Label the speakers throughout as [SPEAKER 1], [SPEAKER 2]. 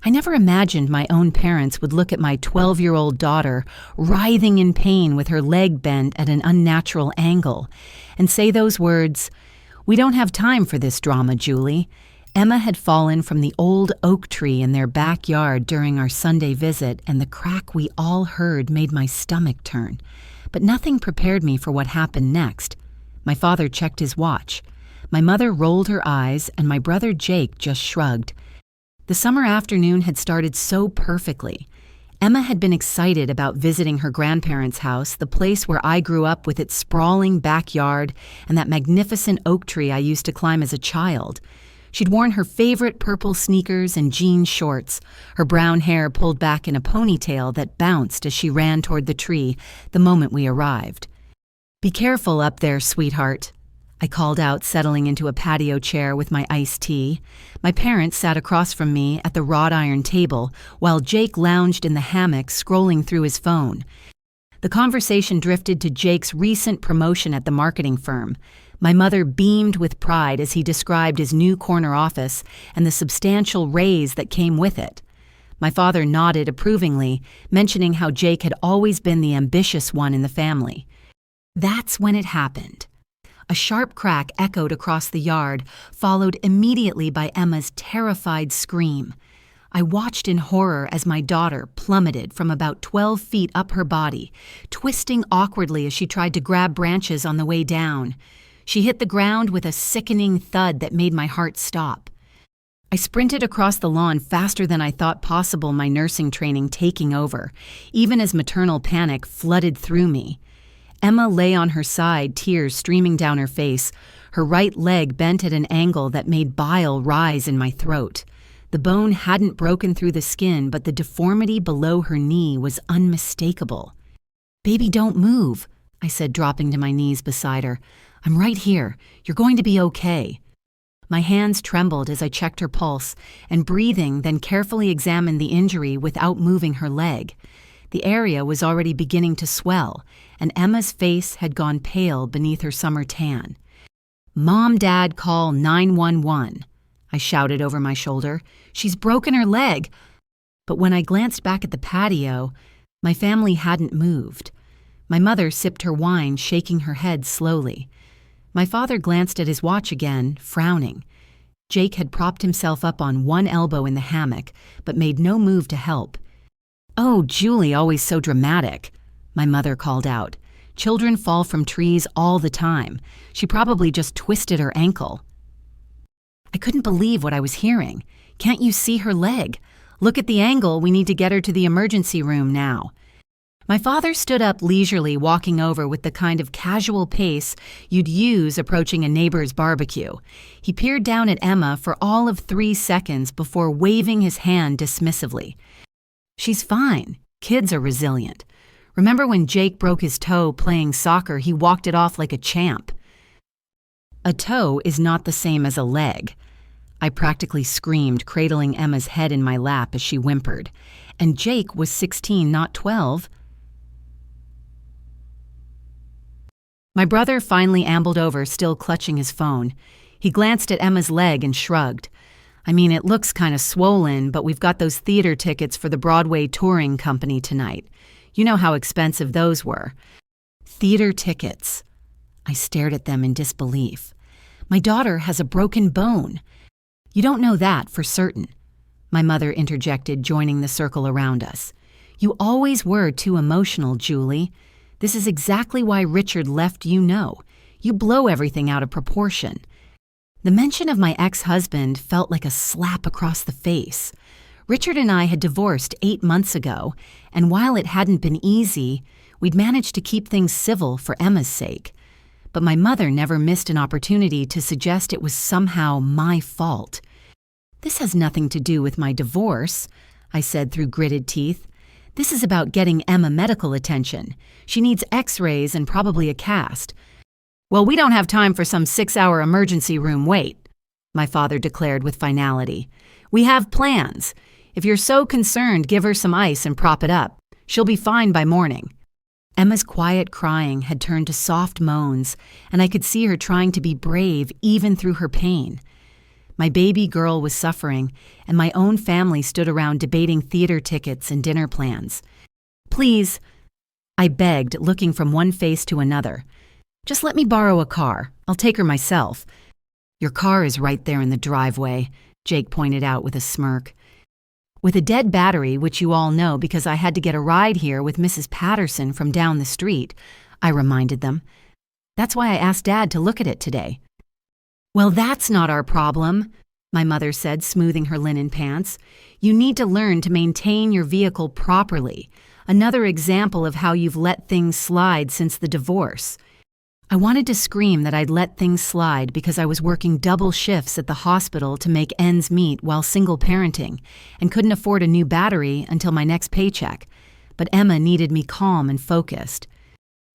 [SPEAKER 1] I never imagined my own parents would look at my 12-year-old daughter writhing in pain with her leg bent at an unnatural angle and say those words, "We don't have time for this drama, Julie." Emma had fallen from the old oak tree in their backyard during our Sunday visit, and the crack we all heard made my stomach turn. But nothing prepared me for what happened next. My father checked his watch. My mother rolled her eyes, and my brother Jake just shrugged. The summer afternoon had started so perfectly. Emma had been excited about visiting her grandparents' house, the place where I grew up with its sprawling backyard and that magnificent oak tree I used to climb as a child. She'd worn her favorite purple sneakers and jean shorts, her brown hair pulled back in a ponytail that bounced as she ran toward the tree the moment we arrived. "Be careful up there, sweetheart," I called out, settling into a patio chair with my iced tea. My parents sat across from me at the wrought iron table, while Jake lounged in the hammock scrolling through his phone. The conversation drifted to Jake's recent promotion at the marketing firm. My mother beamed with pride as he described his new corner office and the substantial raise that came with it. My father nodded approvingly, mentioning how Jake had always been the ambitious one in the family. That's when it happened. A sharp crack echoed across the yard, followed immediately by Emma's terrified scream. I watched in horror as my daughter plummeted from about 12 feet up her body, twisting awkwardly as she tried to grab branches on the way down. She hit the ground with a sickening thud that made my heart stop. I sprinted across the lawn faster than I thought possible, my nursing training taking over, even as maternal panic flooded through me. Emma lay on her side, tears streaming down her face, her right leg bent at an angle that made bile rise in my throat. The bone hadn't broken through the skin, but the deformity below her knee was unmistakable. "Baby, don't move," I said, dropping to my knees beside her. "I'm right here. You're going to be okay." My hands trembled as I checked her pulse, and breathing, then carefully examined the injury without moving her leg. The area was already beginning to swell, and Emma's face had gone pale beneath her summer tan. "Mom, Dad, call 911, I shouted over my shoulder. "She's broken her leg." But when I glanced back at the patio, my family hadn't moved. My mother sipped her wine, shaking her head slowly. My father glanced at his watch again, frowning. Jake had propped himself up on one elbow in the hammock, but made no move to help. "Oh, Julie, always so dramatic," my mother called out. "Children fall from trees all the time. She probably just twisted her ankle." I couldn't believe what I was hearing. "Can't you see her leg? Look at the angle. We need to get her to the emergency room now." My father stood up leisurely, walking over with the kind of casual pace you'd use approaching a neighbor's barbecue. He peered down at Emma for all of 3 seconds before waving his hand dismissively. "She's fine. Kids are resilient. Remember when Jake broke his toe playing soccer, he walked it off like a champ." "A toe is not the same as a leg," I practically screamed, cradling Emma's head in my lap as she whimpered. "And Jake was 16, not 12. My brother finally ambled over, still clutching his phone. He glanced at Emma's leg and shrugged. "I mean, it looks kind of swollen, but we've got those theater tickets for the Broadway touring company tonight. You know how expensive those were." "Theater tickets." I stared at them in disbelief. "My daughter has a broken bone." "You don't know that for certain," my mother interjected, joining the circle around us. "You always were too emotional, Julie. This is exactly why Richard left, you know. You blow everything out of proportion." The mention of my ex-husband felt like a slap across the face. Richard and I had divorced 8 months ago, and while it hadn't been easy, we'd managed to keep things civil for Emma's sake. But my mother never missed an opportunity to suggest it was somehow my fault. "This has nothing to do with my divorce," I said through gritted teeth. "This is about getting Emma medical attention. She needs x-rays and probably a cast." "Well, we don't have time for some 6-hour emergency room wait," my father declared with finality. "We have plans. If you're so concerned, give her some ice and prop it up. She'll be fine by morning." Emma's quiet crying had turned to soft moans, and I could see her trying to be brave even through her pain. My baby girl was suffering, and my own family stood around debating theater tickets and dinner plans. "Please," I begged, looking from one face to another. "Just let me borrow a car. I'll take her myself." "Your car is right there in the driveway," Jake pointed out with a smirk. "With a dead battery, which you all know because I had to get a ride here with Mrs. Patterson from down the street," I reminded them. "That's why I asked Dad to look at it today." "Well, that's not our problem," my mother said, smoothing her linen pants. "You need to learn to maintain your vehicle properly. Another example of how you've let things slide since the divorce." I wanted to scream that I'd let things slide because I was working double shifts at the hospital to make ends meet while single parenting and couldn't afford a new battery until my next paycheck. But Emma needed me calm and focused.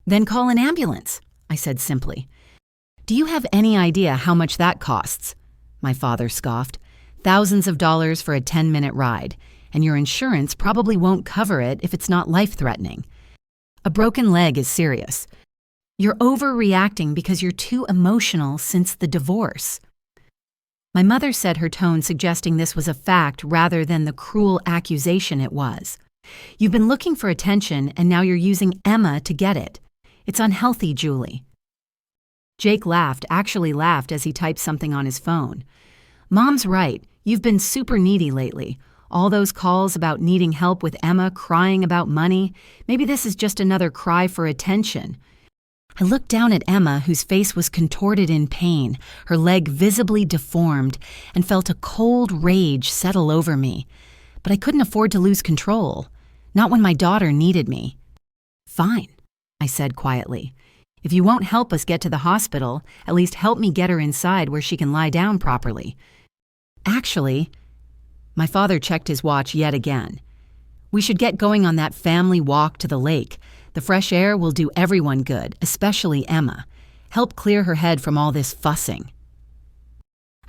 [SPEAKER 1] "Then call an ambulance," I said simply. "Do you have any idea how much that costs?" My father scoffed. "Thousands of dollars for a 10-minute ride, and your insurance probably won't cover it if it's not life-threatening. A broken leg is serious. You're overreacting because you're too emotional since the divorce." My mother said, her tone suggesting this was a fact rather than the cruel accusation it was. "You've been looking for attention, and now you're using Emma to get it. It's unhealthy, Julie." Jake actually laughed as he typed something on his phone. "Mom's right. You've been super needy lately. All those calls about needing help with Emma, crying about money. Maybe this is just another cry for attention." I looked down at Emma, whose face was contorted in pain, her leg visibly deformed, and felt a cold rage settle over me. But I couldn't afford to lose control. Not when my daughter needed me. "Fine," I said quietly. "If you won't help us get to the hospital, at least help me get her inside where she can lie down properly." "Actually," my father checked his watch yet again. "We should get going on that family walk to the lake. The fresh air will do everyone good, especially Emma. Help clear her head from all this fussing."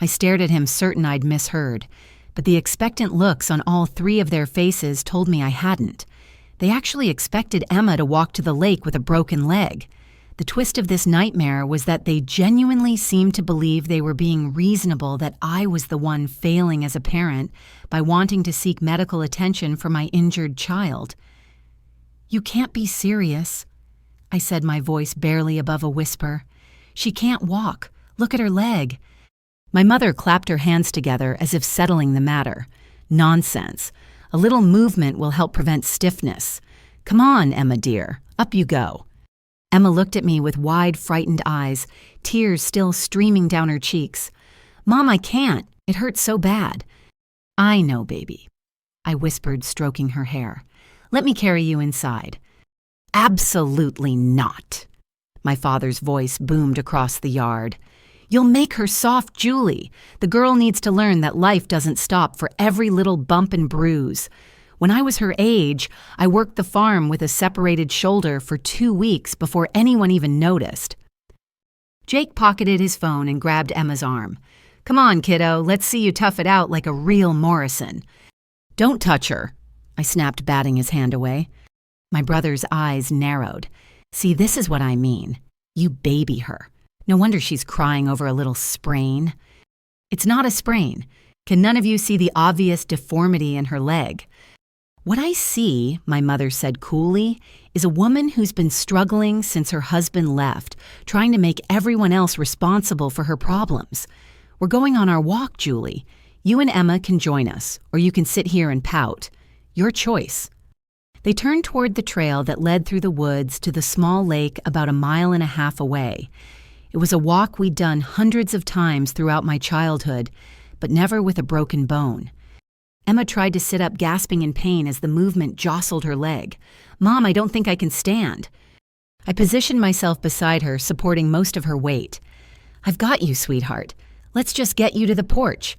[SPEAKER 1] I stared at him, certain I'd misheard, but the expectant looks on all three of their faces told me I hadn't. They actually expected Emma to walk to the lake with a broken leg. The twist of this nightmare was that they genuinely seemed to believe they were being reasonable that I was the one failing as a parent by wanting to seek medical attention for my injured child. "You can't be serious," I said, my voice barely above a whisper. "She can't walk. Look at her leg." My mother clapped her hands together as if settling the matter. "Nonsense. A little movement will help prevent stiffness. Come on, Emma dear, up you go." Emma looked at me with wide, frightened eyes, tears still streaming down her cheeks. "Mom, I can't. It hurts so bad." "I know, baby," I whispered, stroking her hair. "Let me carry you inside." "Absolutely not," my father's voice boomed across the yard. "You'll make her soft, Julie. The girl needs to learn that life doesn't stop for every little bump and bruise. When I was her age, I worked the farm with a separated shoulder for 2 weeks before anyone even noticed." Jake pocketed his phone and grabbed Emma's arm. "Come on, kiddo, let's see you tough it out like a real Morrison." "Don't touch her," I snapped, batting his hand away. My brother's eyes narrowed. "See, this is what I mean. You baby her. No wonder she's crying over a little sprain." "It's not a sprain. Can none of you see the obvious deformity in her leg?" "What I see," my mother said coolly, "is a woman who's been struggling since her husband left, trying to make everyone else responsible for her problems. We're going on our walk, Julie. You and Emma can join us, or you can sit here and pout. Your choice." They turned toward the trail that led through the woods to the small lake about 1.5 miles away. It was a walk we'd done hundreds of times throughout my childhood, but never with a broken bone. Emma tried to sit up, gasping in pain as the movement jostled her leg. "Mom, I don't think I can stand." I positioned myself beside her, supporting most of her weight. "I've got you, sweetheart. Let's just get you to the porch."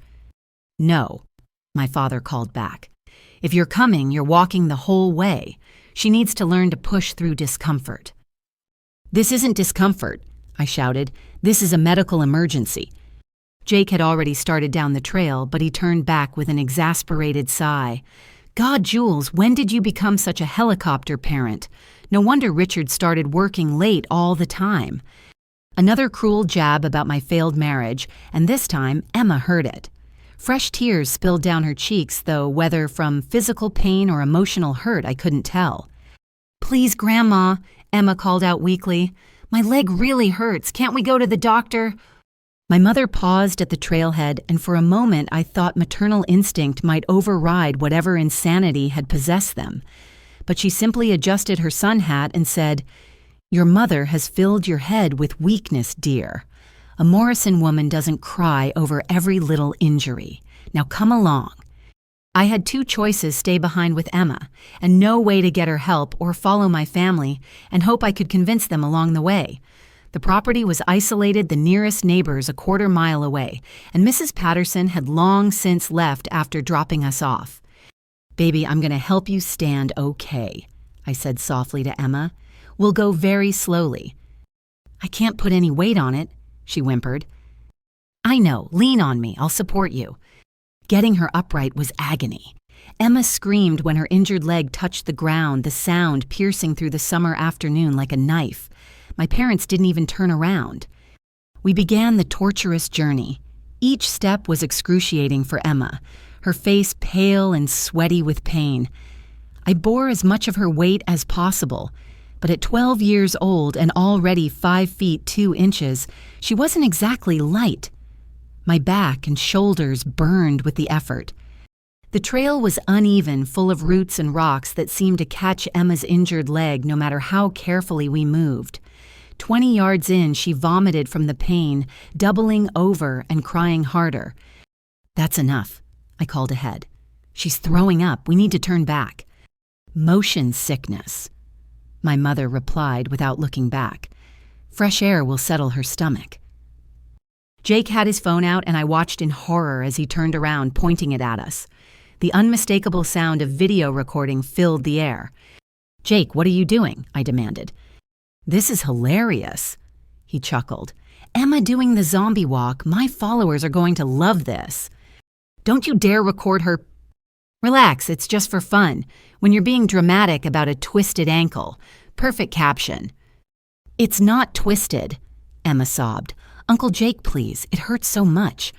[SPEAKER 1] "No," my father called back. "If you're coming, you're walking the whole way. She needs to learn to push through discomfort." "This isn't discomfort," I shouted. "This is a medical emergency." Jake had already started down the trail, but he turned back with an exasperated sigh. "God, Jules, when did you become such a helicopter parent? No wonder Richard started working late all the time." Another cruel jab about my failed marriage, and this time Emma heard it. Fresh tears spilled down her cheeks, though whether from physical pain or emotional hurt I couldn't tell. "Please, Grandma," Emma called out weakly. "My leg really hurts. Can't we go to the doctor?" My mother paused at the trailhead, and for a moment I thought maternal instinct might override whatever insanity had possessed them. But she simply adjusted her sun hat and said, "Your mother has filled your head with weakness, dear. A Morrison woman doesn't cry over every little injury. Now come along." I had two choices: stay behind with Emma, and no way to get her help, or follow my family and hope I could convince them along the way. The property was isolated, the nearest neighbors a quarter-mile away, and Mrs. Patterson had long since left after dropping us off. "Baby, I'm going to help you stand okay," I said softly to Emma. "We'll go very slowly." "I can't put any weight on it," she whimpered. "I know, lean on me, I'll support you." Getting her upright was agony. Emma screamed when her injured leg touched the ground, the sound piercing through the summer afternoon like a knife. My parents didn't even turn around. We began the torturous journey. Each step was excruciating for Emma, her face pale and sweaty with pain. I bore as much of her weight as possible, but at 12 years old and already 5 feet 2 inches, she wasn't exactly light. My back and shoulders burned with the effort. The trail was uneven, full of roots and rocks that seemed to catch Emma's injured leg no matter how carefully we moved. 20 yards in, she vomited from the pain, doubling over and crying harder. "That's enough," I called ahead. "She's throwing up. We need to turn back." "Motion sickness," my mother replied without looking back. "Fresh air will settle her stomach." Jake had his phone out, and I watched in horror as he turned around, pointing it at us. The unmistakable sound of video recording filled the air. "Jake, what are you doing?" I demanded. "This is hilarious," he chuckled. "Emma doing the zombie walk. My followers are going to love this." "Don't you dare record her." "Relax, it's just for fun. When you're being dramatic about a twisted ankle. Perfect caption." "It's not twisted," Emma sobbed. "Uncle Jake, please. It hurts so much."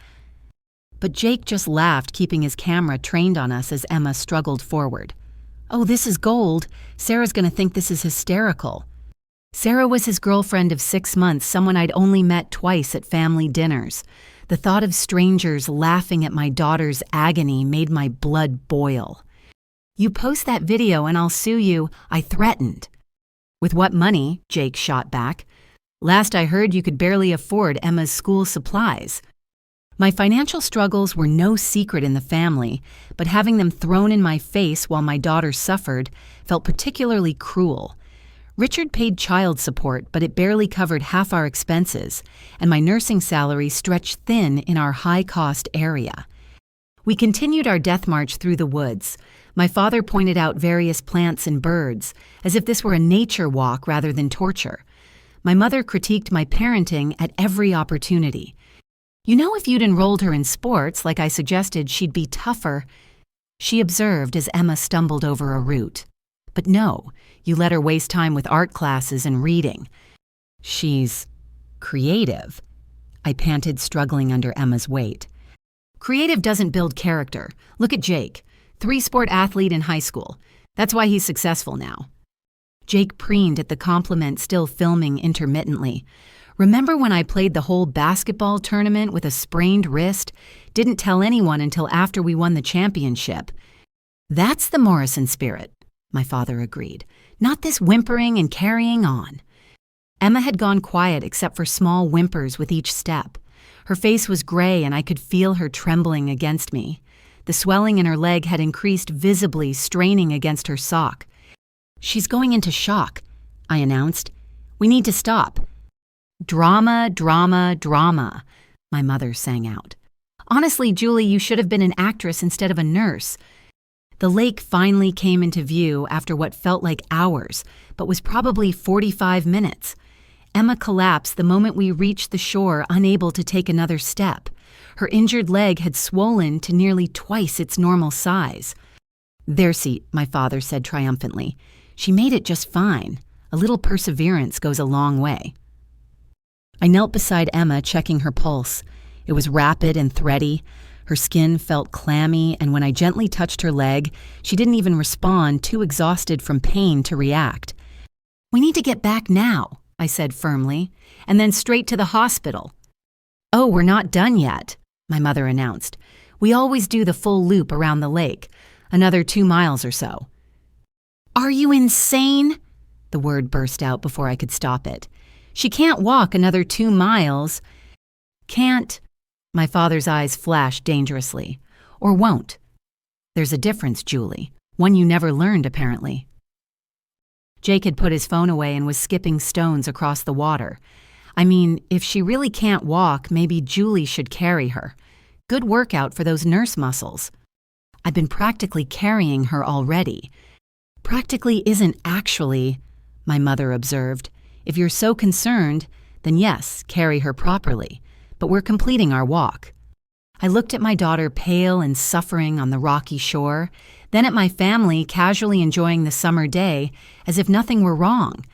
[SPEAKER 1] But Jake just laughed, keeping his camera trained on us as Emma struggled forward. "Oh, this is gold. Sarah's going to think this is hysterical." Sarah was his girlfriend of 6 months, someone I'd only met twice at family dinners. The thought of strangers laughing at my daughter's agony made my blood boil. "You post that video and I'll sue you," I threatened. "With what money?" Jake shot back. "Last I heard, you could barely afford Emma's school supplies." My financial struggles were no secret in the family, but having them thrown in my face while my daughter suffered felt particularly cruel. Richard paid child support, but it barely covered half our expenses, and my nursing salary stretched thin in our high-cost area. We continued our death march through the woods. My father pointed out various plants and birds, as if this were a nature walk rather than torture. My mother critiqued my parenting at every opportunity. "You know, if you'd enrolled her in sports, like I suggested, she'd be tougher," she observed as Emma stumbled over a root. "But no, you let her waste time with art classes and reading." "She's creative," I panted, struggling under Emma's weight. "Creative doesn't build character. Look at Jake, 3-sport athlete in high school. That's why he's successful now." Jake preened at the compliment, still filming intermittently. "Remember when I played the whole basketball tournament with a sprained wrist? Didn't tell anyone until after we won the championship." "That's the Morrison spirit," my father agreed. "Not this whimpering and carrying on." Emma had gone quiet except for small whimpers with each step. Her face was gray and I could feel her trembling against me. The swelling in her leg had increased visibly, straining against her sock. "She's going into shock," I announced. "We need to stop." "Drama, drama, drama," my mother sang out. "Honestly, Julie, you should have been an actress instead of a nurse." The lake finally came into view after what felt like hours, but was probably 45 minutes. Emma collapsed the moment we reached the shore, unable to take another step. Her injured leg had swollen to nearly twice its normal size. "There, see," my father said triumphantly. "She made it just fine. A little perseverance goes a long way." I knelt beside Emma, checking her pulse. It was rapid and thready. Her skin felt clammy, and when I gently touched her leg, she didn't even respond, too exhausted from pain to react. "We need to get back now," I said firmly, "and then straight to the hospital." "Oh, we're not done yet," my mother announced. "We always do the full loop around the lake, another 2 miles or so." "Are you insane?" The word burst out before I could stop it. "She can't walk another 2 miles. Can't," my father's eyes flashed dangerously, "or won't. There's a difference, Julie, one you never learned apparently." Jake had put his phone away and was skipping stones across the water. "I mean, if she really can't walk, maybe Julie should carry her. Good workout for those nurse muscles." "I've been practically carrying her already." "Practically isn't actually," my mother observed. "If you're so concerned, then yes, carry her properly. But we're completing our walk." I looked at my daughter pale and suffering on the rocky shore, then at my family casually enjoying the summer day as if nothing were wrong.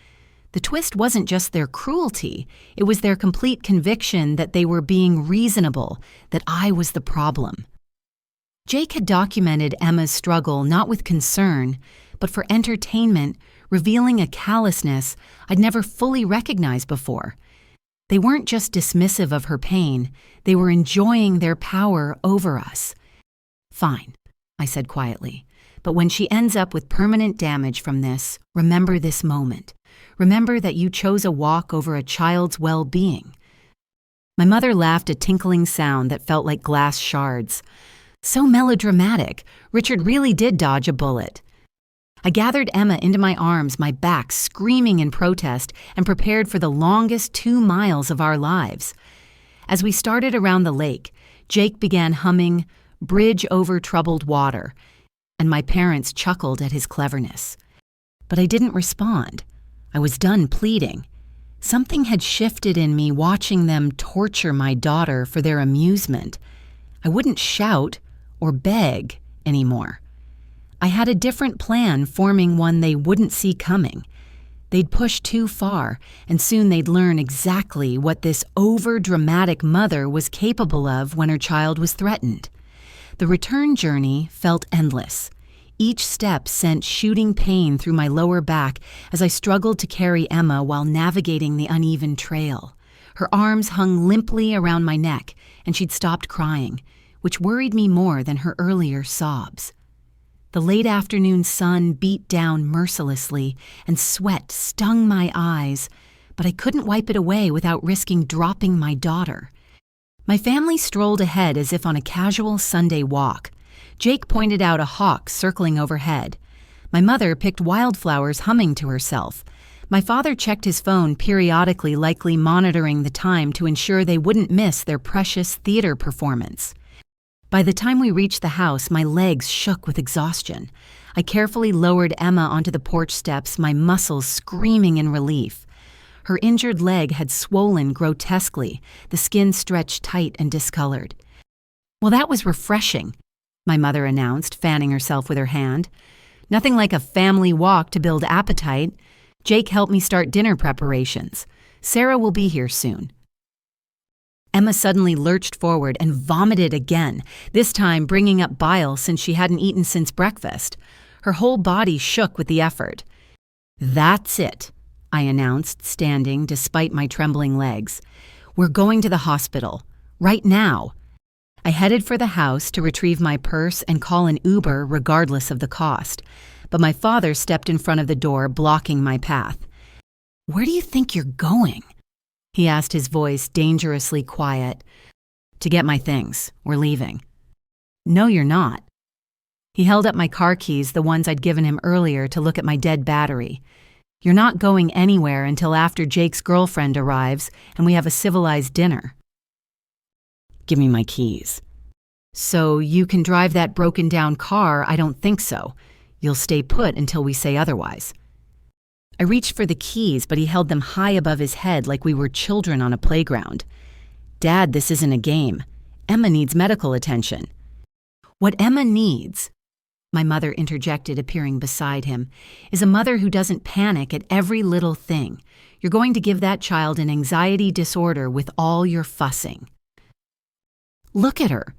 [SPEAKER 1] The twist wasn't just their cruelty, it was their complete conviction that they were being reasonable, that I was the problem. Jake had documented Emma's struggle not with concern, but for entertainment, revealing a callousness I'd never fully recognized before. They weren't just dismissive of her pain, they were enjoying their power over us. "Fine," I said quietly, "but when she ends up with permanent damage from this, remember this moment. Remember that you chose a walk over a child's well-being." My mother laughed a tinkling sound that felt like glass shards. "So melodramatic. Richard really did dodge a bullet." I gathered Emma into my arms, my back screaming in protest, and prepared for the longest 2 miles of our lives. As we started around the lake, Jake began humming "Bridge Over Troubled Water," and my parents chuckled at his cleverness. But I didn't respond. I was done pleading. Something had shifted in me watching them torture my daughter for their amusement. I wouldn't shout or beg anymore. I had a different plan, forming one they wouldn't see coming. They'd push too far, and soon they'd learn exactly what this over-dramatic mother was capable of when her child was threatened. The return journey felt endless. Each step sent shooting pain through my lower back as I struggled to carry Emma while navigating the uneven trail. Her arms hung limply around my neck, and she'd stopped crying, which worried me more than her earlier sobs. The late afternoon sun beat down mercilessly, and sweat stung my eyes, but I couldn't wipe it away without risking dropping my daughter. My family strolled ahead as if on a casual Sunday walk. Jake pointed out a hawk circling overhead. My mother picked wildflowers humming to herself. My father checked his phone periodically, likely monitoring the time to ensure they wouldn't miss their precious theater performance. By the time we reached the house, my legs shook with exhaustion. I carefully lowered Emma onto the porch steps, my muscles screaming in relief. Her injured leg had swollen grotesquely, the skin stretched tight and discolored. "Well, that was refreshing," my mother announced, fanning herself with her hand. "Nothing like a family walk to build appetite. Jake helped me start dinner preparations. Sarah will be here soon." Emma suddenly lurched forward and vomited again, this time bringing up bile since she hadn't eaten since breakfast. Her whole body shook with the effort. "That's it," I announced, standing despite my trembling legs. "We're going to the hospital. Right now." I headed for the house to retrieve my purse and call an Uber regardless of the cost, but my father stepped in front of the door, blocking my path. "Where do you think you're going?" he asked, his voice dangerously quiet. "To get my things. We're leaving." "No, you're not." He held up my car keys, the ones I'd given him earlier, to look at my dead battery. "You're not going anywhere until after Jake's girlfriend arrives and we have a civilized dinner." "Give me my keys." "So you can drive that broken-down car? I don't think so. You'll stay put until we say otherwise." I reached for the keys, but he held them high above his head like we were children on a playground. "Dad, this isn't a game. Emma needs medical attention." "What Emma needs," my mother interjected, appearing beside him, is a mother who doesn't panic at every little thing. You're going to give that child an anxiety disorder with all your fussing. Look at her.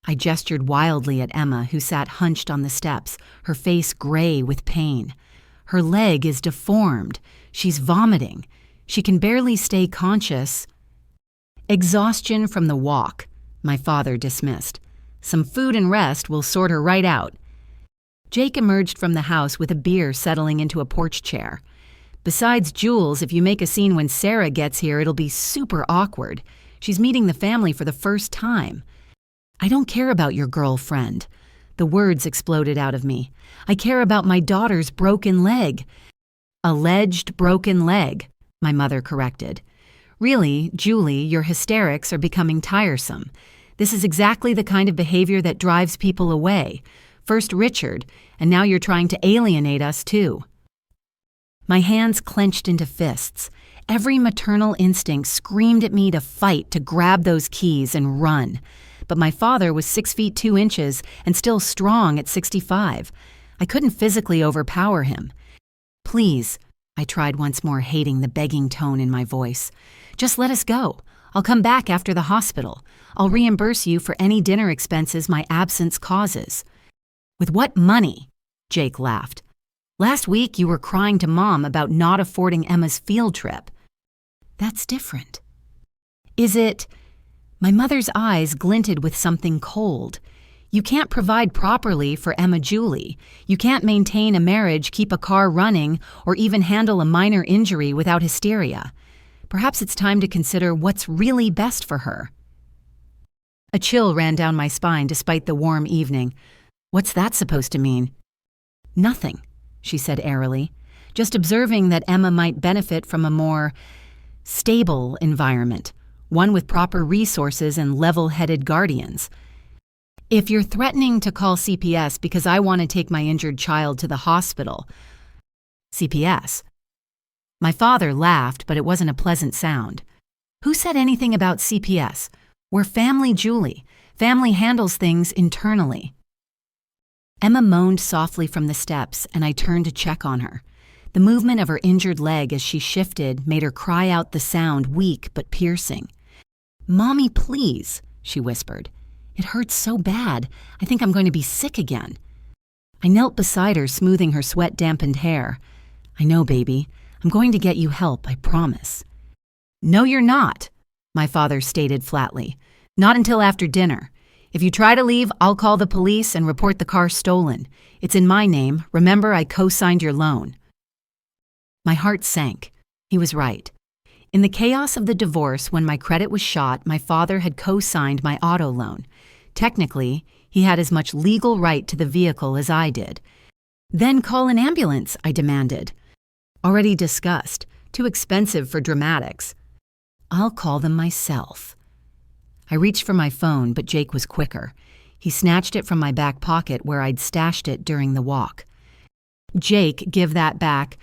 [SPEAKER 1] I gestured wildly at Emma, who sat hunched on the steps, her face gray with pain. Her leg is deformed. She's vomiting. She can barely stay conscious. Exhaustion from the walk, my father dismissed. Some food and rest will sort her right out. Jake emerged from the house with a beer settling into a porch chair. Besides Jules, if you make a scene when Sarah gets here, it'll be super awkward. She's meeting the family for the first time. I don't care about your girlfriend. The words exploded out of me. I care about my daughter's broken leg. Alleged broken leg, my mother corrected. Really, Julie, your hysterics are becoming tiresome. This is exactly the kind of behavior that drives people away. First Richard, and now you're trying to alienate us too. My hands clenched into fists. Every maternal instinct screamed at me to fight, to grab those keys and run. But my father was 6 feet 2 inches and still strong at 65. I couldn't physically overpower him. Please, I tried once more, hating the begging tone in my voice. Just let us go. I'll come back after the hospital. I'll reimburse you for any dinner expenses my absence causes. With what money? Jake laughed. Last week you were crying to Mom about not affording Emma's field trip. That's different. Is it? My mother's eyes glinted with something cold. You can't provide properly for Emma Julie. You can't maintain a marriage, keep a car running, or even handle a minor injury without hysteria. Perhaps it's time to consider what's really best for her. A chill ran down my spine despite the warm evening. What's that supposed to mean? Nothing, she said airily. Just observing that Emma might benefit from a more stable environment, one with proper resources and level-headed guardians. If you're threatening to call CPS because I want to take my injured child to the hospital. CPS. My father laughed, but it wasn't a pleasant sound. Who said anything about CPS? We're family, Julie. Family handles things internally. Emma moaned softly from the steps, and I turned to check on her. The movement of her injured leg as she shifted made her cry out the sound, weak but piercing. Mommy, please, she whispered. It hurts so bad. I think I'm going to be sick again. I knelt beside her, smoothing her sweat-dampened hair. I know, baby. I'm going to get you help, I promise. No, you're not, my father stated flatly. Not until after dinner. If you try to leave, I'll call the police and report the car stolen. It's in my name. Remember, I co-signed your loan. My heart sank. He was right. In the chaos of the divorce, when my credit was shot, my father had co-signed my auto loan. Technically, he had as much legal right to the vehicle as I did. Then call an ambulance, I demanded. Already discussed. Too expensive for dramatics. I'll call them myself. I reached for my phone, but Jake was quicker. He snatched it from my back pocket where I'd stashed it during the walk. Jake, give that back.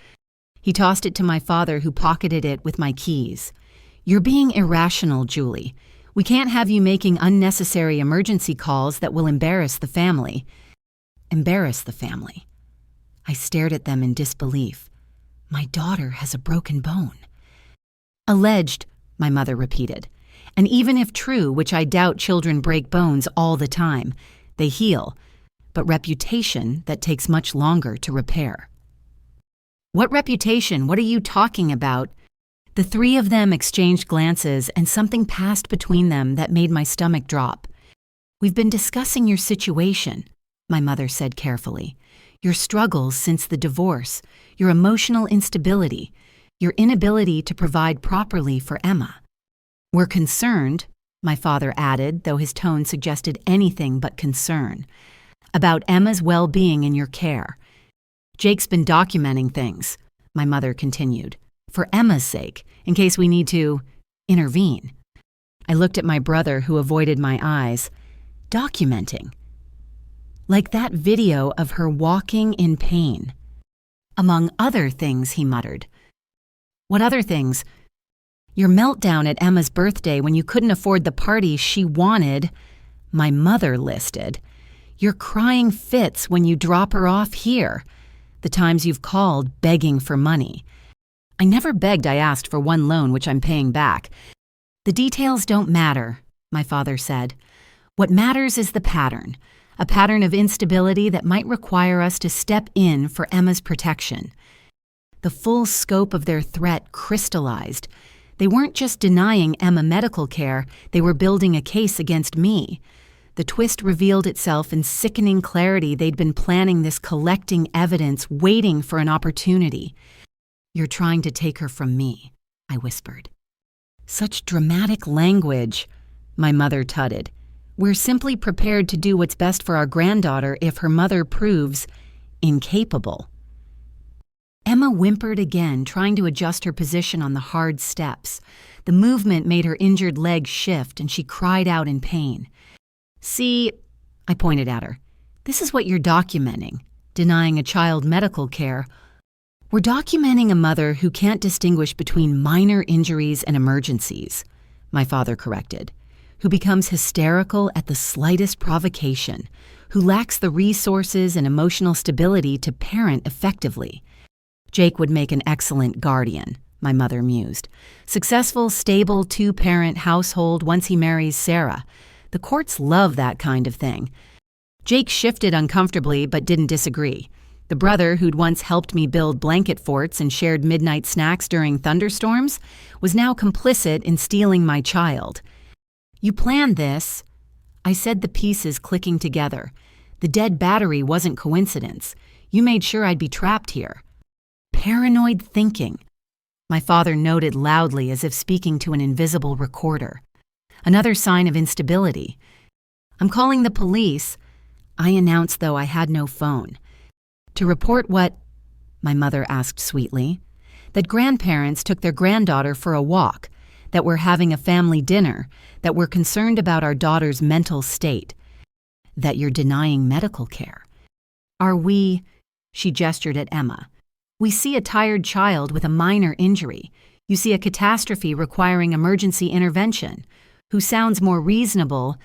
[SPEAKER 1] He tossed it to my father, who pocketed it with my keys. You're being irrational, Julie. We can't have you making unnecessary emergency calls that will embarrass the family. Embarrass the family. I stared at them in disbelief. My daughter has a broken bone. Alleged, my mother repeated. And even if true, which I doubt, children break bones all the time, they heal, but reputation that takes much longer to repair. What reputation? What are you talking about? The three of them exchanged glances, and something passed between them that made my stomach drop. We've been discussing your situation, my mother said carefully. Your struggles since the divorce, your emotional instability, your inability to provide properly for Emma. We're concerned, my father added, though his tone suggested anything but concern, about Emma's well-being in your care. Jake's been documenting things, my mother continued, for Emma's sake, in case we need to intervene. I looked at my brother, who avoided my eyes. Documenting. Like that video of her walking in pain. Among other things, he muttered. What other things? Your meltdown at Emma's birthday when you couldn't afford the party she wanted, my mother listed. You're crying fits when you drop her off here. The times you've called begging for money. I never begged, I asked for one loan which I'm paying back. The details don't matter, my father said. What matters is the pattern, a pattern of instability that might require us to step in for Emma's protection. The full scope of their threat crystallized. They weren't just denying Emma medical care, they were building a case against me. The twist revealed itself in sickening clarity. They'd been planning this, collecting evidence, waiting for an opportunity. You're trying to take her from me, I whispered. Such dramatic language, my mother tutted. We're simply prepared to do what's best for our granddaughter if her mother proves incapable. Emma whimpered again, trying to adjust her position on the hard steps. The movement made her injured leg shift, and she cried out in pain. See, I pointed at her, this is what you're documenting, denying a child medical care. We're documenting a mother who can't distinguish between minor injuries and emergencies, my father corrected, who becomes hysterical at the slightest provocation, who lacks the resources and emotional stability to parent effectively. Jake would make an excellent guardian, my mother mused. Successful, stable, two-parent household once he marries Sarah. The courts love that kind of thing. Jake shifted uncomfortably but didn't disagree. The brother who'd once helped me build blanket forts and shared midnight snacks during thunderstorms was now complicit in stealing my child. You planned this, I said, the pieces clicking together. The dead battery wasn't coincidence. You made sure I'd be trapped here. Paranoid thinking, my father noted loudly as if speaking to an invisible recorder. Another sign of instability. I'm calling the police, I announced, though I had no phone. To report what? My mother asked sweetly. That grandparents took their granddaughter for a walk, that we're having a family dinner, that we're concerned about our daughter's mental state, that you're denying medical care. Are we, she gestured at Emma. We see a tired child with a minor injury. You see a catastrophe requiring emergency intervention. Who sounds more reasonable?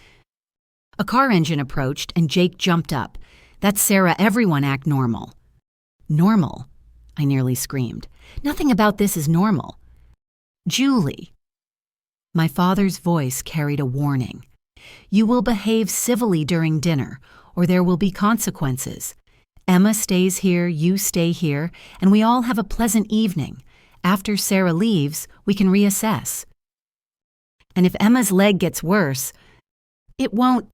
[SPEAKER 1] A car engine approached and Jake jumped up. That's Sarah, everyone act normal. Normal? I nearly screamed. Nothing about this is normal. Julie. My father's voice carried a warning. You will behave civilly during dinner, or there will be consequences. Emma stays here, you stay here, and we all have a pleasant evening. After Sarah leaves, we can reassess. And if Emma's leg gets worse, it won't,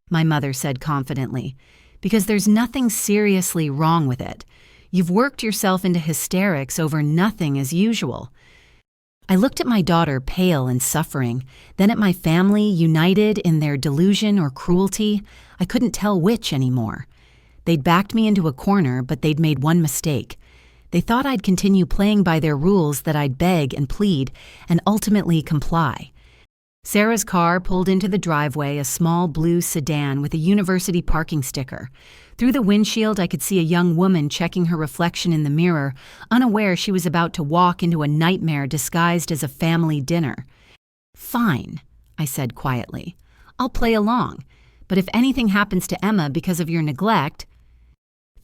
[SPEAKER 1] my mother said confidently, because there's nothing seriously wrong with it. You've worked yourself into hysterics over nothing as usual. I looked at my daughter, pale and suffering, then at my family, united in their delusion or cruelty. I couldn't tell which anymore. They'd backed me into a corner, but they'd made one mistake. They thought I'd continue playing by their rules, that I'd beg and plead and ultimately comply. Sarah's car pulled into the driveway, a small blue sedan with a university parking sticker. Through the windshield, I could see a young woman checking her reflection in the mirror, unaware she was about to walk into a nightmare disguised as a family dinner. Fine, I said quietly. I'll play along. But if anything happens to Emma because of your neglect—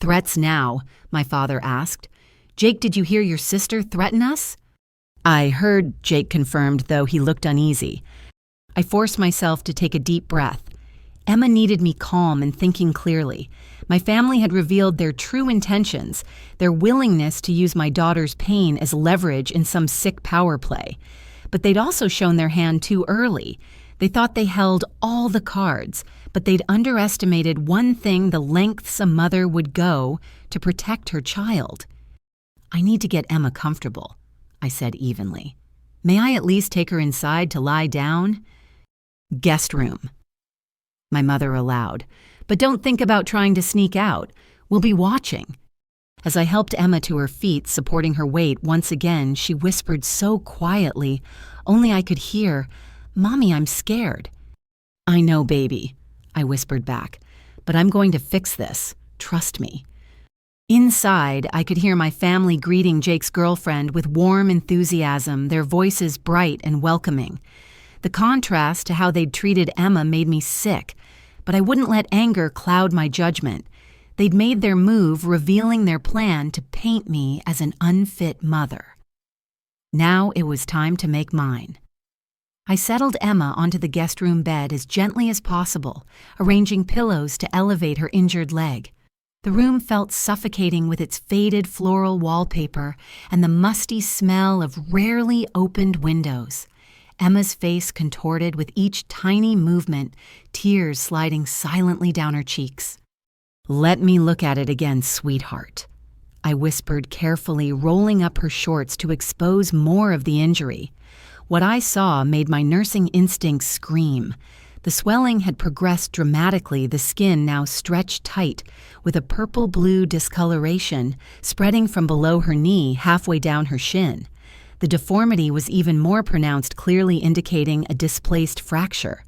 [SPEAKER 1] Threats now, my father asked. Jake, did you hear your sister threaten us? I heard, Jake confirmed, though he looked uneasy. I forced myself to take a deep breath. Emma needed me calm and thinking clearly. My family had revealed their true intentions, their willingness to use my daughter's pain as leverage in some sick power play. But they'd also shown their hand too early. They thought they held all the cards, but they'd underestimated one thing: the lengths a mother would go to protect her child. I need to get Emma comfortable, I said evenly. May I at least take her inside to lie down? Guest room, my mother allowed. But don't think about trying to sneak out. We'll be watching. As I helped Emma to her feet, supporting her weight, once again, she whispered so quietly, only I could hear, Mommy, I'm scared. I know, baby, I whispered back, but I'm going to fix this. Trust me. Inside, I could hear my family greeting Jake's girlfriend with warm enthusiasm, their voices bright and welcoming. The contrast to how they'd treated Emma made me sick, but I wouldn't let anger cloud my judgment. They'd made their move, revealing their plan to paint me as an unfit mother. Now it was time to make mine. I settled Emma onto the guest room bed as gently as possible, arranging pillows to elevate her injured leg. The room felt suffocating with its faded floral wallpaper and the musty smell of rarely opened windows. Emma's face contorted with each tiny movement, tears sliding silently down her cheeks. "Let me look at it again, sweetheart," I whispered carefully, rolling up her shorts to expose more of the injury. What I saw made my nursing instincts scream. The swelling had progressed dramatically, the skin now stretched tight, with a purple-blue discoloration spreading from below her knee halfway down her shin. The deformity was even more pronounced, clearly indicating a displaced fracture.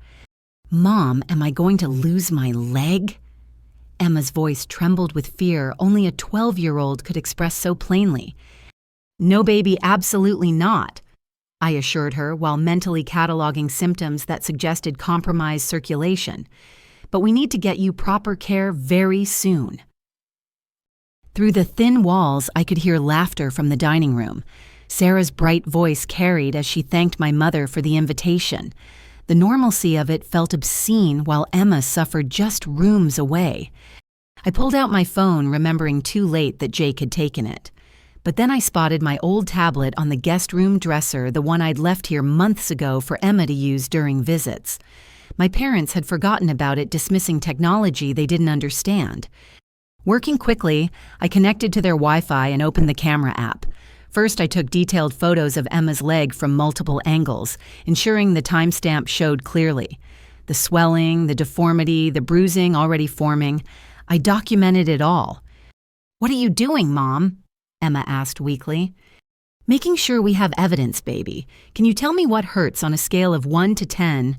[SPEAKER 1] "Mom, am I going to lose my leg?" Emma's voice trembled with fear only a 12-year-old could express so plainly. "No, baby, absolutely not," I assured her while mentally cataloging symptoms that suggested compromised circulation. "But we need to get you proper care very soon." Through the thin walls, I could hear laughter from the dining room. Sarah's bright voice carried as she thanked my mother for the invitation. The normalcy of it felt obscene while Emma suffered just rooms away. I pulled out my phone, remembering too late that Jake had taken it. But then I spotted my old tablet on the guest room dresser, the one I'd left here months ago for Emma to use during visits. My parents had forgotten about it, dismissing technology they didn't understand. Working quickly, I connected to their Wi-Fi and opened the camera app. First, I took detailed photos of Emma's leg from multiple angles, ensuring the timestamp showed clearly. The swelling, the deformity, the bruising already forming. I documented it all. "What are you doing, Mom?" Emma asked weakly. "Making sure we have evidence, baby. Can you tell me what hurts on a scale of 1 to 10?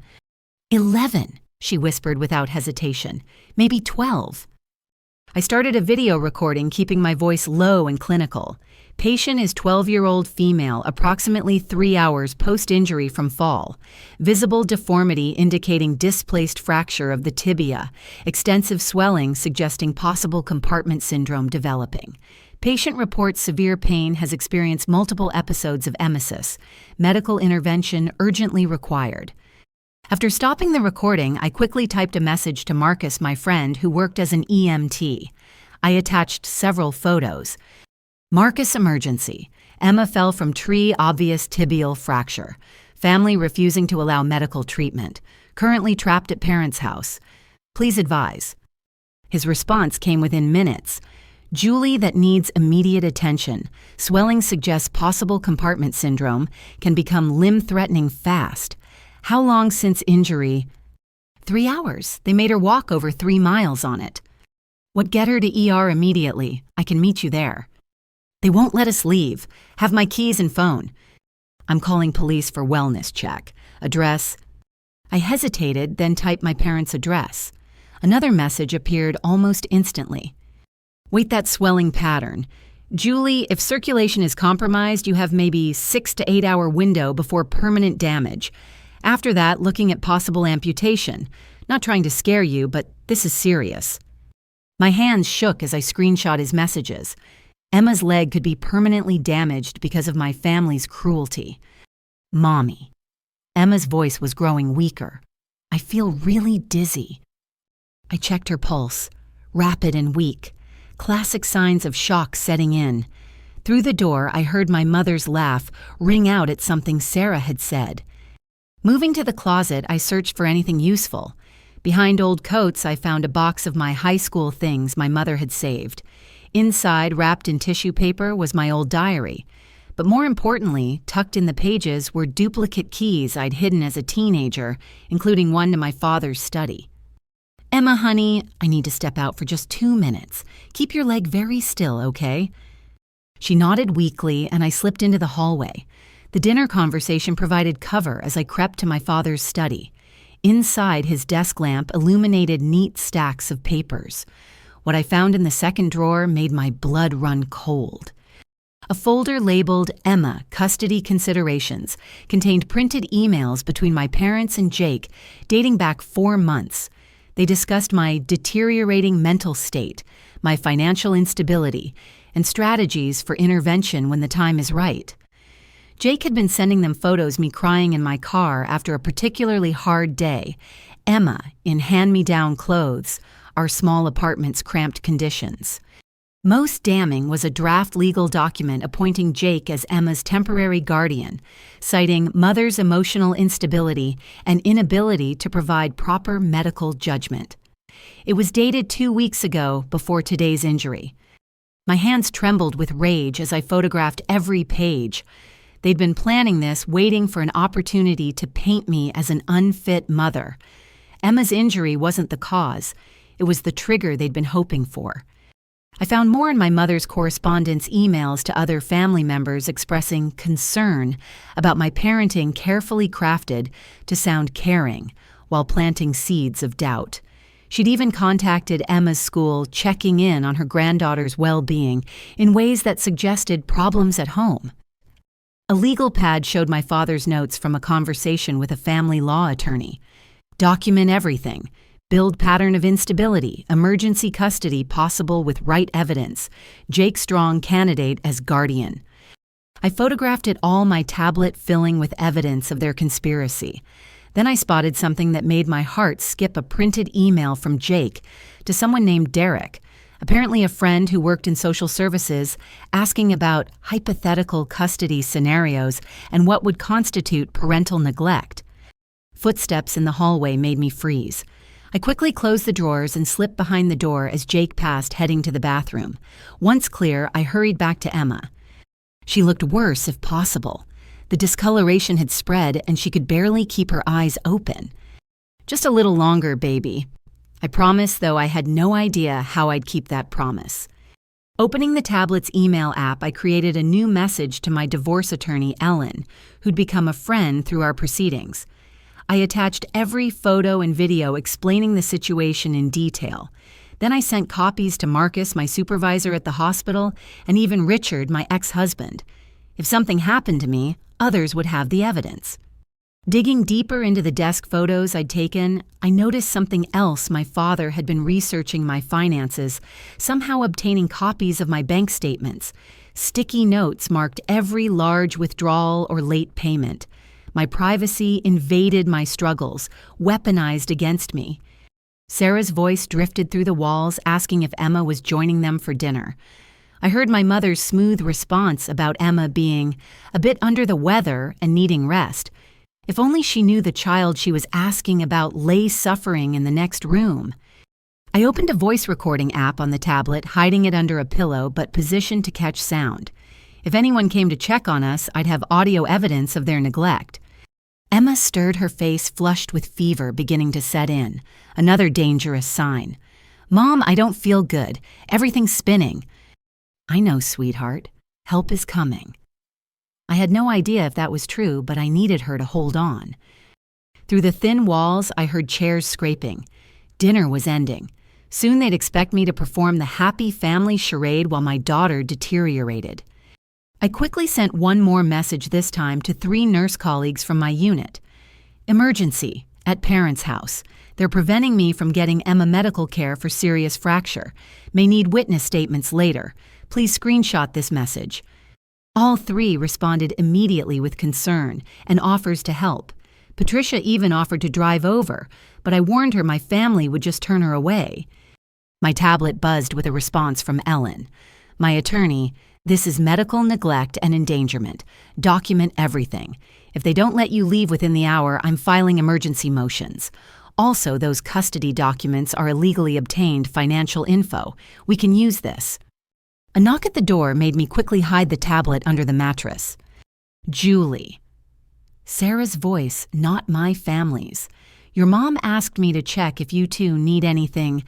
[SPEAKER 1] 11, she whispered without hesitation. Maybe 12. I started a video recording, keeping my voice low and clinical. Patient is 12-year-old female, approximately 3 hours post-injury from fall. Visible deformity indicating displaced fracture of the tibia. Extensive swelling suggesting possible compartment syndrome developing. Patient reports severe pain, has experienced multiple episodes of emesis. Medical intervention urgently required. After stopping the recording, I quickly typed a message to Marcus, my friend, who worked as an EMT. I attached several photos. Marcus emergency. Emma fell from tree, obvious tibial fracture. Family refusing to allow medical treatment. Currently trapped at parents' house. Please advise. His response came within minutes. Julie, that needs immediate attention. Swelling suggests possible compartment syndrome, can become limb-threatening fast. How long since injury? 3 hours. They made her walk over 3 miles on it. What, get her to ER immediately. I can meet you there. They won't let us leave. Have my keys and phone. I'm calling police for wellness check. Address. I hesitated, then typed my parents' address. Another message appeared almost instantly. Wait that swelling pattern. Julie, if circulation is compromised, you have maybe 6 to 8 hour window before permanent damage. After that, looking at possible amputation. Not trying to scare you, but this is serious. My hands shook as I screenshot his messages. Emma's leg could be permanently damaged because of my family's cruelty. Mommy. Emma's voice was growing weaker. I feel really dizzy. I checked her pulse. Rapid and weak. Classic signs of shock setting in. Through the door, I heard my mother's laugh ring out at something Sarah had said. Moving to the closet, I searched for anything useful. Behind old coats, I found a box of my high school things my mother had saved. Inside, wrapped in tissue paper, was my old diary. But more importantly, tucked in the pages were duplicate keys I'd hidden as a teenager, including one to my father's study. Emma, honey, I need to step out for just 2 minutes. Keep your leg very still, okay? She nodded weakly, and I slipped into the hallway. The dinner conversation provided cover as I crept to my father's study. Inside, his desk lamp illuminated neat stacks of papers. What I found in the second drawer made my blood run cold. A folder labeled Emma Custody Considerations contained printed emails between my parents and Jake dating back 4 months. They discussed my deteriorating mental state, my financial instability, and strategies for intervention when the time is right. Jake had been sending them photos me crying in my car after a particularly hard day, Emma in hand-me-down clothes, our small apartment's cramped conditions. Most damning was a draft legal document appointing Jake as Emma's temporary guardian, citing mother's emotional instability and inability to provide proper medical judgment. It was dated 2 weeks ago before today's injury. My hands trembled with rage as I photographed every page. They'd been planning this, waiting for an opportunity to paint me as an unfit mother. Emma's injury wasn't the cause. It was the trigger they'd been hoping for. I found more in my mother's correspondence emails to other family members expressing concern about my parenting carefully crafted to sound caring while planting seeds of doubt. She'd even contacted Emma's school, checking in on her granddaughter's well-being in ways that suggested problems at home. A legal pad showed my father's notes from a conversation with a family law attorney. Document everything. Build pattern of instability, emergency custody possible with right evidence, Jake Strong candidate as guardian. I photographed it all, my tablet filling with evidence of their conspiracy. Then I spotted something that made my heart skip, a printed email from Jake to someone named Derek, apparently a friend who worked in social services, asking about hypothetical custody scenarios and what would constitute parental neglect. Footsteps in the hallway made me freeze. I quickly closed the drawers and slipped behind the door as Jake passed, heading to the bathroom. Once clear, I hurried back to Emma. She looked worse, if possible. The discoloration had spread, and she could barely keep her eyes open. Just a little longer, baby. I promised, though I had no idea how I'd keep that promise. Opening the tablet's email app, I created a new message to my divorce attorney, Ellen, who'd become a friend through our proceedings. I attached every photo and video explaining the situation in detail. Then I sent copies to Marcus, my supervisor at the hospital, and even Richard, my ex-husband. If something happened to me, others would have the evidence. Digging deeper into the desk photos I'd taken, I noticed something else. My father had been researching my finances, somehow obtaining copies of my bank statements. Sticky notes marked every large withdrawal or late payment. My privacy invaded my struggles, weaponized against me. Sarah's voice drifted through the walls, asking if Emma was joining them for dinner. I heard my mother's smooth response about Emma being a bit under the weather and needing rest. If only she knew the child she was asking about lay suffering in the next room. I opened a voice recording app on the tablet, hiding it under a pillow but positioned to catch sound. If anyone came to check on us, I'd have audio evidence of their neglect. Emma stirred, her face flushed with fever beginning to set in, another dangerous sign. "Mom, I don't feel good. Everything's spinning." "I know, sweetheart. Help is coming." I had no idea if that was true, but I needed her to hold on. Through the thin walls, I heard chairs scraping. Dinner was ending. Soon they'd expect me to perform the happy family charade while my daughter deteriorated. I quickly sent one more message, this time to 3 nurse colleagues from my unit. "Emergency, at parents' house. They're preventing me from getting Emma medical care for serious fracture. May need witness statements later. Please screenshot this message." All 3 responded immediately with concern and offers to help. Patricia even offered to drive over, but I warned her my family would just turn her away. My tablet buzzed with a response from Ellen. "My attorney, this is medical neglect and endangerment. Document everything. If they don't let you leave within the hour, I'm filing emergency motions. Also, those custody documents are illegally obtained financial info. We can use this." A knock at the door made me quickly hide the tablet under the mattress. "Julie." Sarah's voice, not my family's. "Your mom asked me to check if you two need anything."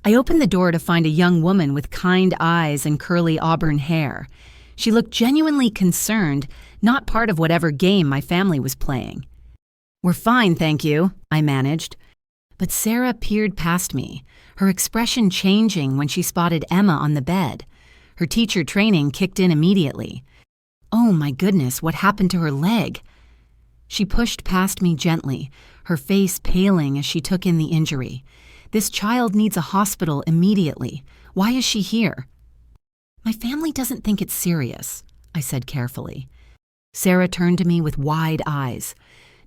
[SPEAKER 1] I opened the door to find a young woman with kind eyes and curly auburn hair. She looked genuinely concerned, not part of whatever game my family was playing. "We're fine, thank you," I managed. But Sarah peered past me, her expression changing when she spotted Emma on the bed. Her teacher training kicked in immediately. "Oh my goodness, what happened to her leg?" She pushed past me gently, her face paling as she took in the injury. This child needs a hospital immediately. Why is she here?" "My family doesn't think it's serious," I said carefully. Sarah turned to me with wide eyes.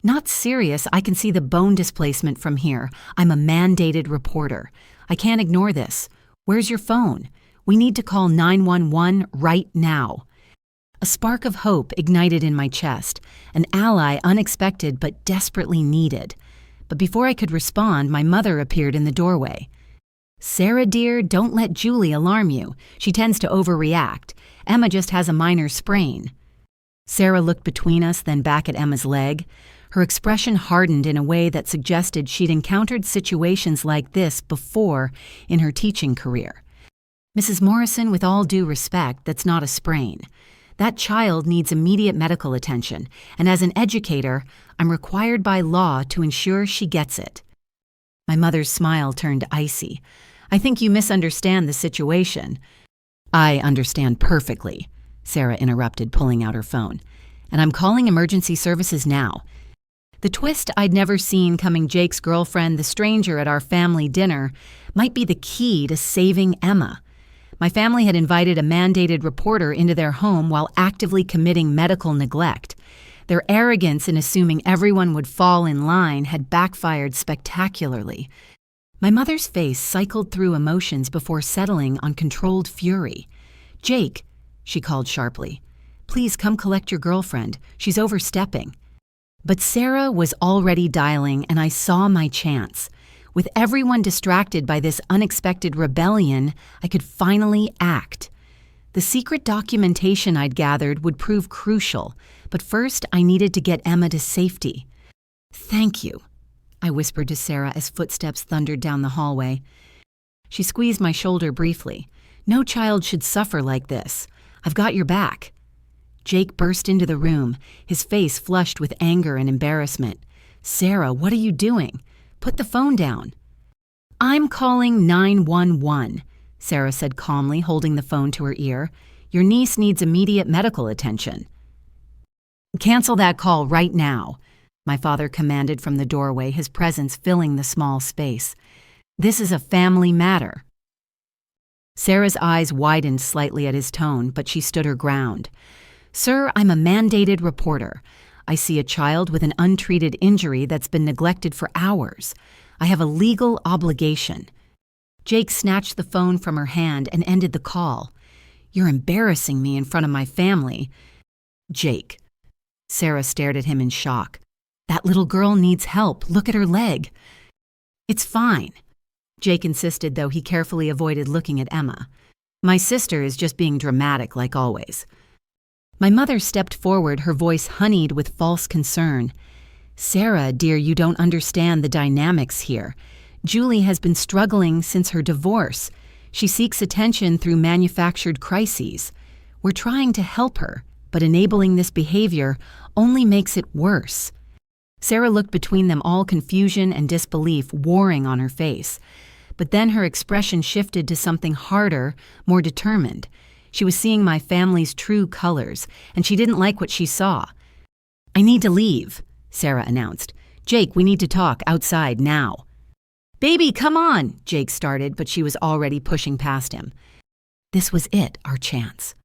[SPEAKER 1] "Not serious. I can see the bone displacement from here. I'm a mandated reporter. I can't ignore this. Where's your phone? We need to call 911 right now." A spark of hope ignited in my chest, an ally unexpected but desperately needed. But before I could respond, my mother appeared in the doorway. "Sarah, dear, don't let Julie alarm you. She tends to overreact. Emma just has a minor sprain." Sarah looked between us, then back at Emma's leg. Her expression hardened in a way that suggested she'd encountered situations like this before in her teaching career. "Mrs. Morrison, with all due respect, that's not a sprain. That child needs immediate medical attention, and as an educator, I'm required by law to ensure she gets it." My mother's smile turned icy. "I think you misunderstand the situation." "I understand perfectly," Sarah interrupted, pulling out her phone. "And I'm calling emergency services now." The twist I'd never seen coming Jake's girlfriend, the stranger at our family dinner, might be the key to saving Emma. My family had invited a mandated reporter into their home while actively committing medical neglect. Their arrogance in assuming everyone would fall in line had backfired spectacularly. My mother's face cycled through emotions before settling on controlled fury. "Jake," she called sharply, "please come collect your girlfriend. She's overstepping." But Sarah was already dialing, and I saw my chance. With everyone distracted by this unexpected rebellion, I could finally act. The secret documentation I'd gathered would prove crucial, but first I needed to get Emma to safety. "Thank you," I whispered to Sarah as footsteps thundered down the hallway. She squeezed my shoulder briefly. "No child should suffer like this. I've got your back." Jake burst into the room, his face flushed with anger and embarrassment. "Sarah, what are you doing? Put the phone down." "I'm calling 911, Sarah said calmly, holding the phone to her ear. "Your niece needs immediate medical attention." "Cancel that call right now," my father commanded from the doorway, his presence filling the small space. "This is a family matter." Sarah's eyes widened slightly at his tone, but she stood her ground. "Sir, I'm a mandated reporter. I see a child with an untreated injury that's been neglected for hours. I have a legal obligation." Jake snatched the phone from her hand and ended the call. "You're embarrassing me in front of my family." "Jake." Sarah stared at him in shock. "That little girl needs help. Look at her leg." "It's fine," Jake insisted, though he carefully avoided looking at Emma. "My sister is just being dramatic like always." My mother stepped forward, her voice honeyed with false concern. "Sarah, dear, you don't understand the dynamics here. Julie has been struggling since her divorce. She seeks attention through manufactured crises. We're trying to help her, but enabling this behavior only makes it worse." Sarah looked between them, all confusion and disbelief warring on her face. But then her expression shifted to something harder, more determined. She was seeing my family's true colors, and she didn't like what she saw. "I need to leave," Sarah announced. "Jake, we need to talk outside now." "Baby, come on," Jake started, but she was already pushing past him. This was it, our chance.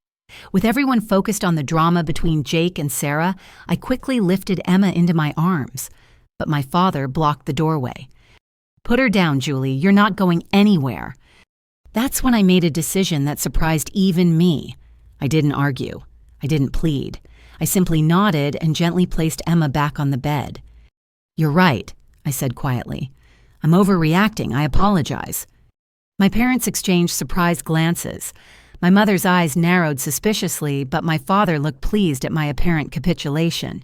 [SPEAKER 1] With everyone focused on the drama between Jake and Sarah, I quickly lifted Emma into my arms. But my father blocked the doorway. "Put her down, Julie. You're not going anywhere." That's when I made a decision that surprised even me. I didn't argue. I didn't plead. I simply nodded and gently placed Emma back on the bed. "You're right," I said quietly. "I'm overreacting. I apologize." My parents exchanged surprised glances. My mother's eyes narrowed suspiciously, but my father looked pleased at my apparent capitulation.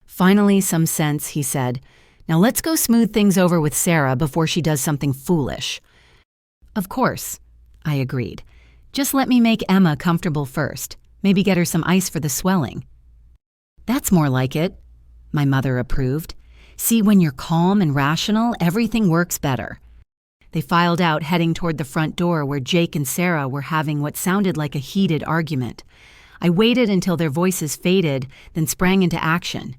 [SPEAKER 1] "Finally, some sense," he said. "Now let's go smooth things over with Sarah before she does something foolish." "Of course," I agreed. "Just let me make Emma comfortable first. Maybe get her some ice for the swelling." "That's more like it," my mother approved. "See, when you're calm and rational, everything works better." They filed out, heading toward the front door where Jake and Sarah were having what sounded like a heated argument. I waited until their voices faded, then sprang into action.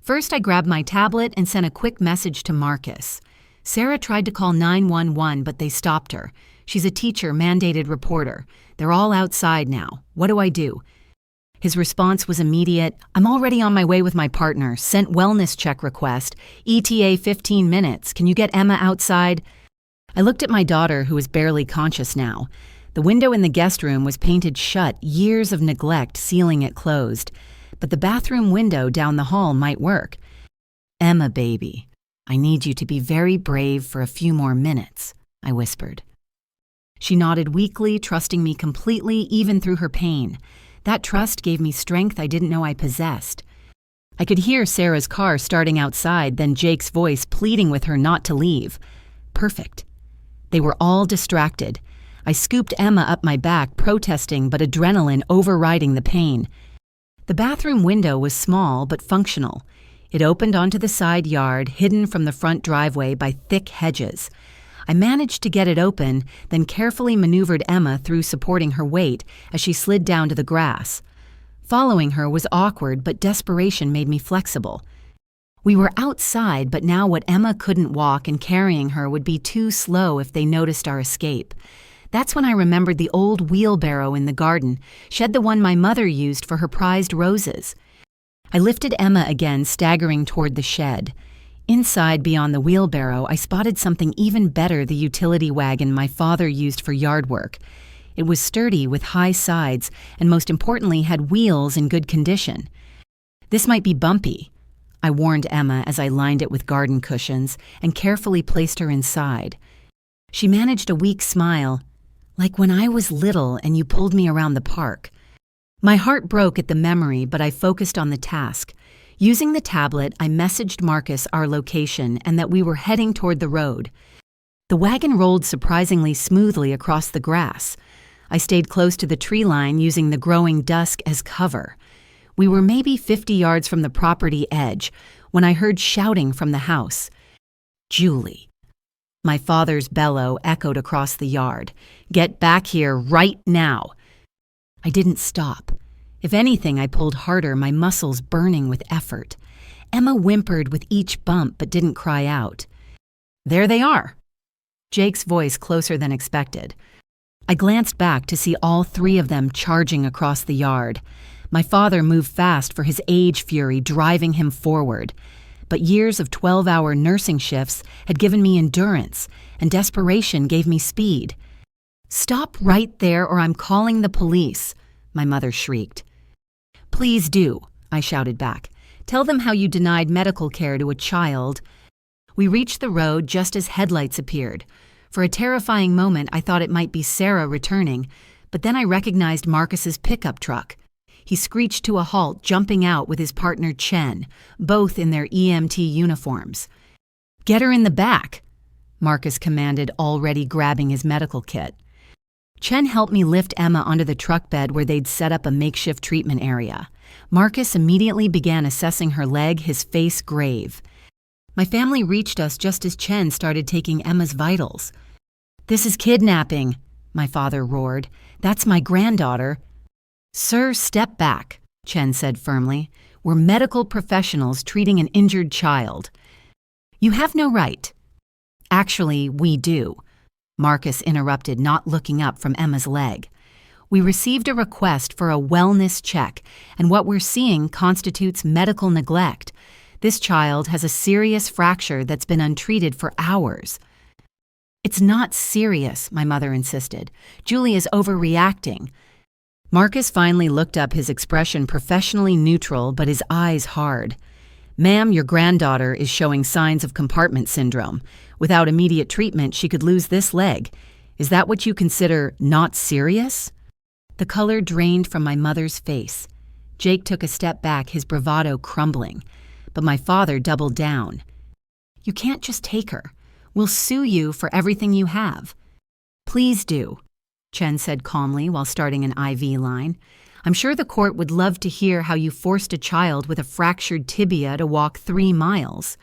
[SPEAKER 1] First, I grabbed my tablet and sent a quick message to Marcus. Sarah tried to call 911, but they stopped her. She's a teacher, mandated reporter. They're all outside now. What do I do? His response was immediate. I'm already on my way with my partner. Sent wellness check request. ETA 15 minutes. Can you get Emma outside? I looked at my daughter, who was barely conscious now. The window in the guest room was painted shut, years of neglect sealing it closed. But the bathroom window down the hall might work. Emma, baby, I need you to be very brave for a few more minutes, I whispered. She nodded weakly, trusting me completely, even through her pain. That trust gave me strength I didn't know I possessed. I could hear Sarah's car starting outside, then Jake's voice pleading with her not to leave. Perfect. They were all distracted. I scooped Emma up my back, protesting, but adrenaline overriding the pain. The bathroom window was small but functional. It opened onto the side yard, hidden from the front driveway by thick hedges. I managed to get it open, then carefully maneuvered Emma through, supporting her weight as she slid down to the grass. Following her was awkward, but desperation made me flexible. We were outside, but now what Emma couldn't walk and carrying her would be too slow if they noticed our escape. That's when I remembered the old wheelbarrow in the garden, the one my mother used for her prized roses. I lifted Emma again, staggering toward the shed. Inside, beyond the wheelbarrow, I spotted something even better, the utility wagon my father used for yard work. It was sturdy with high sides and, most importantly, had wheels in good condition. This might be bumpy, I warned Emma as I lined it with garden cushions and carefully placed her inside. She managed a weak smile, like when I was little and you pulled me around the park. My heart broke at the memory, but I focused on the task. Using the tablet, I messaged Marcus our location and that we were heading toward the road. The wagon rolled surprisingly smoothly across the grass. I stayed close to the tree line, using the growing dusk as cover. We were maybe 50 yards from the property edge when I heard shouting from the house. Julie. My father's bellow echoed across the yard. Get back here right now. I didn't stop. If anything, I pulled harder, my muscles burning with effort. Emma whimpered with each bump but didn't cry out. There they are. Jake's voice closer than expected. I glanced back to see all three of them charging across the yard. My father moved fast for his age fury driving him forward. But years of 12-hour nursing shifts had given me endurance, and desperation gave me speed. Stop right there or I'm calling the police, my mother shrieked. Please do, I shouted back. Tell them how you denied medical care to a child. We reached the road just as headlights appeared. For a terrifying moment, I thought it might be Sarah returning, but then I recognized Marcus's pickup truck. He screeched to a halt, jumping out with his partner Chen, both in their EMT uniforms. Get her in the back, Marcus commanded, already grabbing his medical kit. Chen helped me lift Emma onto the truck bed where they'd set up a makeshift treatment area. Marcus immediately began assessing her leg, his face grave. My family reached us just as Chen started taking Emma's vitals. This is kidnapping, my father roared. That's my granddaughter. Sir, step back, Chen said firmly. We're medical professionals treating an injured child. You have no right. Actually, we do. Marcus interrupted, not looking up from Emma's leg. We received a request for a wellness check, and what we're seeing constitutes medical neglect. This child has a serious fracture that's been untreated for hours. It's not serious, my mother insisted. Julie is overreacting. Marcus finally looked up, his expression professionally neutral, but his eyes hard. Ma'am, your granddaughter is showing signs of compartment syndrome. Without immediate treatment, she could lose this leg. Is that what you consider not serious? The color drained from my mother's face. Jake took a step back, his bravado crumbling. But my father doubled down. You can't just take her. We'll sue you for everything you have. Please do, Chen said calmly while starting an IV line. I'm sure the court would love to hear how you forced a child with a fractured tibia to walk 3 miles.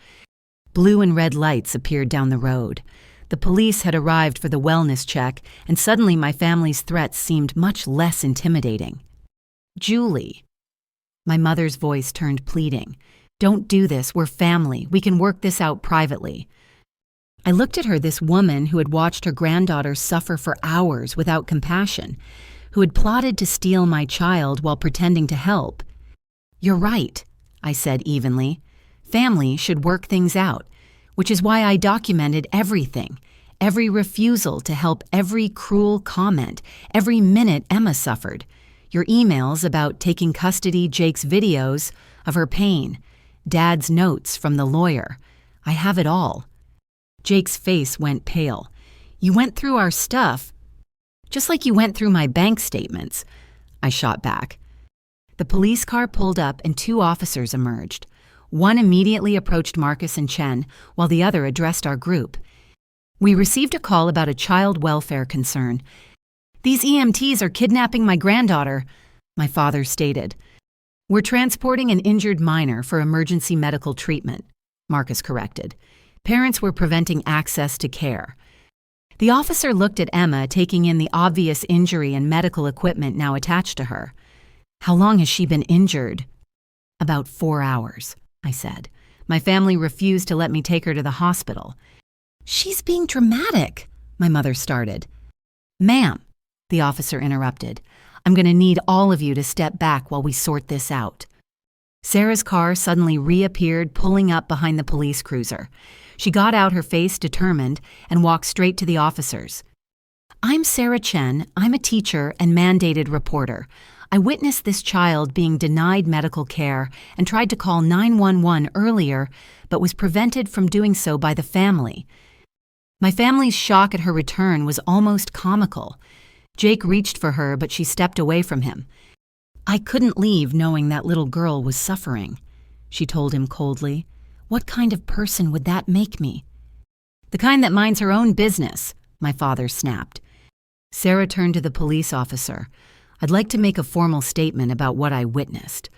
[SPEAKER 1] Blue and red lights appeared down the road. The police had arrived for the wellness check, and suddenly my family's threats seemed much less intimidating. Julie. My mother's voice turned pleading. Don't do this, we're family. We can work this out privately. I looked at her, this woman who had watched her granddaughter suffer for hours without compassion, who had plotted to steal my child while pretending to help. "You're right," I said evenly. "Family should work things out, which is why I documented everything, every refusal to help, every cruel comment, every minute Emma suffered. Your emails about taking custody, Jake's videos of her pain, Dad's notes from the lawyer. I have it all." Jake's face went pale. "You went through our stuff, just like you went through my bank statements," I shot back. The police car pulled up and 2 officers emerged. One immediately approached Marcus and Chen, while the other addressed our group. "We received a call about a child welfare concern. These EMTs are kidnapping my granddaughter," my father stated. "We're transporting an injured minor for emergency medical treatment," Marcus corrected. Parents were preventing access to care. The officer looked at Emma, taking in the obvious injury and medical equipment now attached to her. "How long has she been injured?" "About 4 hours," I said. "My family refused to let me take her to the hospital." "She's being dramatic," my mother started. "Ma'am," the officer interrupted, "I'm going to need all of you to step back while we sort this out." Sarah's car suddenly reappeared, pulling up behind the police cruiser. She got out, her face determined, and walked straight to the officers. "I'm Sarah Chen. I'm a teacher and mandated reporter. I witnessed this child being denied medical care and tried to call 911 earlier, but was prevented from doing so by the family. My family's shock at her return was almost comical. Jake reached for her, but she stepped away from him. I couldn't leave knowing that little girl was suffering," she told him coldly. "What kind of person would that make me?" "The kind that minds her own business," my father snapped. Sarah turned to the police officer. "I'd like to make a formal statement about what I witnessed.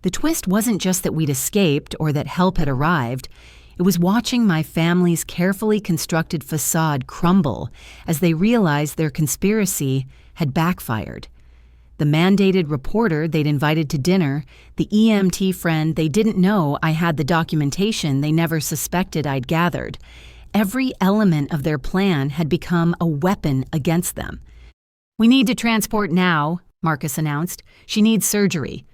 [SPEAKER 1] The twist wasn't just that we'd escaped or that help had arrived. It was watching my family's carefully constructed facade crumble as they realized their conspiracy had backfired. The mandated reporter they'd invited to dinner, the EMT friend they didn't know I had the documentation they never suspected I'd gathered. Every element of their plan had become a weapon against them. "We need to transport now," Marcus announced. "She needs surgery."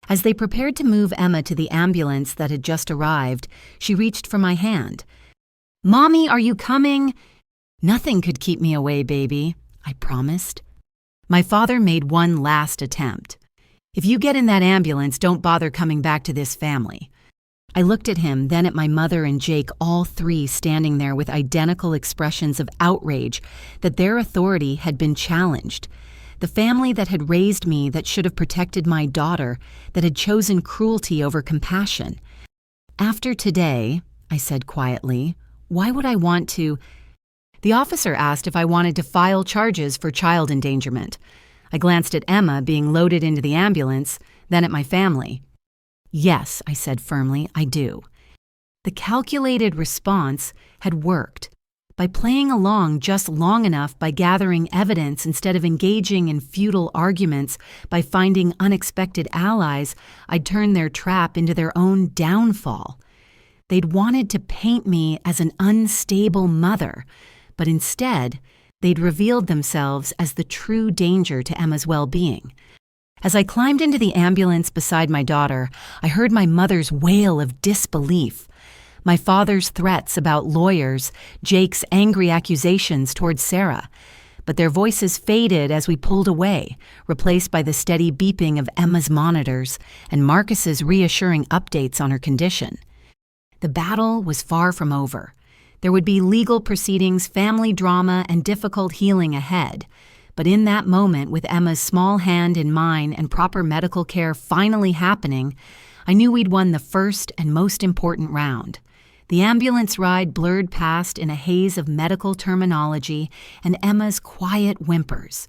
[SPEAKER 1] As they prepared to move Emma to the ambulance that had just arrived, she reached for my hand. "Mommy, are you coming?" "Nothing could keep me away, baby," I promised. My father made one last attempt. "If you get in that ambulance, don't bother coming back to this family." I looked at him, then at my mother and Jake, all 3 standing there with identical expressions of outrage that their authority had been challenged. The family that had raised me, that should have protected my daughter, that had chosen cruelty over compassion. "After today," I said quietly, "why would I want to—" The officer asked if I wanted to file charges for child endangerment. I glanced at Emma being loaded into the ambulance, then at my family. "Yes," I said firmly, "I do." The calculated response had worked. By playing along just long enough, by gathering evidence instead of engaging in futile arguments, by finding unexpected allies, I'd turned their trap into their own downfall. They'd wanted to paint me as an unstable mother, but instead, they'd revealed themselves as the true danger to Emma's well-being. As I climbed into the ambulance beside my daughter, I heard my mother's wail of disbelief, my father's threats about lawyers, Jake's angry accusations towards Sarah. But their voices faded as we pulled away, replaced by the steady beeping of Emma's monitors and Marcus's reassuring updates on her condition. The battle was far from over. There would be legal proceedings, family drama, and difficult healing ahead. But in that moment, with Emma's small hand in mine and proper medical care finally happening, I knew we'd won the first and most important round. The ambulance ride blurred past in a haze of medical terminology and Emma's quiet whimpers.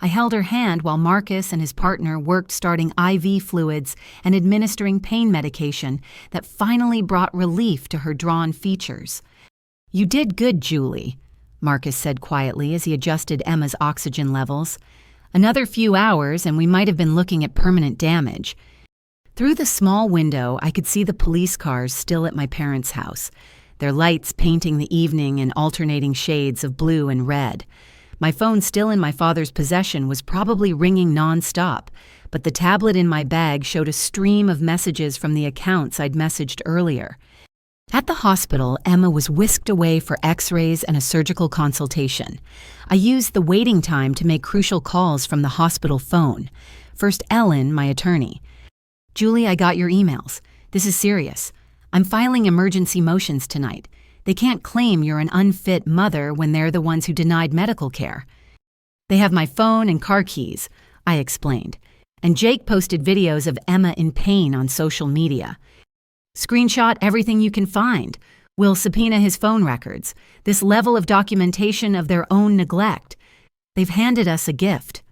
[SPEAKER 1] I held her hand while Marcus and his partner worked starting IV fluids and administering pain medication that finally brought relief to her drawn features. "You did good, Julie," Marcus said quietly as he adjusted Emma's oxygen levels. "Another few hours and we might have been looking at permanent damage." Through the small window, I could see the police cars still at my parents' house. their lights painting the evening in alternating shades of blue and red. My phone, still in my father's possession, was probably ringing nonstop, but the tablet in my bag showed a stream of messages from the accounts I'd messaged earlier. At the hospital, Emma was whisked away for x-rays and a surgical consultation. I used the waiting time to make crucial calls from the hospital phone. First, Ellen, my attorney. "Julie, I got your emails. This is serious. I'm filing emergency motions tonight. They can't claim you're an unfit mother when they're the ones who denied medical care." "They have my phone and car keys," I explained. And Jake posted videos of Emma in pain on social media. "Screenshot everything you can find. We'll subpoena his phone records. This level of documentation of their own neglect. They've handed us a gift."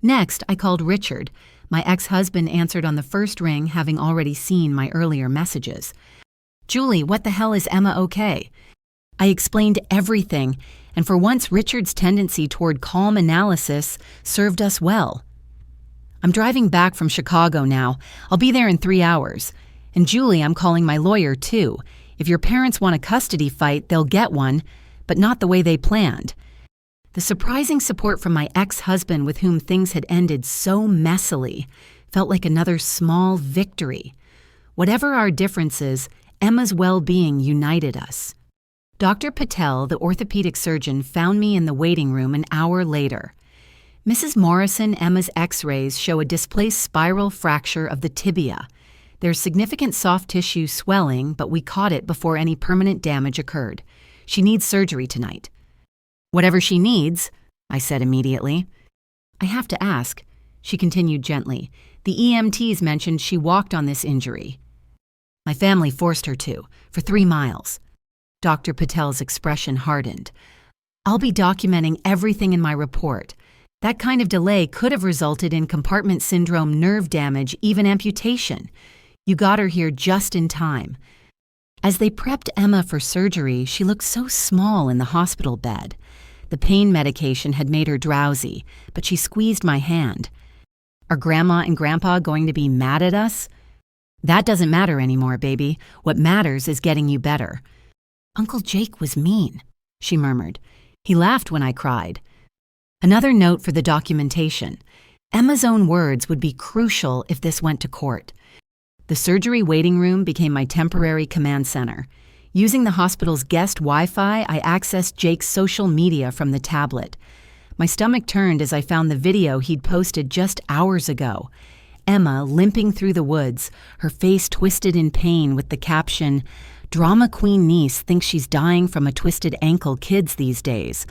[SPEAKER 1] Next, I called Richard. My ex-husband answered on the first ring, having already seen my earlier messages. "Julie, what the hell, is Emma okay?" I explained everything, and for once Richard's tendency toward calm analysis served us well. "I'm driving back from Chicago now. I'll be there in 3 hours. And Julie, I'm calling my lawyer too. If your parents want a custody fight, they'll get one, but not the way they planned." The surprising support from my ex-husband, with whom things had ended so messily, felt like another small victory. Whatever our differences, Emma's well-being united us. Dr. Patel, the orthopedic surgeon, found me in the waiting room an hour later. "Mrs. Morrison, Emma's x-rays show a displaced spiral fracture of the tibia. There's significant soft tissue swelling, but we caught it before any permanent damage occurred. She needs surgery tonight." "Whatever she needs," I said immediately. "I have to ask," she continued gently. "The EMTs mentioned she walked on this injury." "My family forced her to, for 3 miles. Dr. Patel's expression hardened. "I'll be documenting everything in my report. That kind of delay could have resulted in compartment syndrome nerve damage, even amputation. You got her here just in time." As they prepped Emma for surgery, she looked so small in the hospital bed. The pain medication had made her drowsy, but she squeezed my hand. "Are Grandma and Grandpa going to be mad at us?" "That doesn't matter anymore, baby. What matters is getting you better." "Uncle Jake was mean," she murmured. "He laughed when I cried." Another note for the documentation. Emma's own words would be crucial if this went to court. The surgery waiting room became my temporary command center. Using the hospital's guest Wi-Fi, I accessed Jake's social media from the tablet. My stomach turned as I found the video he'd posted just hours ago. Emma limping through the woods, her face twisted in pain with the caption, "Drama queen niece thinks she's dying from a twisted ankle, kids these days."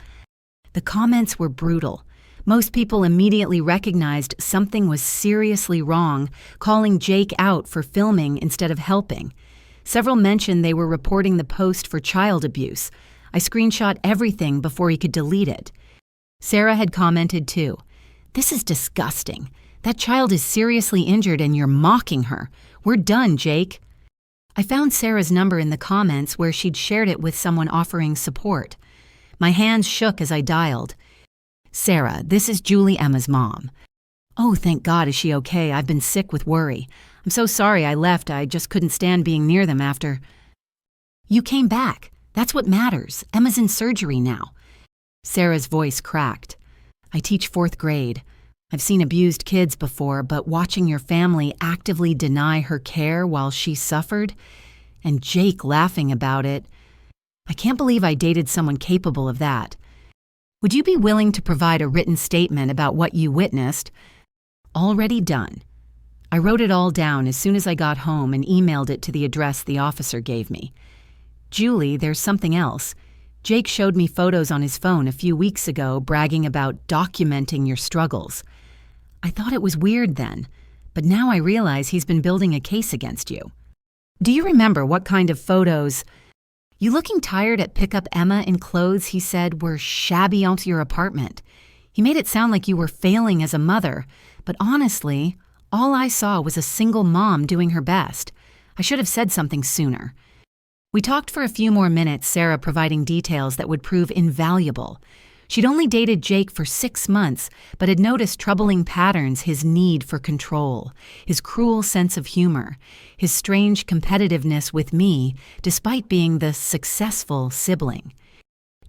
[SPEAKER 1] The comments were brutal. Most people immediately recognized something was seriously wrong, calling Jake out for filming instead of helping. Several mentioned they were reporting the post for child abuse. I screenshot everything before he could delete it. Sarah had commented too. "This is disgusting. That child is seriously injured and you're mocking her. We're done, Jake." I found Sarah's number in the comments where she'd shared it with someone offering support. My hands shook as I dialed. "Sarah, this is Julie, Emma's mom." "Oh, thank God, is she okay? I've been sick with worry. I'm so sorry I left. I just couldn't stand being near them after." "You came back. That's what matters. Emma's in surgery now." Sarah's voice cracked. "I teach 4th grade. I've seen abused kids before, but watching your family actively deny her care while she suffered, and Jake laughing about it, I can't believe I dated someone capable of that. Would you be willing to provide a written statement about what you witnessed?" "Already done." I wrote it all down as soon as I got home and emailed it to the address the officer gave me. "Julie, there's something else. Jake showed me photos on his phone a few weeks ago bragging about documenting your struggles. I thought it was weird then, but now I realize he's been building a case against you. Do you remember what kind of photos? You looking tired at Pick Up Emma in clothes he said were shabby onto your apartment. He made it sound like you were failing as a mother, but honestly, all I saw was a single mom doing her best. I should have said something sooner." We talked for a few more minutes, Sarah providing details that would prove invaluable. She'd only dated Jake for 6 months, but had noticed troubling patterns: his need for control, his cruel sense of humor, his strange competitiveness with me, despite being the successful sibling.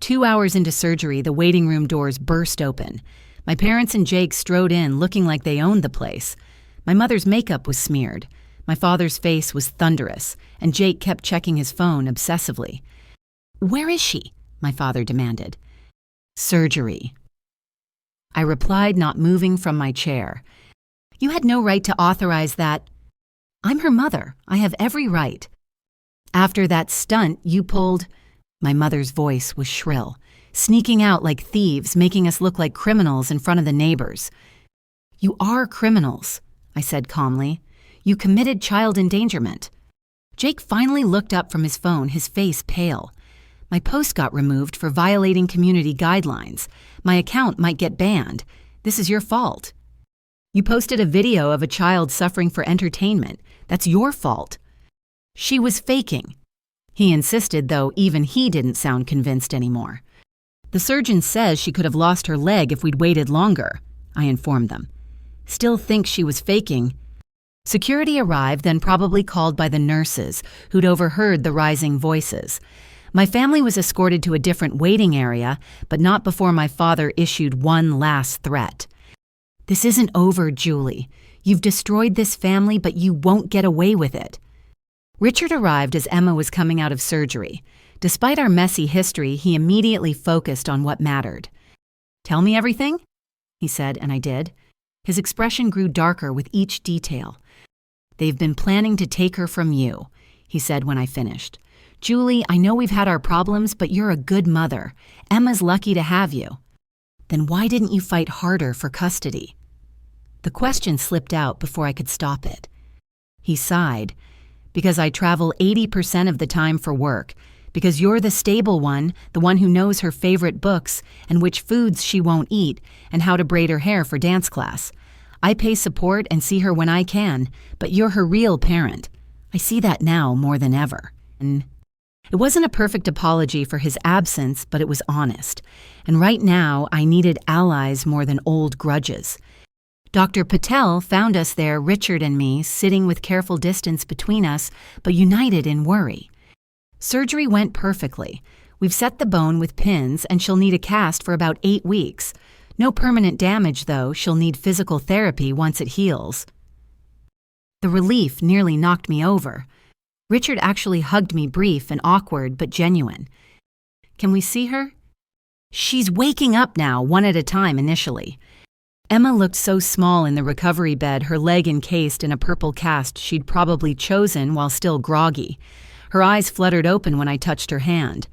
[SPEAKER 1] 2 hours into surgery, the waiting room doors burst open. My parents and Jake strode in, looking like they owned the place. My mother's makeup was smeared. My father's face was thunderous, and Jake kept checking his phone obsessively. "Where is she?" my father demanded. "Surgery," I replied, not moving from my chair. "You had no right to authorize that." "I'm her mother. I have every right." "After that stunt you pulled—" My mother's voice was shrill, sneaking out like thieves, making us look like criminals in front of the neighbors. "You are criminals," I said calmly. "You committed child endangerment." Jake finally looked up from his phone, his face pale. "My post got removed for violating community guidelines. My account might get banned. This is your fault." "You posted a video of a child suffering for entertainment. That's your fault." "She was faking." He insisted, though even he didn't sound convinced anymore. "The surgeon says she could have lost her leg if we'd waited longer," I informed them. "Still thinks she was faking." Security arrived, then probably called by the nurses, who'd overheard the rising voices. My family was escorted to a different waiting area, but not before my father issued one last threat. "This isn't over, Julie. You've destroyed this family, but you won't get away with it." Richard arrived as Emma was coming out of surgery. Despite our messy history, he immediately focused on what mattered. "Tell me everything," he said, and I did. His expression grew darker with each detail. "They've been planning to take her from you," he said when I finished. "Julie, I know we've had our problems, but you're a good mother. Emma's lucky to have you." "Then why didn't you fight harder for custody?" The question slipped out before I could stop it. He sighed. "Because I travel 80% of the time for work. Because you're the stable one, the one who knows her favorite books and which foods she won't eat and how to braid her hair for dance class. I pay support and see her when I can, but you're her real parent. I see that now more than ever." And it wasn't a perfect apology for his absence, but it was honest. And right now, I needed allies more than old grudges. Dr. Patel found us there, Richard and me, sitting with careful distance between us, but united in worry. Surgery went perfectly. We've set the bone with pins, and she'll need a cast for about 8 weeks. No permanent damage, though. She'll need physical therapy once it heals. The relief nearly knocked me over. Richard actually hugged me, brief and awkward, but genuine. "Can we see her?" "She's waking up now, one at a time initially." Emma looked so small in the recovery bed, her leg encased in a purple cast she'd probably chosen while still groggy. Her eyes fluttered open when I touched her hand.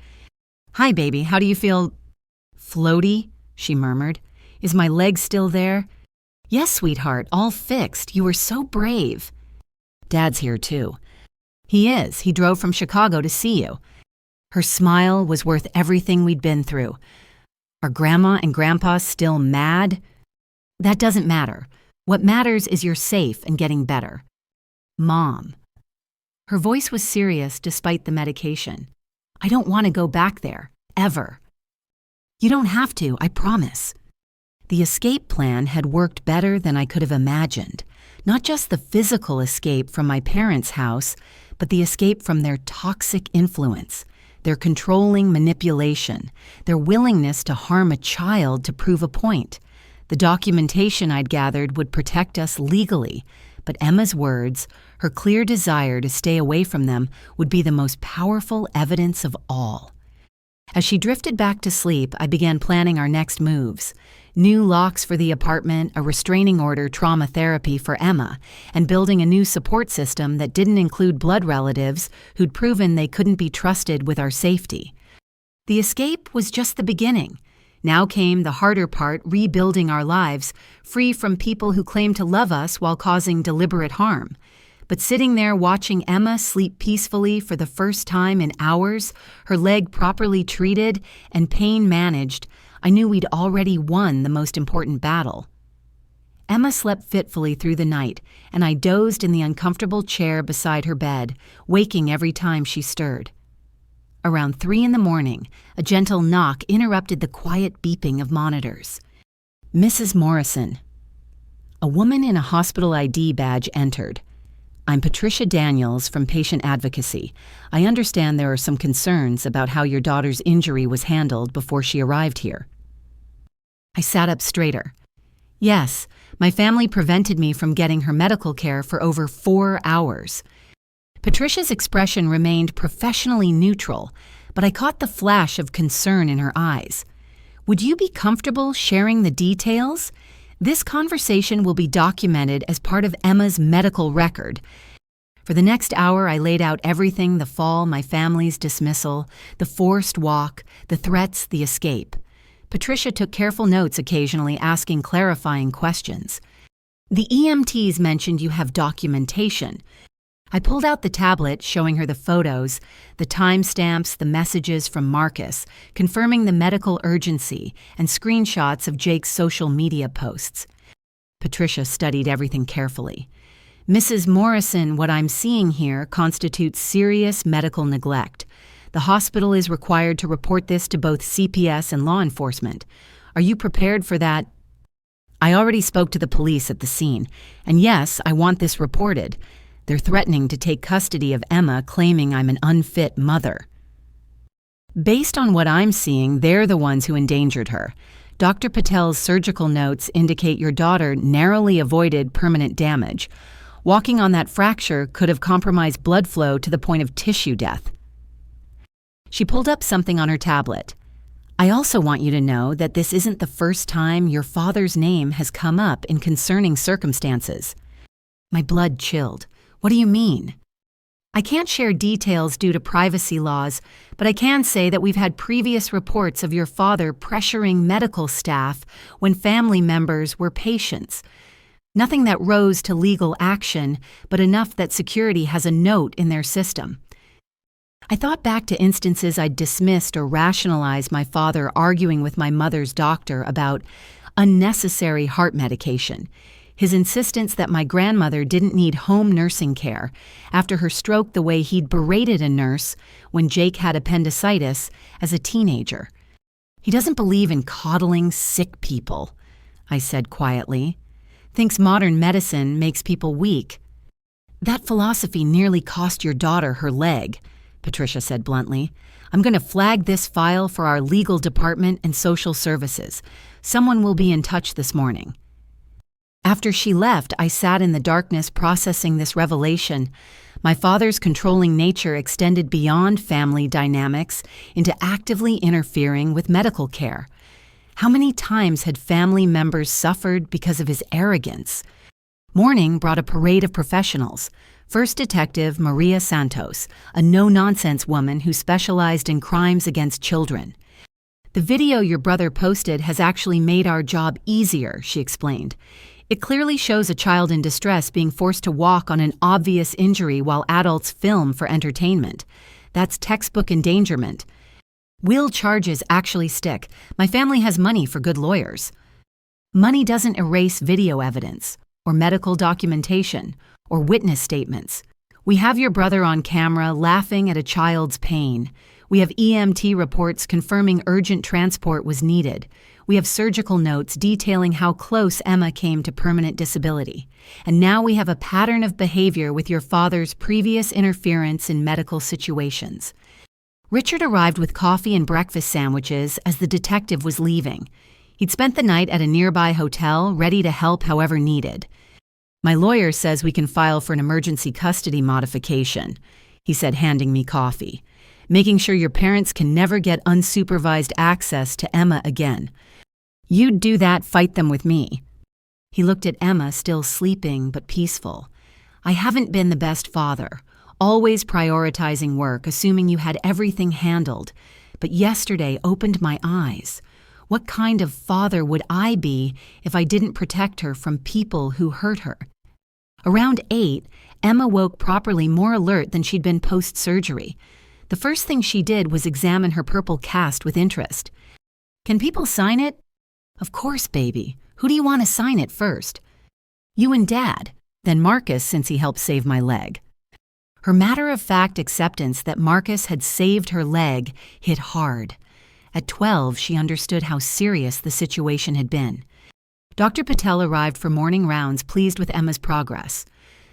[SPEAKER 1] "Hi, baby, how do you feel?" "Floaty," she murmured. "Is my leg still there?" "Yes, sweetheart, all fixed. You were so brave." "Dad's here, too." "He is. He drove from Chicago to see you." Her smile was worth everything we'd been through. "Are Grandma and Grandpa still mad?" "That doesn't matter. What matters is you're safe and getting better." "Mom." Her voice was serious despite the medication. "I don't want to go back there, ever." "You don't have to, I promise." The escape plan had worked better than I could have imagined. Not just the physical escape from my parents' house, but the escape from their toxic influence, their controlling manipulation, their willingness to harm a child to prove a point. The documentation I'd gathered would protect us legally, but Emma's words, her clear desire to stay away from them, would be the most powerful evidence of all. As she drifted back to sleep, I began planning our next moves. New locks for the apartment, a restraining order trauma therapy for Emma, and building a new support system that didn't include blood relatives who'd proven they couldn't be trusted with our safety. The escape was just the beginning. Now came the harder part, rebuilding our lives, free from people who claimed to love us while causing deliberate harm. But sitting there watching Emma sleep peacefully for the first time in hours, her leg properly treated and pain managed, I knew we'd already won the most important battle. Emma slept fitfully through the night, and I dozed in the uncomfortable chair beside her bed, waking every time she stirred. Around 3 in the morning, a gentle knock interrupted the quiet beeping of monitors. Mrs. Morrison. A woman in a hospital ID badge entered. I'm Patricia Daniels from Patient Advocacy. I understand there are some concerns about how your daughter's injury was handled before she arrived here. I sat up straighter. Yes, my family prevented me from getting her medical care for over 4 hours. Patricia's expression remained professionally neutral, but I caught the flash of concern in her eyes. Would you be comfortable sharing the details? This conversation will be documented as part of Emma's medical record. For the next hour, I laid out everything: the fall, my family's dismissal, the forced walk, the threats, the escape. Patricia took careful notes, occasionally asking clarifying questions. The EMTs mentioned you have documentation. I pulled out the tablet, showing her the photos, the timestamps, the messages from Marcus, confirming the medical urgency, and screenshots of Jake's social media posts. Patricia studied everything carefully. Mrs. Morrison, what I'm seeing here constitutes serious medical neglect. The hospital is required to report this to both CPS and law enforcement. Are you prepared for that? I already spoke to the police at the scene, and yes, I want this reported. They're threatening to take custody of Emma, claiming I'm an unfit mother. Based on what I'm seeing, they're the ones who endangered her. Dr. Patel's surgical notes indicate your daughter narrowly avoided permanent damage. Walking on that fracture could have compromised blood flow to the point of tissue death. She pulled up something on her tablet. I also want you to know that this isn't the first time your father's name has come up in concerning circumstances. My blood chilled. What do you mean? I can't share details due to privacy laws, but I can say that we've had previous reports of your father pressuring medical staff when family members were patients. Nothing that rose to legal action, but enough that security has a note in their system. I thought back to instances I'd dismissed or rationalized my father arguing with my mother's doctor about unnecessary heart medication. His insistence that my grandmother didn't need home nursing care after her stroke, the way he'd berated a nurse when Jake had appendicitis as a teenager. He doesn't believe in coddling sick people, I said quietly. Thinks modern medicine makes people weak. That philosophy nearly cost your daughter her leg, Patricia said bluntly. I'm going to flag this file for our legal department and social services. Someone will be in touch this morning. After she left, I sat in the darkness processing this revelation. My father's controlling nature extended beyond family dynamics into actively interfering with medical care. How many times had family members suffered because of his arrogance? Morning brought a parade of professionals. First Detective Maria Santos, a no-nonsense woman who specialized in crimes against children. The video your brother posted has actually made our job easier, she explained. It clearly shows a child in distress being forced to walk on an obvious injury while adults film for entertainment. That's textbook endangerment. Will charges actually stick. My family has money for good lawyers. Money doesn't erase video evidence, or medical documentation, or witness statements. We have your brother on camera laughing at a child's pain. We have EMT reports confirming urgent transport was needed. We have surgical notes detailing how close Emma came to permanent disability. And now we have a pattern of behavior with your father's previous interference in medical situations. Richard arrived with coffee and breakfast sandwiches as the detective was leaving. He'd spent the night at a nearby hotel, ready to help however needed. My lawyer says we can file for an emergency custody modification, he said, handing me coffee. Making sure your parents can never get unsupervised access to Emma again. You'd do that, fight them with me. He looked at Emma, still sleeping but peaceful. I haven't been the best father, always prioritizing work, assuming you had everything handled. But yesterday opened my eyes. What kind of father would I be if I didn't protect her from people who hurt her? Around 8, Emma woke properly, more alert than she'd been post-surgery. The first thing she did was examine her purple cast with interest. Can people sign it? Of course, baby. Who do you want to sign it first? You and Dad, then Marcus, since he helped save my leg. Her matter-of-fact acceptance that Marcus had saved her leg hit hard. At 12, she understood how serious the situation had been. Dr. Patel arrived for morning rounds, pleased with Emma's progress.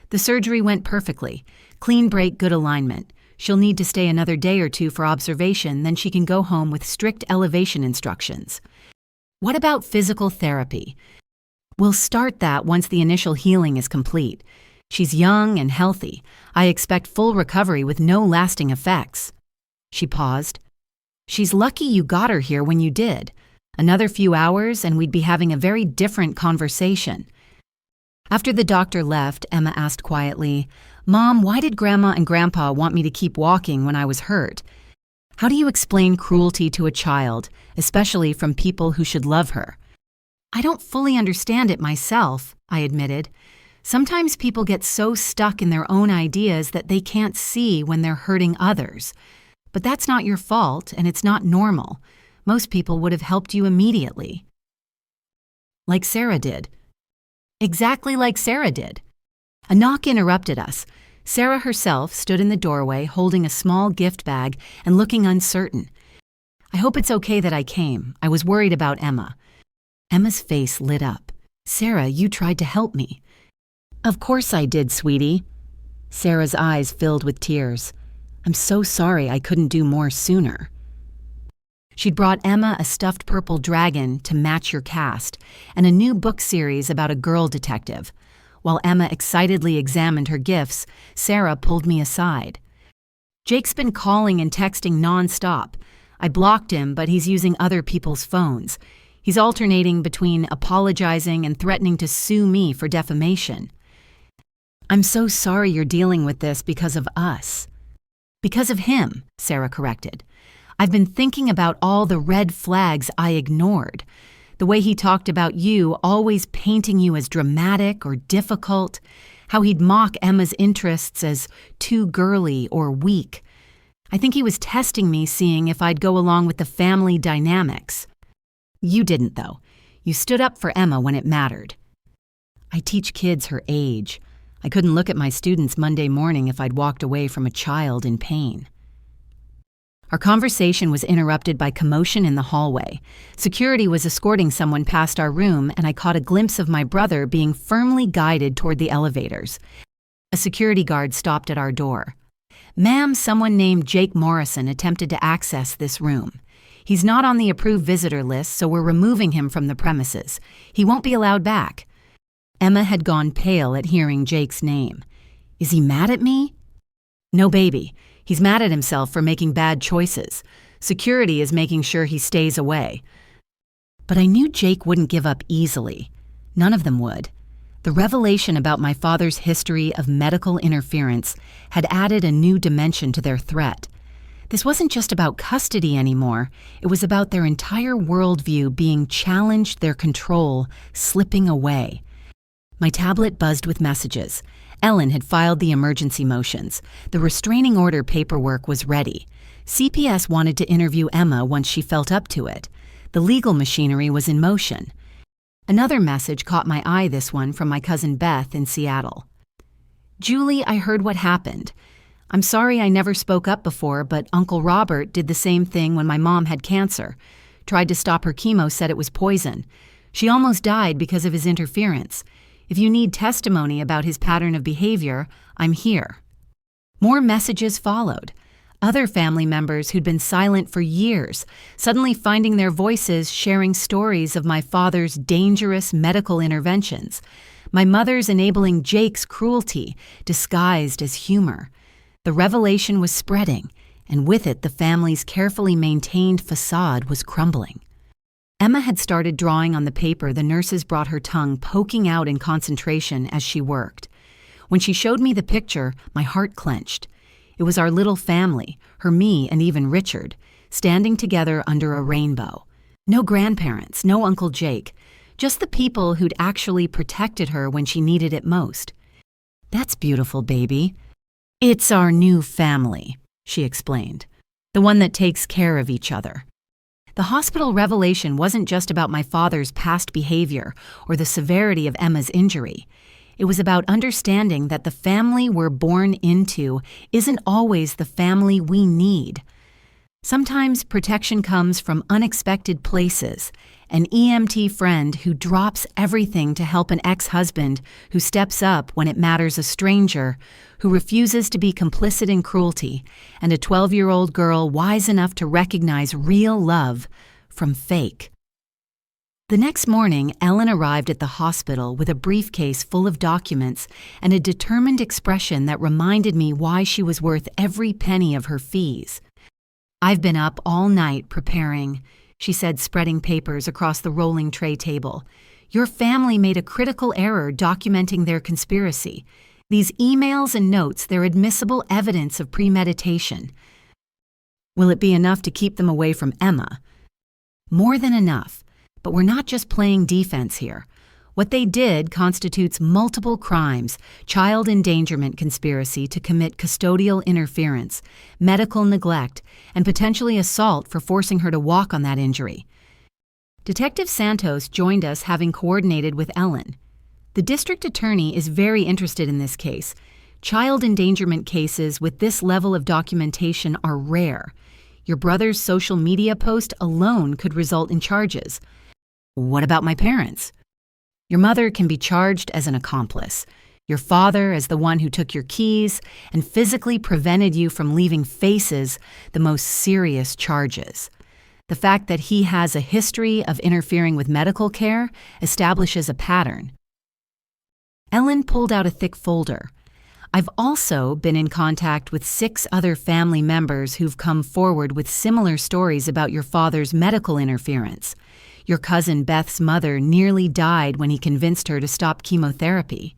[SPEAKER 1] The surgery went perfectly. Clean break, good alignment. She'll need to stay another day or two for observation, then she can go home with strict elevation instructions. What about physical therapy? We'll start that once the initial healing is complete. She's young and healthy. I expect full recovery with no lasting effects. She paused. She's lucky you got her here when you did. Another few hours and we'd be having a very different conversation. After the doctor left, Emma asked quietly, "Mom, why did Grandma and Grandpa want me to keep walking when I was hurt? How do you explain cruelty to a child, especially from people who should love her?" "I don't fully understand it myself," I admitted. "Sometimes people get so stuck in their own ideas that they can't see when they're hurting others. But that's not your fault, and it's not normal. Most people would have helped you immediately." "Like Sarah did." "Exactly like Sarah did." A knock interrupted us. Sarah herself stood in the doorway holding a small gift bag and looking uncertain. "I hope it's okay that I came. I was worried about Emma." Emma's face lit up. "Sarah, you tried to help me." "Of course I did, sweetie." Sarah's eyes filled with tears. "I'm so sorry I couldn't do more sooner." She'd brought Emma a stuffed purple dragon to match your cast and a new book series about a girl detective. While Emma excitedly examined her gifts, Sarah pulled me aside. "Jake's been calling and texting nonstop. I blocked him, but he's using other people's phones. He's alternating between apologizing and threatening to sue me for defamation." "I'm so sorry you're dealing with this because of us." "Because of him," Sarah corrected. "I've been thinking about all the red flags I ignored. The way he talked about you, always painting you as dramatic or difficult. How he'd mock Emma's interests as too girly or weak. I think he was testing me, seeing if I'd go along with the family dynamics. You didn't, though. You stood up for Emma when it mattered." "I teach kids her age. I couldn't look at my students Monday morning if I'd walked away from a child in pain." Our conversation was interrupted by commotion in the hallway. Security was escorting someone past our room, and I caught a glimpse of my brother being firmly guided toward the elevators. A security guard stopped at our door. "Ma'am, someone named Jake Morrison attempted to access this room. He's not on the approved visitor list, so we're removing him from the premises. He won't be allowed back." Emma had gone pale at hearing Jake's name. "Is he mad at me?" "No, baby. He's mad at himself for making bad choices. Security is making sure he stays away." But I knew Jake wouldn't give up easily. None of them would. The revelation about my father's history of medical interference had added a new dimension to their threat. This wasn't just about custody anymore. It was about their entire worldview being challenged, their control slipping away. My tablet buzzed with messages. Ellen had filed the emergency motions. The restraining order paperwork was ready. CPS wanted to interview Emma once she felt up to it. The legal machinery was in motion. Another message caught my eye, this one from my cousin Beth in Seattle. "Julie, I heard what happened. I'm sorry I never spoke up before, but Uncle Robert did the same thing when my mom had cancer. Tried to stop her chemo, said it was poison. She almost died because of his interference. If you need testimony about his pattern of behavior, I'm here." More messages followed. Other family members who'd been silent for years, suddenly finding their voices, sharing stories of my father's dangerous medical interventions, my mother's enabling Jake's cruelty, disguised as humor. The revelation was spreading, and with it the family's carefully maintained facade was crumbling. Emma had started drawing on the paper the nurses brought her, tongue poking out in concentration as she worked. When she showed me the picture, my heart clenched. It was our little family, her, me, and even Richard, standing together under a rainbow. No grandparents, no Uncle Jake, just the people who'd actually protected her when she needed it most. "That's beautiful, baby." "It's our new family," she explained, "the one that takes care of each other." The hospital revelation wasn't just about my father's past behavior or the severity of Emma's injury. It was about understanding that the family we're born into isn't always the family we need. Sometimes protection comes from unexpected places. An EMT friend who drops everything to help an ex-husband who steps up when it matters, a stranger who refuses to be complicit in cruelty, and a 12-year-old girl wise enough to recognize real love from fake. The next morning, Ellen arrived at the hospital with a briefcase full of documents and a determined expression that reminded me why she was worth every penny of her fees. "I've been up all night preparing," she said, spreading papers across the rolling tray table. "Your family made a critical error documenting their conspiracy. These emails and notes, they're admissible evidence of premeditation. Will it be enough to keep them away from Emma?" "More than enough. But we're not just playing defense here. What they did constitutes multiple crimes: child endangerment conspiracy to commit custodial interference, medical neglect, and potentially assault for forcing her to walk on that injury." Detective Santos joined us, having coordinated with Ellen. "The district attorney is very interested in this case. Child endangerment cases with this level of documentation are rare. Your brother's social media post alone could result in charges." "What about my parents?" "Your mother can be charged as an accomplice. Your father as the one who took your keys and physically prevented you from leaving faces the most serious charges. The fact that he has a history of interfering with medical care establishes a pattern." Ellen pulled out a thick folder. "I've also been in contact with 6 other family members who've come forward with similar stories about your father's medical interference. Your cousin Beth's mother nearly died when he convinced her to stop chemotherapy.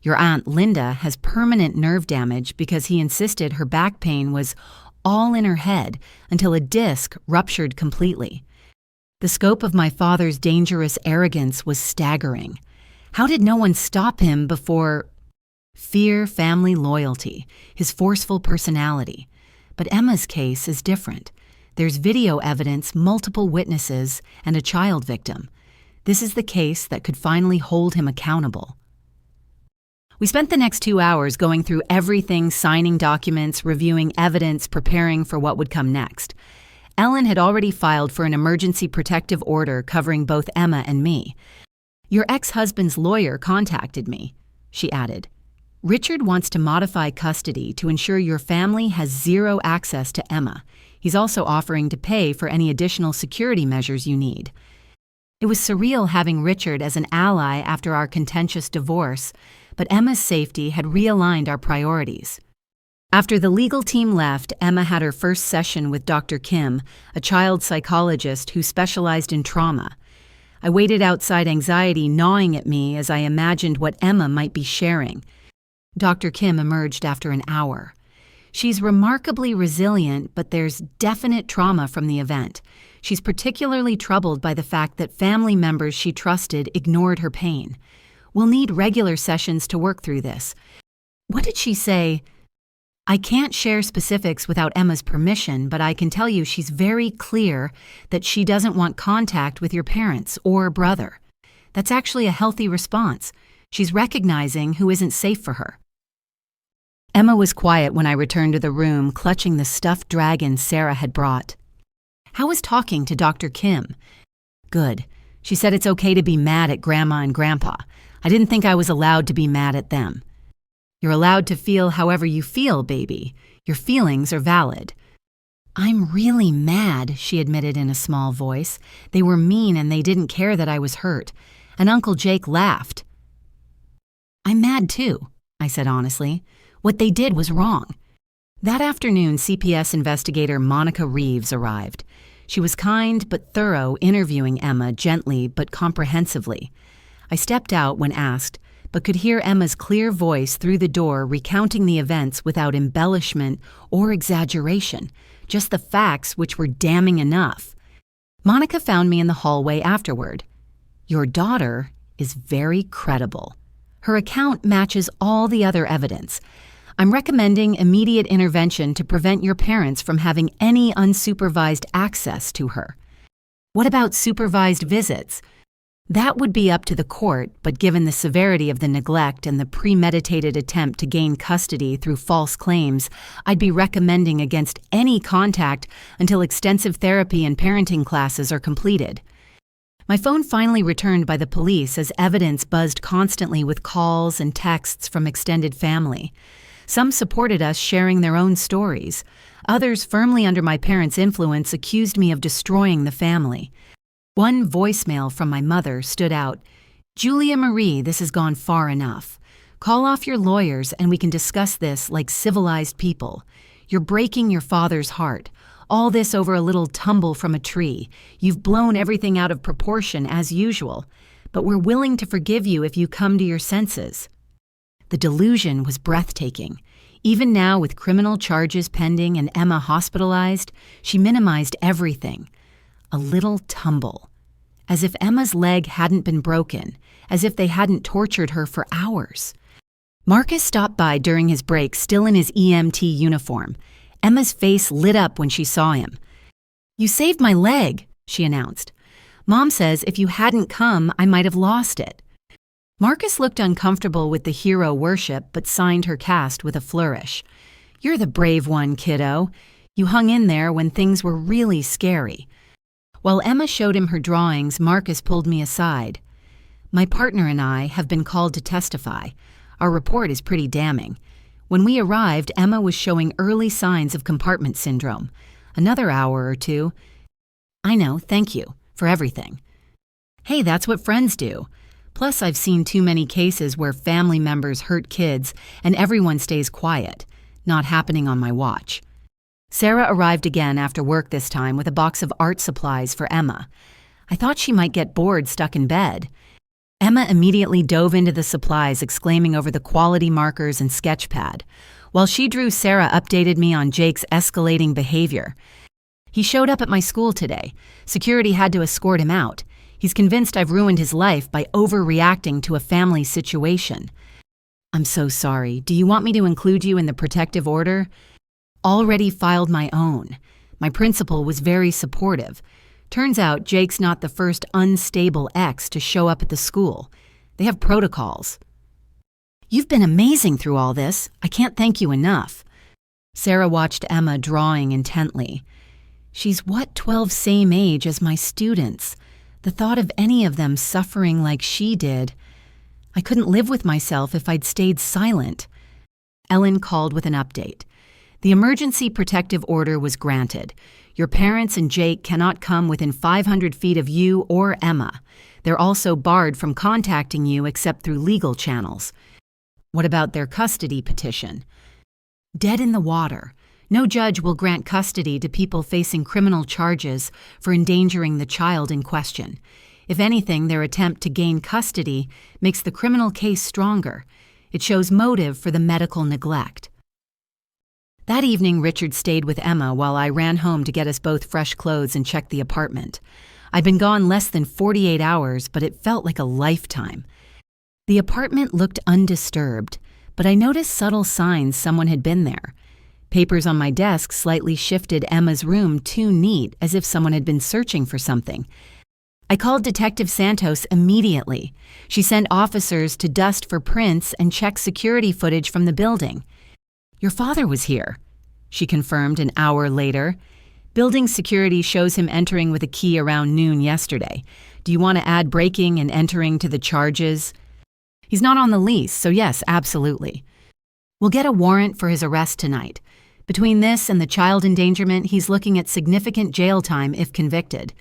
[SPEAKER 1] Your Aunt Linda has permanent nerve damage because he insisted her back pain was all in her head until a disc ruptured completely. The scope of my father's dangerous arrogance was staggering. How did no one stop him before? Fear, family loyalty, his forceful personality. But Emma's case is different. There's video evidence, multiple witnesses, and a child victim. This is the case that could finally hold him accountable." We spent the next 2 hours going through everything, signing documents, reviewing evidence, preparing for what would come next. Ellen had already filed for an emergency protective order covering both Emma and me. "Your ex-husband's lawyer contacted me," she added. "Richard wants to modify custody to ensure your family has zero access to Emma. He's also offering to pay for any additional security measures you need." It was surreal having Richard as an ally after our contentious divorce, but Emma's safety had realigned our priorities. After the legal team left, Emma had her first session with Dr. Kim, a child psychologist who specialized in trauma. I waited outside, anxiety gnawing at me as I imagined what Emma might be sharing. Dr. Kim emerged after an hour. "She's remarkably resilient, but there's definite trauma from the event. She's particularly troubled by the fact that family members she trusted ignored her pain. We'll need regular sessions to work through this." "What did she say?" "I can't share specifics without Emma's permission, but I can tell you she's very clear that she doesn't want contact with your parents or brother. That's actually a healthy response. She's recognizing who isn't safe for her." Emma was quiet when I returned to the room, clutching the stuffed dragon Sarah had brought. "How was talking to Dr. Kim?" "Good. She said it's okay to be mad at Grandma and Grandpa. I didn't think I was allowed to be mad at them." "You're allowed to feel however you feel, baby. Your feelings are valid." "I'm really mad," she admitted in a small voice. "They were mean and they didn't care that I was hurt. And Uncle Jake laughed." "I'm mad too," I said honestly. "What they did was wrong." That afternoon, CPS investigator Monica Reeves arrived. She was kind but thorough, interviewing Emma gently but comprehensively. I stepped out when asked, but could hear Emma's clear voice through the door recounting the events without embellishment or exaggeration, just the facts which were damning enough. Monica found me in the hallway afterward. "Your daughter is very credible. Her account matches all the other evidence. I'm recommending immediate intervention to prevent your parents from having any unsupervised access to her." "What about supervised visits?" That would be up to the court, but given the severity of the neglect and the premeditated attempt to gain custody through false claims, I'd be recommending against any contact until extensive therapy and parenting classes are completed. My phone finally returned by the police as evidence buzzed constantly with calls and texts from extended family. Some supported us, sharing their own stories. Others, firmly under my parents' influence, accused me of destroying the family. One voicemail from my mother stood out. "Julia Marie, this has gone far enough. Call off your lawyers and we can discuss this like civilized people. You're breaking your father's heart. All this over a little tumble from a tree. You've blown everything out of proportion as usual. But we're willing to forgive you if you come to your senses." The delusion was breathtaking. Even now, with criminal charges pending and Emma hospitalized, she minimized everything. A little tumble. As if Emma's leg hadn't been broken, as if they hadn't tortured her for hours. Marcus stopped by during his break, still in his EMT uniform. Emma's face lit up when she saw him. "You saved my leg," she announced. "Mom says if you hadn't come, I might have lost it." Marcus looked uncomfortable with the hero worship, but signed her cast with a flourish. "You're the brave one, kiddo. You hung in there when things were really scary." While Emma showed him her drawings, Marcus pulled me aside. "My partner and I have been called to testify. Our report is pretty damning. When we arrived, Emma was showing early signs of compartment syndrome. Another hour or two." "I know, thank you, for everything." "Hey, that's what friends do. Plus, I've seen too many cases where family members hurt kids and everyone stays quiet. Not happening on my watch." Sarah arrived again after work this time with a box of art supplies for Emma. I thought she might get bored stuck in bed. Emma immediately dove into the supplies, exclaiming over the quality markers and sketch pad. While she drew, Sarah updated me on Jake's escalating behavior. "He showed up at my school today. Security had to escort him out. He's convinced I've ruined his life by overreacting to a family situation." "I'm so sorry. Do you want me to include you in the protective order?" "Already filed my own. My principal was very supportive. Turns out Jake's not the first unstable ex to show up at the school. They have protocols." "You've been amazing through all this. I can't thank you enough." Sarah watched Emma drawing intently. "She's what, 12, same age as my students. The thought of any of them suffering like she did. I couldn't live with myself if I'd stayed silent." Ellen called with an update. "The emergency protective order was granted. Your parents and Jake cannot come within 500 feet of you or Emma. They're also barred from contacting you except through legal channels." "What about their custody petition?" "Dead in the water. No judge will grant custody to people facing criminal charges for endangering the child in question. If anything, their attempt to gain custody makes the criminal case stronger. It shows motive for the medical neglect." That evening, Richard stayed with Emma while I ran home to get us both fresh clothes and check the apartment. I'd been gone less than 48 hours, but it felt like a lifetime. The apartment looked undisturbed, but I noticed subtle signs someone had been there. Papers on my desk slightly shifted Emma's room too neat, as if someone had been searching for something. I called Detective Santos immediately. She sent officers to dust for prints and check security footage from the building. "Your father was here," she confirmed an hour later. "Building security shows him entering with a key around noon yesterday. Do you want to add breaking and entering to the charges?" "He's not on the lease, so yes, absolutely. We'll get a warrant for his arrest tonight. Between this and the child endangerment, he's looking at significant jail time if convicted."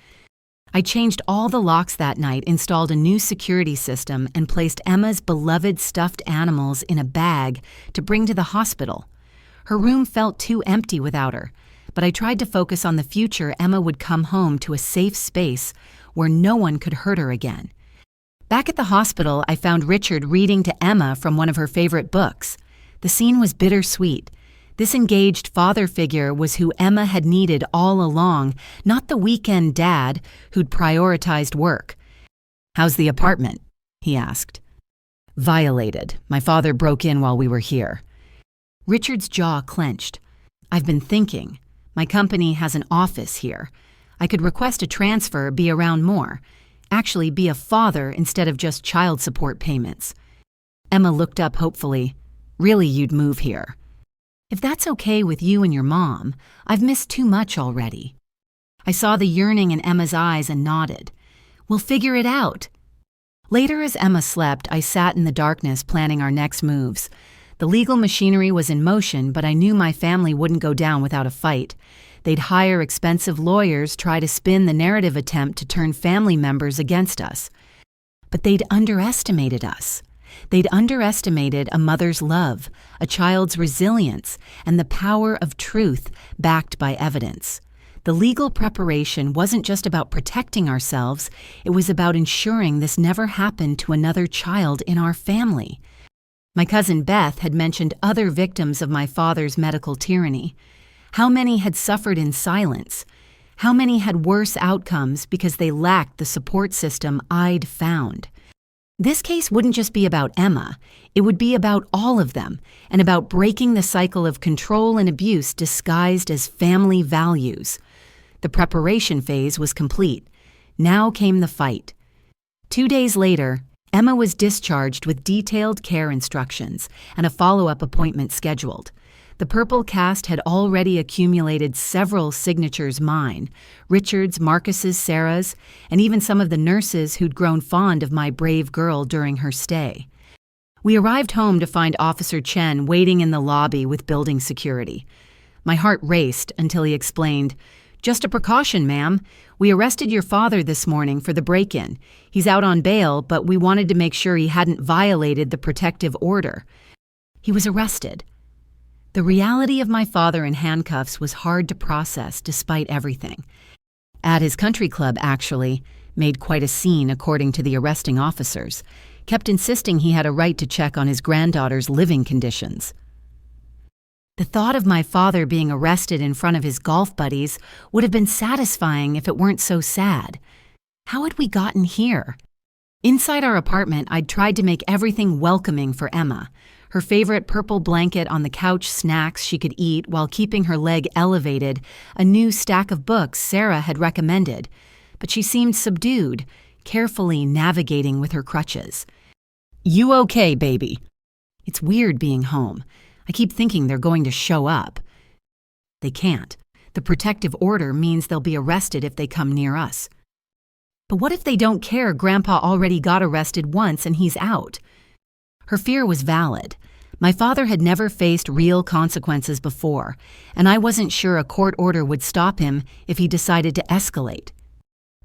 [SPEAKER 1] I changed all the locks that night, installed a new security system, and placed Emma's beloved stuffed animals in a bag to bring to the hospital. Her room felt too empty without her, but I tried to focus on the future. Emma would come home to a safe space where no one could hurt her again. Back at the hospital, I found Richard reading to Emma from one of her favorite books. The scene was bittersweet. This engaged father figure was who Emma had needed all along, not the weekend dad who'd prioritized work. "How's the apartment?" he asked. "Violated. My father broke in while we were here." Richard's jaw clenched. "I've been thinking. My company has an office here. I could request a transfer, be around more. Actually, be a father instead of just child support payments. Emma looked up hopefully. Really, you'd move here. If that's okay with you and your mom, I've missed too much already. I saw the yearning in Emma's eyes and nodded. We'll figure it out. Later, as Emma slept, I sat in the darkness planning our next moves. The legal machinery was in motion, but I knew my family wouldn't go down without a fight. They'd hire expensive lawyers, try to spin the narrative attempt to turn family members against us. But they'd underestimated us. They'd underestimated a mother's love, a child's resilience, and the power of truth backed by evidence. The legal preparation wasn't just about protecting ourselves, it was about ensuring this never happened to another child in our family. My cousin Beth had mentioned other victims of my father's medical tyranny. How many had suffered in silence? How many had worse outcomes because they lacked the support system I'd found? This case wouldn't just be about Emma, it would be about all of them, and about breaking the cycle of control and abuse disguised as family values. The preparation phase was complete. Now came the fight. 2 days later, Emma was discharged with detailed care instructions and a follow-up appointment scheduled. The purple cast had already accumulated several signatures mine, Richard's, Marcus's, Sarah's, and even some of the nurses who'd grown fond of my brave girl during her stay. We arrived home to find Officer Chen waiting in the lobby with building security. My heart raced until he explained, "Just a precaution, ma'am. We arrested your father this morning for the break-in. He's out on bail, but we wanted to make sure he hadn't violated the protective order." He was arrested. The reality of my father in handcuffs was hard to process despite everything. At his country club, actually, made quite a scene according to the arresting officers, kept insisting he had a right to check on his granddaughter's living conditions. The thought of my father being arrested in front of his golf buddies would have been satisfying if it weren't so sad. How had we gotten here? Inside our apartment, I'd tried to make everything welcoming for Emma. Her favorite purple blanket on the couch, snacks she could eat while keeping her leg elevated, a new stack of books Sarah had recommended. But she seemed subdued, carefully navigating with her crutches. "You okay, baby?" It's weird being home. I keep thinking they're going to show up. They can't. The protective order means they'll be arrested if they come near us. But what if they don't care Grandpa already got arrested once and he's out? Her fear was valid. My father had never faced real consequences before, and I wasn't sure a court order would stop him if he decided to escalate.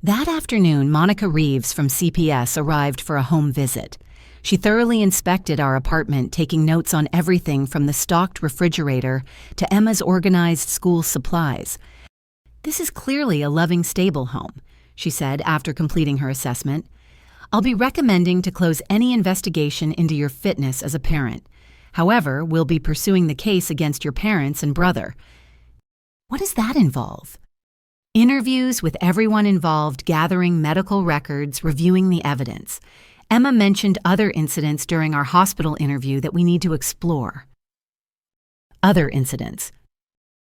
[SPEAKER 1] That afternoon, Monica Reeves from CPS arrived for a home visit. She thoroughly inspected our apartment, taking notes on everything from the stocked refrigerator to Emma's organized school supplies. "This is clearly a loving, stable home," she said after completing her assessment. "I'll be recommending to close any investigation into your fitness as a parent. However, we'll be pursuing the case against your parents and brother." What does that involve? Interviews with everyone involved, gathering medical records, reviewing the evidence. Emma mentioned other incidents during our hospital interview that we need to explore. Other incidents.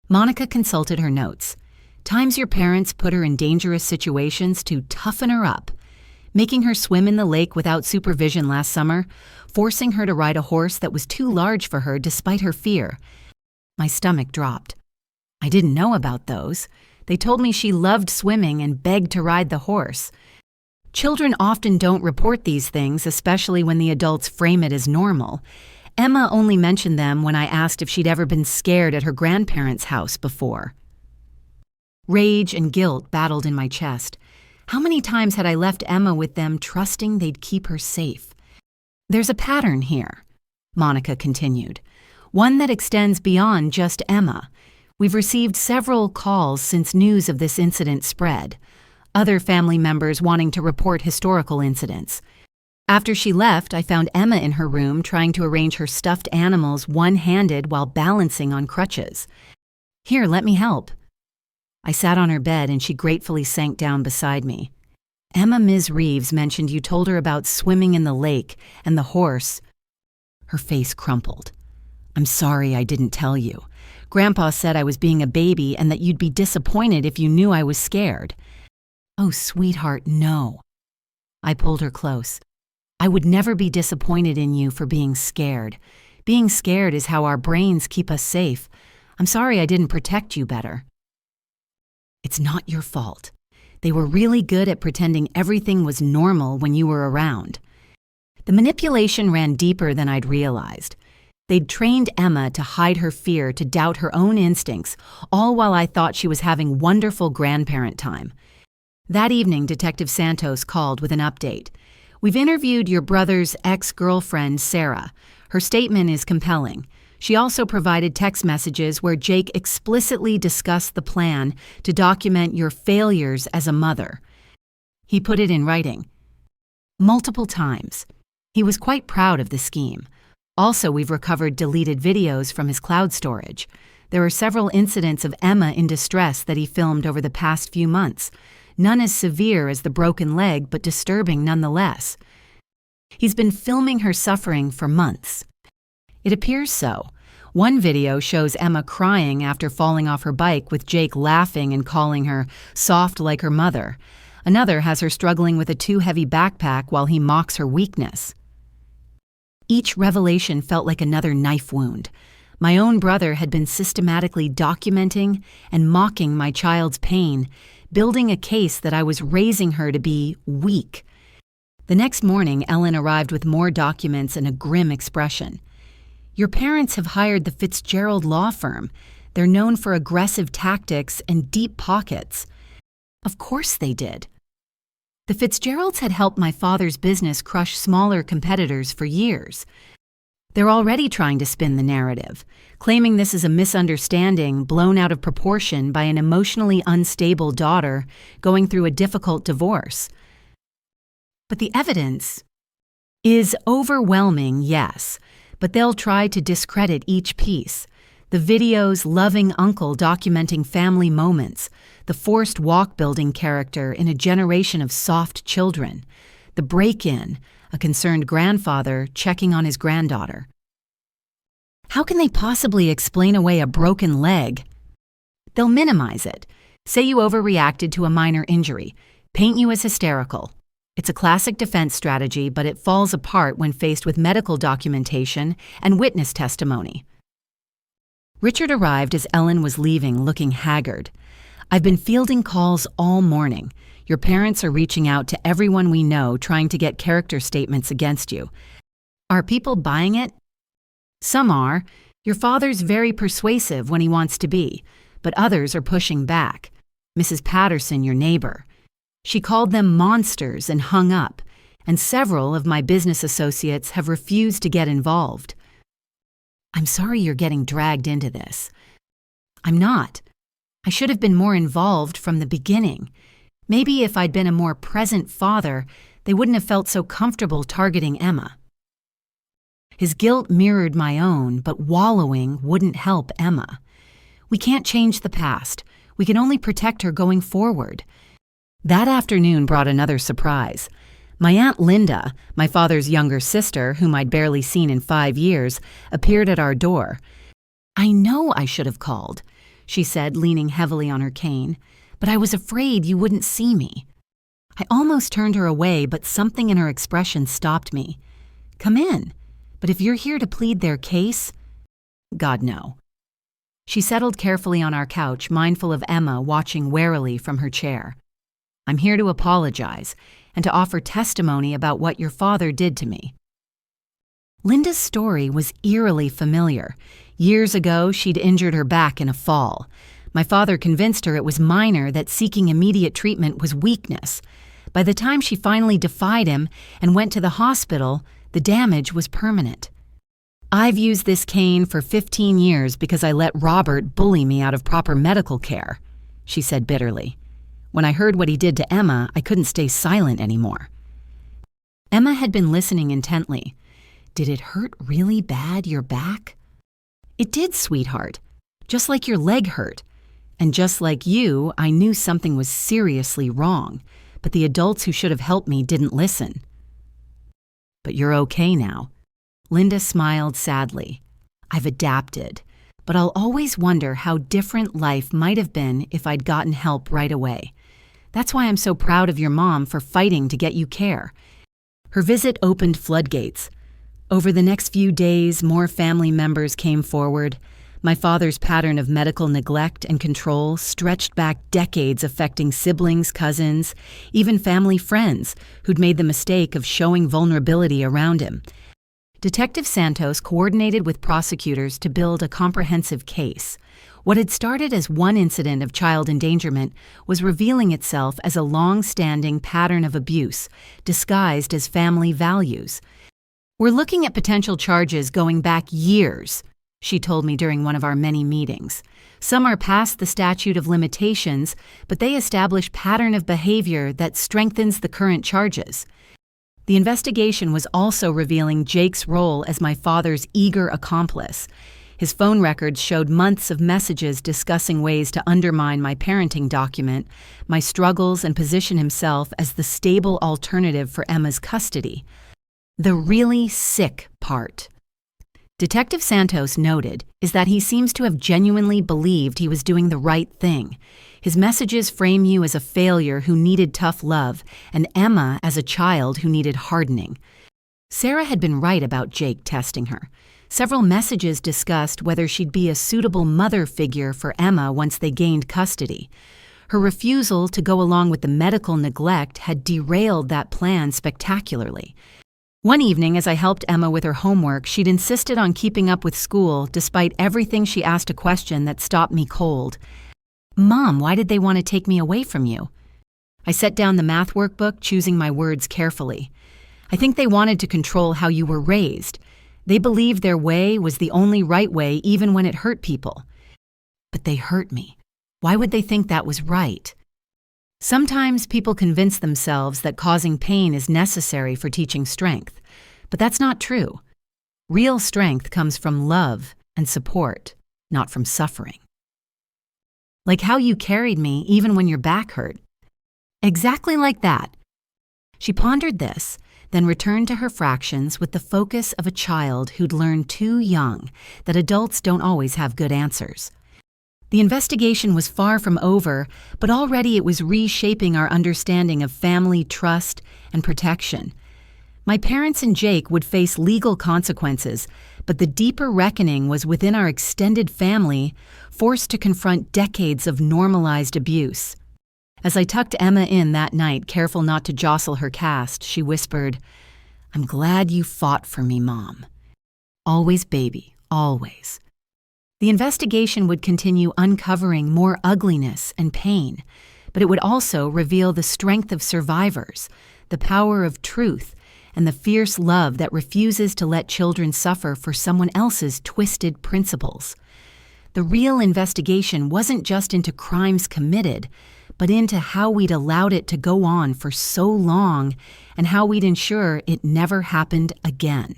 [SPEAKER 1] Monica consulted her notes. Times your parents put her in dangerous situations to toughen her up. Making her swim in the lake without supervision last summer, forcing her to ride a horse that was too large for her despite her fear. My stomach dropped. I didn't know about those. They told me she loved swimming and begged to ride the horse. Children often don't report these things, especially when the adults frame it as normal. Emma only mentioned them when I asked if she'd ever been scared at her grandparents' house before. Rage and guilt battled in my chest. How many times had I left Emma with them, trusting they'd keep her safe? "There's a pattern here," Monica continued, "one that extends beyond just Emma. We've received several calls since news of this incident spread. Other family members wanting to report historical incidents. After she left, I found Emma in her room trying to arrange her stuffed animals one-handed while balancing on crutches. Here, let me help." I sat on her bed and she gratefully sank down beside me. "Emma, Ms. Reeves mentioned you told her about swimming in the lake and the horse." Her face crumpled. "I'm sorry I didn't tell you. Grandpa said I was being a baby and that you'd be disappointed if you knew I was scared." "Oh, sweetheart, no. I pulled her close. I would never be disappointed in you for being scared. Being scared is how our brains keep us safe. I'm sorry I didn't protect you better. It's not your fault. They were really good at pretending everything was normal when you were around. The manipulation ran deeper than I'd realized. They'd trained Emma to hide her fear, to doubt her own instincts, all while I thought she was having wonderful grandparent time. That evening, Detective Santos called with an update. We've interviewed your brother's ex-girlfriend, Sarah. Her statement is compelling. She also provided text messages where Jake explicitly discussed the plan to document your failures as a mother. He put it in writing. Multiple times. He was quite proud of the scheme. Also, we've recovered deleted videos from his cloud storage. There are several incidents of Emma in distress that he filmed over the past few months. None as severe as the broken leg, but disturbing nonetheless. He's been filming her suffering for months. It appears so. One video shows Emma crying after falling off her bike with Jake laughing and calling her soft like her mother. Another has her struggling with a too heavy backpack while he mocks her weakness. Each revelation felt like another knife wound. My own brother had been systematically documenting and mocking my child's pain, building a case that I was raising her to be weak. The next morning, Ellen arrived with more documents and a grim expression. Your parents have hired the Fitzgerald law firm. They're known for aggressive tactics and deep pockets. Of course they did. The Fitzgeralds had helped my father's business crush smaller competitors for years. They're already trying to spin the narrative, claiming this is a misunderstanding blown out of proportion by an emotionally unstable daughter going through a difficult divorce. But the evidence is overwhelming, yes, but they'll try to discredit each piece. The video's loving uncle documenting family moments, the forced walk-building character in a generation of soft children, the break-in, a concerned grandfather checking on his granddaughter. How can they possibly explain away a broken leg? They'll minimize it. Say you overreacted to a minor injury, paint you as hysterical. It's a classic defense strategy, but it falls apart when faced with medical documentation and witness testimony. Richard arrived as Ellen was leaving, looking haggard. I've been fielding calls all morning. Your parents are reaching out to everyone we know, trying to get character statements against you. Are people buying it? Some are. Your father's very persuasive when he wants to be, but others are pushing back. Mrs. Patterson, your neighbor. She called them monsters and hung up, and several of my business associates have refused to get involved. I'm sorry you're getting dragged into this. I'm not. I should have been more involved from the beginning. Maybe if I'd been a more present father, they wouldn't have felt so comfortable targeting Emma. His guilt mirrored my own, but wallowing wouldn't help Emma. We can't change the past. We can only protect her going forward. That afternoon brought another surprise. My Aunt Linda, my father's younger sister, whom I'd barely seen in 5 years, appeared at our door. I know I should have called, she said, leaning heavily on her cane, but I was afraid you wouldn't see me. I almost turned her away, but something in her expression stopped me. Come in, but if you're here to plead their case, God, no. She settled carefully on our couch, mindful of Emma watching warily from her chair. I'm here to apologize and to offer testimony about what your father did to me. Linda's story was eerily familiar. Years ago, she'd injured her back in a fall. My father convinced her it was minor, that seeking immediate treatment was weakness. By the time she finally defied him and went to the hospital, the damage was permanent. I've used this cane for 15 years because I let Robert bully me out of proper medical care, she said bitterly. When I heard what he did to Emma, I couldn't stay silent anymore. Emma had been listening intently. Did it hurt really bad, your back? It did, sweetheart. Just like your leg hurt. And just like you, I knew something was seriously wrong, but the adults who should have helped me didn't listen. But you're okay now. Linda smiled sadly. I've adapted, but I'll always wonder how different life might have been if I'd gotten help right away. That's why I'm so proud of your mom for fighting to get you care." Her visit opened floodgates. Over the next few days, more family members came forward. My father's pattern of medical neglect and control stretched back decades, affecting siblings, cousins, even family friends who'd made the mistake of showing vulnerability around him. Detective Santos coordinated with prosecutors to build a comprehensive case. What had started as one incident of child endangerment was revealing itself as a long-standing pattern of abuse, disguised as family values. "We're looking at potential charges going back years," she told me during one of our many meetings. "Some are past the statute of limitations, but they establish pattern of behavior that strengthens the current charges." The investigation was also revealing Jake's role as my father's eager accomplice. His phone records showed months of messages discussing ways to undermine my parenting document, my struggles, and position himself as the stable alternative for Emma's custody. The really sick part, Detective Santos noted, is that he seems to have genuinely believed he was doing the right thing. His messages frame you as a failure who needed tough love, and Emma as a child who needed hardening. Sarah had been right about Jake testing her. Several messages discussed whether she'd be a suitable mother figure for Emma once they gained custody. Her refusal to go along with the medical neglect had derailed that plan spectacularly. One evening, as I helped Emma with her homework, she'd insisted on keeping up with school despite everything she asked a question that stopped me cold. "Mom, why did they want to take me away from you?" I set down the math workbook, choosing my words carefully. "I think they wanted to control how you were raised. They believed their way was the only right way even when it hurt people." "But they hurt me. Why would they think that was right?" Sometimes people convince themselves that causing pain is necessary for teaching strength, but that's not true. Real strength comes from love and support, not from suffering. "Like how you carried me even when your back hurt." "Exactly like that." She pondered this, then returned to her fractions with the focus of a child who'd learned too young that adults don't always have good answers. The investigation was far from over, but already it was reshaping our understanding of family trust and protection. My parents and Jake would face legal consequences, but the deeper reckoning was within our extended family, forced to confront decades of normalized abuse. As I tucked Emma in that night, careful not to jostle her cast, she whispered, "I'm glad you fought for me, Mom." Always, baby, always. The investigation would continue uncovering more ugliness and pain, but it would also reveal the strength of survivors, the power of truth, and the fierce love that refuses to let children suffer for someone else's twisted principles. The real investigation wasn't just into crimes committed, but into how we'd allowed it to go on for so long and how we'd ensure it never happened again.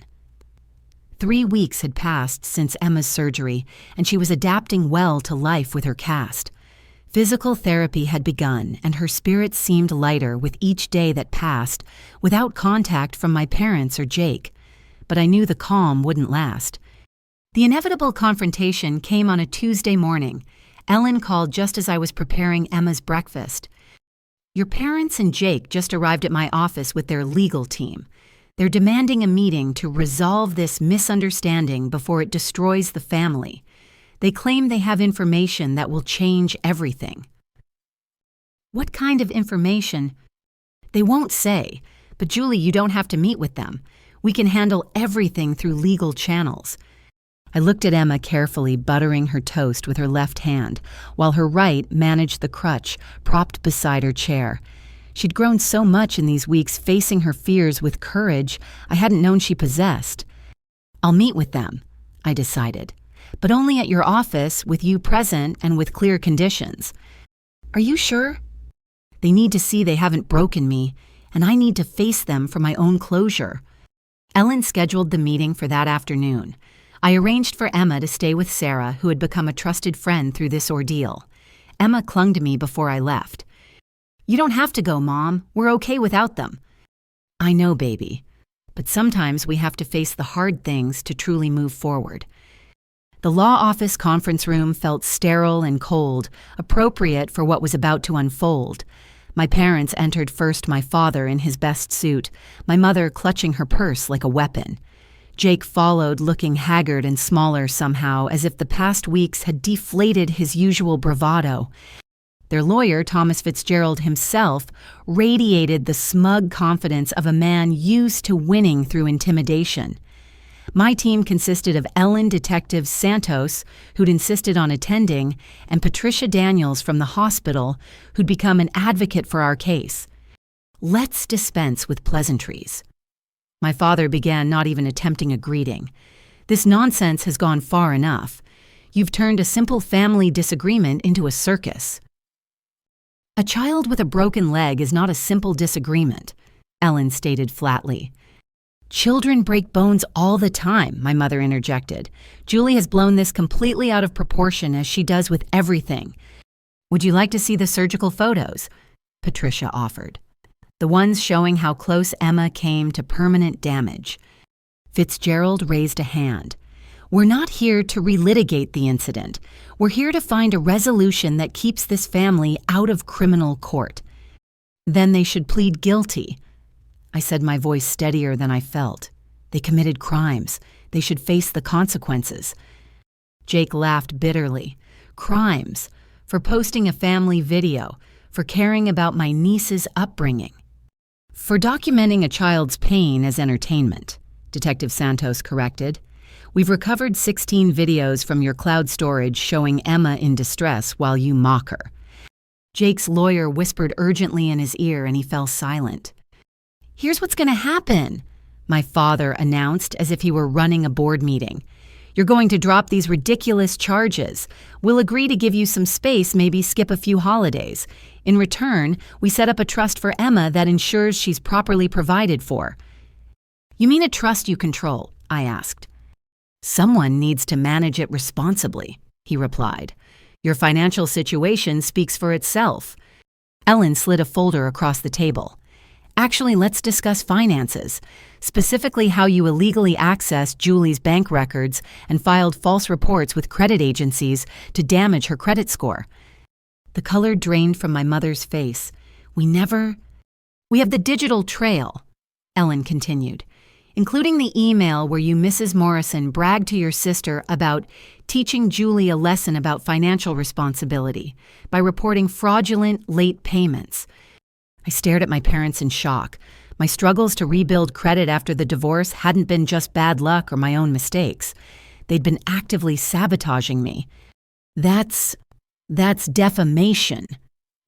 [SPEAKER 1] 3 weeks had passed since Emma's surgery, and she was adapting well to life with her cast. Physical therapy had begun, and her spirits seemed lighter with each day that passed without contact from my parents or Jake. But I knew the calm wouldn't last. The inevitable confrontation came on a Tuesday morning. Ellen called just as I was preparing Emma's breakfast. "Your parents and Jake just arrived at my office with their legal team. They're demanding a meeting to resolve this misunderstanding before it destroys the family. They claim they have information that will change everything." "What kind of information?" "They won't say, but Julie, you don't have to meet with them. We can handle everything through legal channels." I looked at Emma carefully, buttering her toast with her left hand, while her right managed the crutch propped beside her chair. She'd grown so much in these weeks, facing her fears with courage I hadn't known she possessed. "I'll meet with them," I decided, "but only at your office, with you present and with clear conditions." "Are you sure?" "They need to see they haven't broken me, and I need to face them for my own closure." Ellen scheduled the meeting for that afternoon. I arranged for Emma to stay with Sarah, who had become a trusted friend through this ordeal. Emma clung to me before I left. "You don't have to go, Mom. We're okay without them." "I know, baby. But sometimes we have to face the hard things to truly move forward." The law office conference room felt sterile and cold, appropriate for what was about to unfold. My parents entered first, my father in his best suit, my mother clutching her purse like a weapon. Jake followed, looking haggard and smaller somehow, as if the past weeks had deflated his usual bravado. Their lawyer, Thomas Fitzgerald himself, radiated the smug confidence of a man used to winning through intimidation. My team consisted of Ellen Detective Santos, who'd insisted on attending, and Patricia Daniels from the hospital, who'd become an advocate for our case. Let's dispense with pleasantries. My father began, not even attempting a greeting. This nonsense has gone far enough. You've turned a simple family disagreement into a circus. A child with a broken leg is not a simple disagreement, Ellen stated flatly. Children break bones all the time, my mother interjected. Julie has blown this completely out of proportion, as she does with everything. Would you like to see the surgical photos? Patricia offered. The ones showing how close Emma came to permanent damage. Fitzgerald raised a hand. We're not here to relitigate the incident. We're here to find a resolution that keeps this family out of criminal court. Then they should plead guilty. I said, my voice steadier than I felt. They committed crimes. They should face the consequences. Jake laughed bitterly. Crimes. For posting a family video. For caring about my niece's upbringing. For documenting a child's pain as entertainment, Detective Santos corrected. We've recovered 16 videos from your cloud storage showing Emma in distress while you mock her. Jake's lawyer whispered urgently in his ear, and he fell silent. Here's what's going to happen, my father announced as if he were running a board meeting. You're going to drop these ridiculous charges. We'll agree to give you some space, maybe skip a few holidays. In return, we set up a trust for Emma that ensures she's properly provided for. You mean a trust you control? I asked. Someone needs to manage it responsibly, he replied. Your financial situation speaks for itself. Ellen slid a folder across the table. Actually, let's discuss finances, specifically how you illegally accessed Julie's bank records and filed false reports with credit agencies to damage her credit score. The color drained from my mother's face. We have the digital trail, Ellen continued, including the email where you, Mrs. Morrison, bragged to your sister about teaching Julie a lesson about financial responsibility by reporting fraudulent late payments. I stared at my parents in shock. My struggles to rebuild credit after the divorce hadn't been just bad luck or my own mistakes. They'd been actively sabotaging me. That's defamation,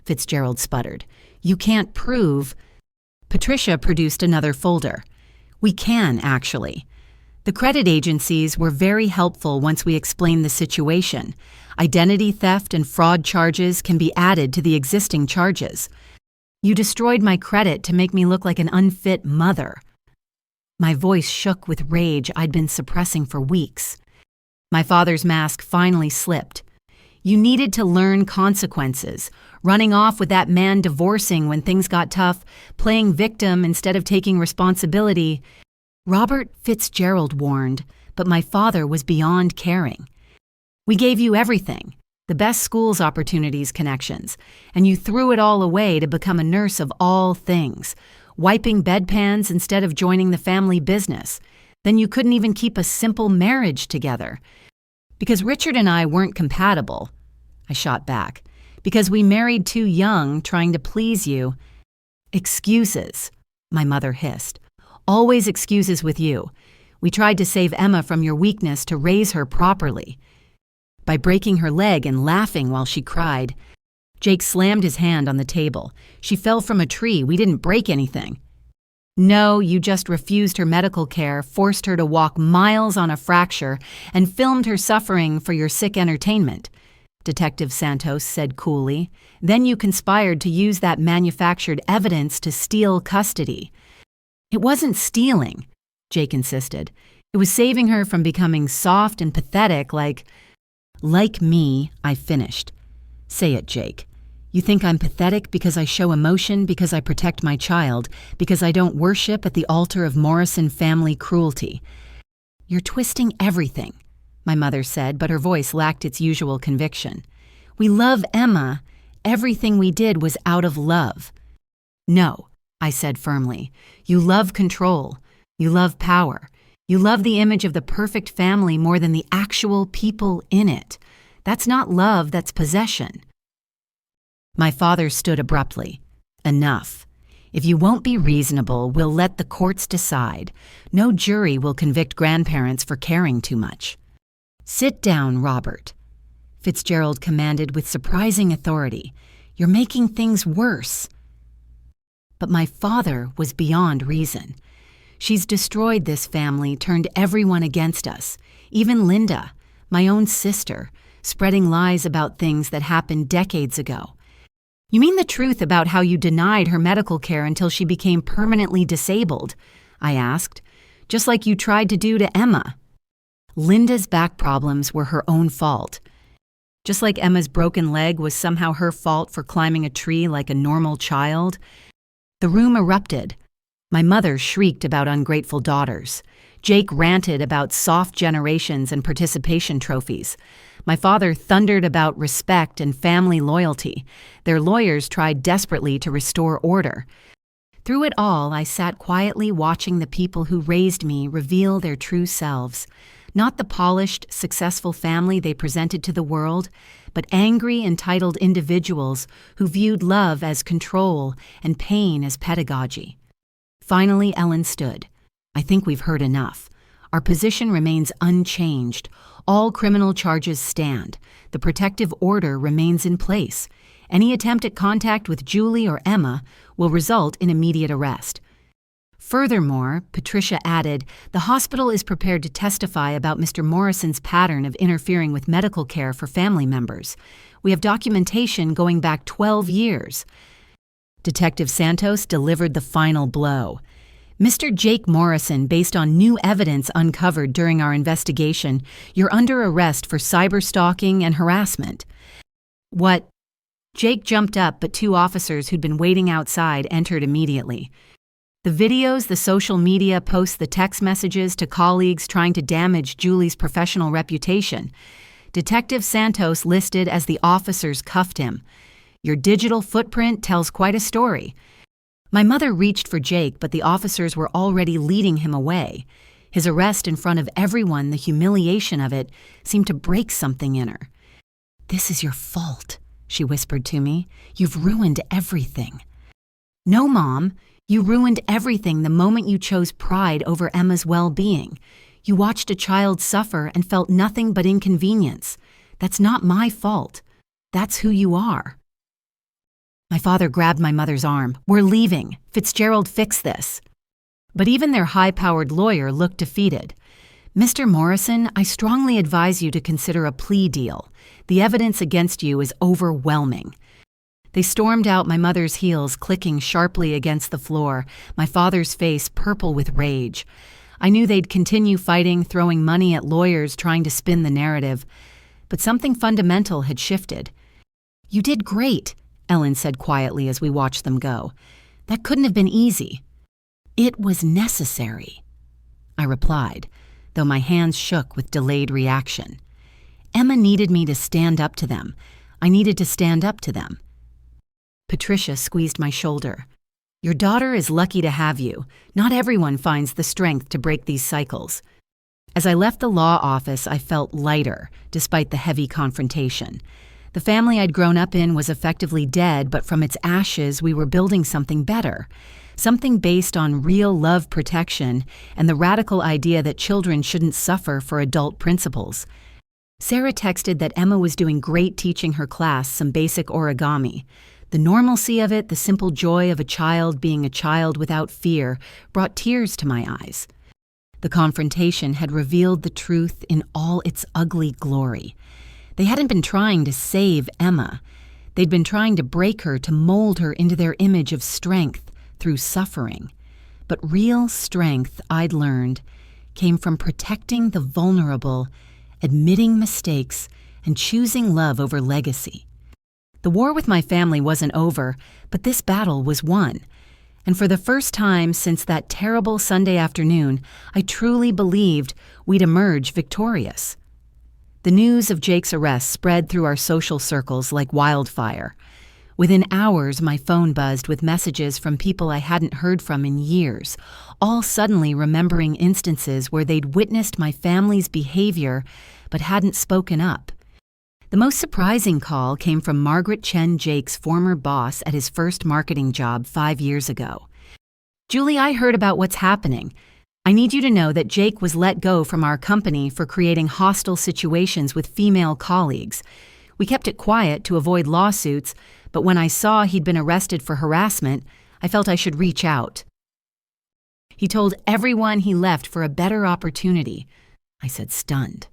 [SPEAKER 1] Fitzgerald sputtered. You can't prove. Patricia produced another folder. We can, actually. The credit agencies were very helpful once we explained the situation. Identity theft and fraud charges can be added to the existing charges. You destroyed my credit to make me look like an unfit mother. My voice shook with rage I'd been suppressing for weeks. My father's mask finally slipped. You needed to learn consequences, running off with that man divorcing when things got tough, playing victim instead of taking responsibility. Robert Fitzgerald warned, but my father was beyond caring. We gave you everything. The best schools opportunities connections, and you threw it all away to become a nurse of all things, wiping bedpans instead of joining the family business. Then you couldn't even keep a simple marriage together. Because Richard and I weren't compatible, I shot back. Because we married too young, trying to please you. Excuses, my mother hissed. Always excuses with you. We tried to save Emma from your weakness to raise her properly. By breaking her leg and laughing while she cried. Jake slammed his hand on the table. She fell from a tree. We didn't break anything. No, you just refused her medical care, forced her to walk miles on a fracture, and filmed her suffering for your sick entertainment, Detective Santos said coolly. Then you conspired to use that manufactured evidence to steal custody. It wasn't stealing, Jake insisted. It was saving her from becoming soft and pathetic like me, I finished. Say it, Jake. You think I'm pathetic because I show emotion, because I protect my child, because I don't worship at the altar of Morrison family cruelty. You're twisting everything, my mother said, but her voice lacked its usual conviction. We love Emma. Everything we did was out of love. No, I said firmly. You love control. You love power. You love the image of the perfect family more than the actual people in it. That's not love, that's possession. My father stood abruptly. Enough. If you won't be reasonable, we'll let the courts decide. No jury will convict grandparents for caring too much. Sit down, Robert, Fitzgerald commanded with surprising authority. You're making things worse. But my father was beyond reason. She's destroyed this family, turned everyone against us, even Linda, my own sister, spreading lies about things that happened decades ago. You mean the truth about how you denied her medical care until she became permanently disabled? I asked, just like you tried to do to Emma. Linda's back problems were her own fault. Just like Emma's broken leg was somehow her fault for climbing a tree like a normal child. The room erupted. My mother shrieked about ungrateful daughters. Jake ranted about soft generations and participation trophies. My father thundered about respect and family loyalty. Their lawyers tried desperately to restore order. Through it all, I sat quietly watching the people who raised me reveal their true selves. Not the polished, successful family they presented to the world, but angry, entitled individuals who viewed love as control and pain as pedagogy. Finally, Ellen stood. I think we've heard enough. Our position remains unchanged. All criminal charges stand. The protective order remains in place. Any attempt at contact with Julie or Emma will result in immediate arrest. Furthermore, Patricia added, the hospital is prepared to testify about Mr. Morrison's pattern of interfering with medical care for family members. We have documentation going back 12 years. Detective Santos delivered the final blow. Mr. Jake Morrison, based on new evidence uncovered during our investigation, you're under arrest for cyberstalking and harassment. What? Jake jumped up, but two officers who'd been waiting outside entered immediately. The videos, the social media posts, the text messages to colleagues trying to damage Julie's professional reputation. Detective Santos listed as the officers cuffed him. Your digital footprint tells quite a story. My mother reached for Jake, but the officers were already leading him away. His arrest in front of everyone, the humiliation of it, seemed to break something in her. This is your fault, she whispered to me. You've ruined everything. No, Mom. You ruined everything the moment you chose pride over Emma's well-being. You watched a child suffer and felt nothing but inconvenience. That's not my fault. That's who you are. My father grabbed my mother's arm. We're leaving. Fitzgerald, fix this. But even their high-powered lawyer looked defeated. Mr. Morrison, I strongly advise you to consider a plea deal. The evidence against you is overwhelming. They stormed out, my mother's heels clicking sharply against the floor, my father's face purple with rage. I knew they'd continue fighting, throwing money at lawyers trying to spin the narrative. But something fundamental had shifted. You did great, Ellen said quietly as we watched them go. That couldn't have been easy. It was necessary, I replied, though my hands shook with delayed reaction. Emma needed me to stand up to them. I needed to stand up to them. Patricia squeezed my shoulder. Your daughter is lucky to have you. Not everyone finds the strength to break these cycles. As I left the law office, I felt lighter, despite the heavy confrontation. The family I'd grown up in was effectively dead, but from its ashes, we were building something better. Something based on real love protection and the radical idea that children shouldn't suffer for adult principles. Sarah texted that Emma was doing great teaching her class some basic origami. The normalcy of it, the simple joy of a child being a child without fear, brought tears to my eyes. The confrontation had revealed the truth in all its ugly glory. They hadn't been trying to save Emma. They'd been trying to break her, to mold her into their image of strength through suffering. But real strength, I'd learned, came from protecting the vulnerable, admitting mistakes, and choosing love over legacy. The war with my family wasn't over, but this battle was won. And for the first time since that terrible Sunday afternoon, I truly believed we'd emerge victorious. The news of Jake's arrest spread through our social circles like wildfire. Within hours, my phone buzzed with messages from people I hadn't heard from in years, all suddenly remembering instances where they'd witnessed my family's behavior but hadn't spoken up. The most surprising call came from Margaret Chen Jake's former boss at his first marketing job 5 years ago. "Julie, I heard about what's happening. I need you to know that Jake was let go from our company for creating hostile situations with female colleagues. We kept it quiet to avoid lawsuits, but when I saw he'd been arrested for harassment, I felt I should reach out." He told everyone he left for a better opportunity, I said, stunned.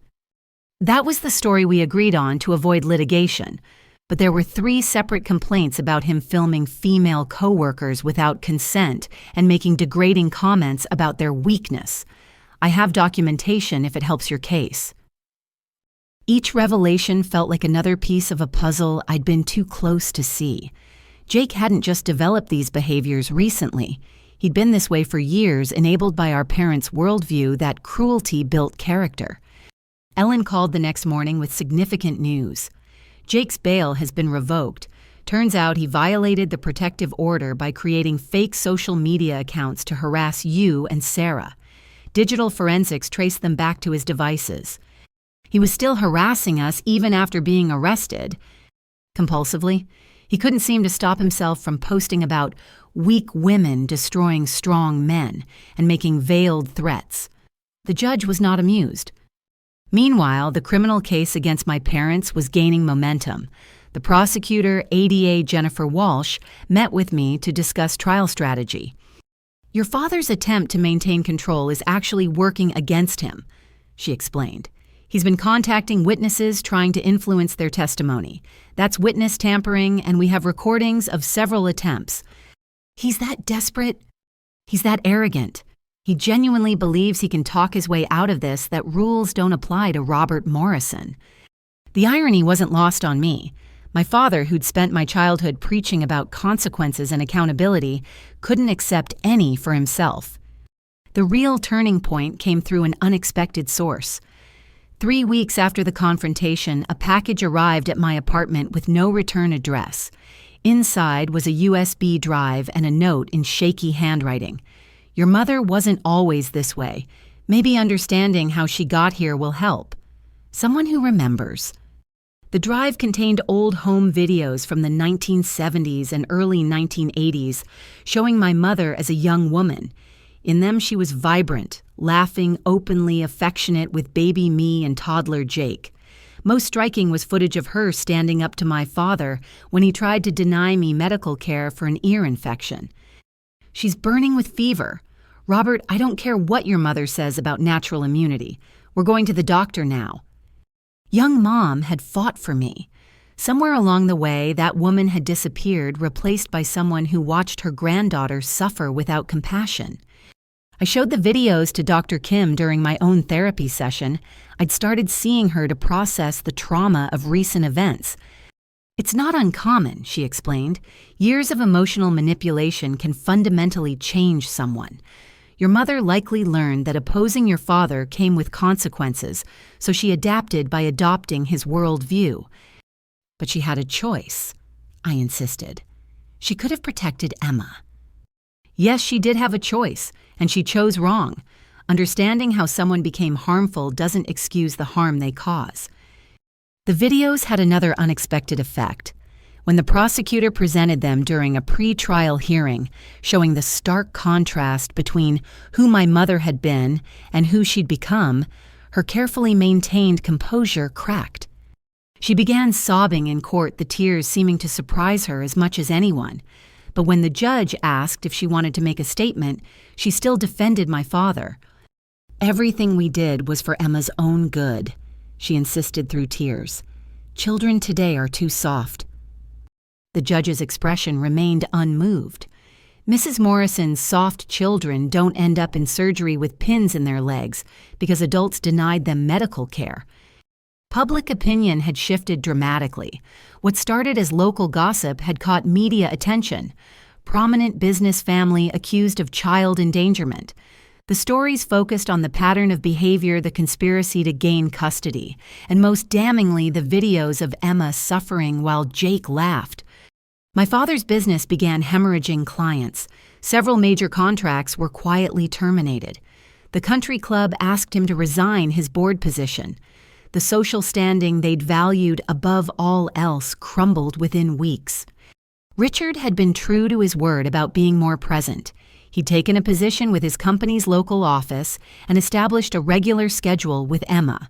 [SPEAKER 1] That was the story we agreed on to avoid litigation, but there were 3 separate complaints about him filming female coworkers without consent and making degrading comments about their weakness. I have documentation if it helps your case. Each revelation felt like another piece of a puzzle I'd been too close to see. Jake hadn't just developed these behaviors recently. He'd been this way for years, enabled by our parents' worldview that cruelty built character. Ellen called the next morning with significant news. Jake's bail has been revoked. Turns out he violated the protective order by creating fake social media accounts to harass you and Sarah. Digital forensics traced them back to his devices. He was still harassing us even after being arrested. Compulsively, he couldn't seem to stop himself from posting about weak women destroying strong men and making veiled threats. The judge was not amused. Meanwhile, the criminal case against my parents was gaining momentum. The prosecutor, ADA Jennifer Walsh, met with me to discuss trial strategy. "Your father's attempt to maintain control is actually working against him," she explained. "He's been contacting witnesses trying to influence their testimony. That's witness tampering, and we have recordings of several attempts. He's that desperate. He's that arrogant. He genuinely believes he can talk his way out of this, that rules don't apply to Robert Morrison." The irony wasn't lost on me. My father, who'd spent my childhood preaching about consequences and accountability, couldn't accept any for himself. The real turning point came through an unexpected source. 3 weeks after the confrontation, a package arrived at my apartment with no return address. Inside was a USB drive and a note in shaky handwriting. "Your mother wasn't always this way. Maybe understanding how she got here will help. Someone who remembers." The drive contained old home videos from the 1970s and early 1980s, showing my mother as a young woman. In them, she was vibrant, laughing, openly affectionate with baby me and toddler Jake. Most striking was footage of her standing up to my father when he tried to deny me medical care for an ear infection. "She's burning with fever. Robert, I don't care what your mother says about natural immunity. We're going to the doctor now." Young Mom had fought for me. Somewhere along the way, that woman had disappeared, replaced by someone who watched her granddaughter suffer without compassion. I showed the videos to Dr. Kim during my own therapy session. I'd started seeing her to process the trauma of recent events. "It's not uncommon," she explained. "Years of emotional manipulation can fundamentally change someone. Your mother likely learned that opposing your father came with consequences, so she adapted by adopting his worldview. But she had a choice," I insisted. "She could have protected Emma." "Yes, she did have a choice, and she chose wrong. Understanding how someone became harmful doesn't excuse the harm they cause." The videos had another unexpected effect. When the prosecutor presented them during a pre-trial hearing, showing the stark contrast between who my mother had been and who she'd become, her carefully maintained composure cracked. She began sobbing in court, the tears seeming to surprise her as much as anyone. But when the judge asked if she wanted to make a statement, she still defended my father. "Everything we did was for Emma's own good," she insisted through tears. "Children today are too soft." The judge's expression remained unmoved. "Mrs. Morrison's soft children don't end up in surgery with pins in their legs because adults denied them medical care." Public opinion had shifted dramatically. What started as local gossip had caught media attention. Prominent business family accused of child endangerment. The stories focused on the pattern of behavior, the conspiracy to gain custody, and most damningly the videos of Emma suffering while Jake laughed. My father's business began hemorrhaging clients. Several major contracts were quietly terminated. The country club asked him to resign his board position. The social standing they'd valued above all else crumbled within weeks. Richard had been true to his word about being more present. He'd taken a position with his company's local office and established a regular schedule with Emma.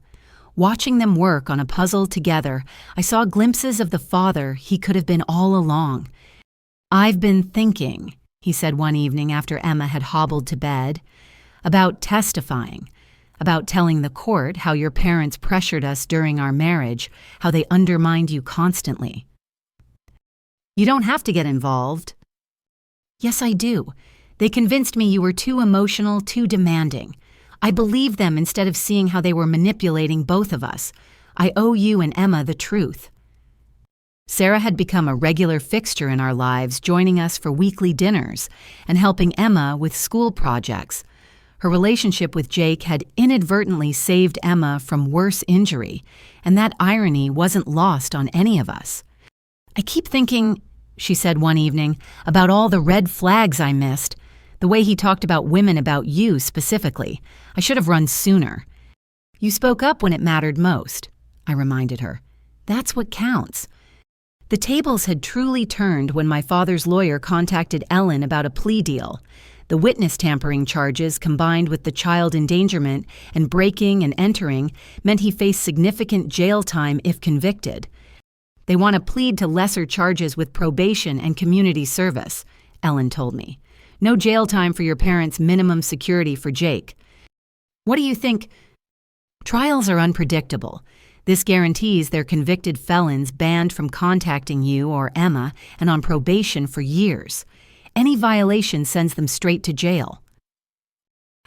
[SPEAKER 1] Watching them work on a puzzle together, I saw glimpses of the father he could have been all along. "I've been thinking," he said one evening after Emma had hobbled to bed, "about testifying, about telling the court how your parents pressured us during our marriage, how they undermined you constantly." "You don't have to get involved." "Yes, I do. They convinced me you were too emotional, too demanding. I believed them instead of seeing how they were manipulating both of us. I owe you and Emma the truth." Sarah had become a regular fixture in our lives, joining us for weekly dinners and helping Emma with school projects. Her relationship with Jake had inadvertently saved Emma from worse injury, and that irony wasn't lost on any of us. "I keep thinking," she said one evening, "about all the red flags I missed. The way he talked about women, about you specifically. I should have run sooner." "You spoke up when it mattered most," I reminded her. "That's what counts." The tables had truly turned when my father's lawyer contacted Ellen about a plea deal. The witness tampering charges, combined with the child endangerment and breaking and entering, meant he faced significant jail time if convicted. "They want to plead to lesser charges with probation and community service," Ellen told me. "No jail time for your parents' minimum security for Jake." "What do you think?" "Trials are unpredictable. This guarantees they're convicted felons banned from contacting you or Emma and on probation for years. Any violation sends them straight to jail."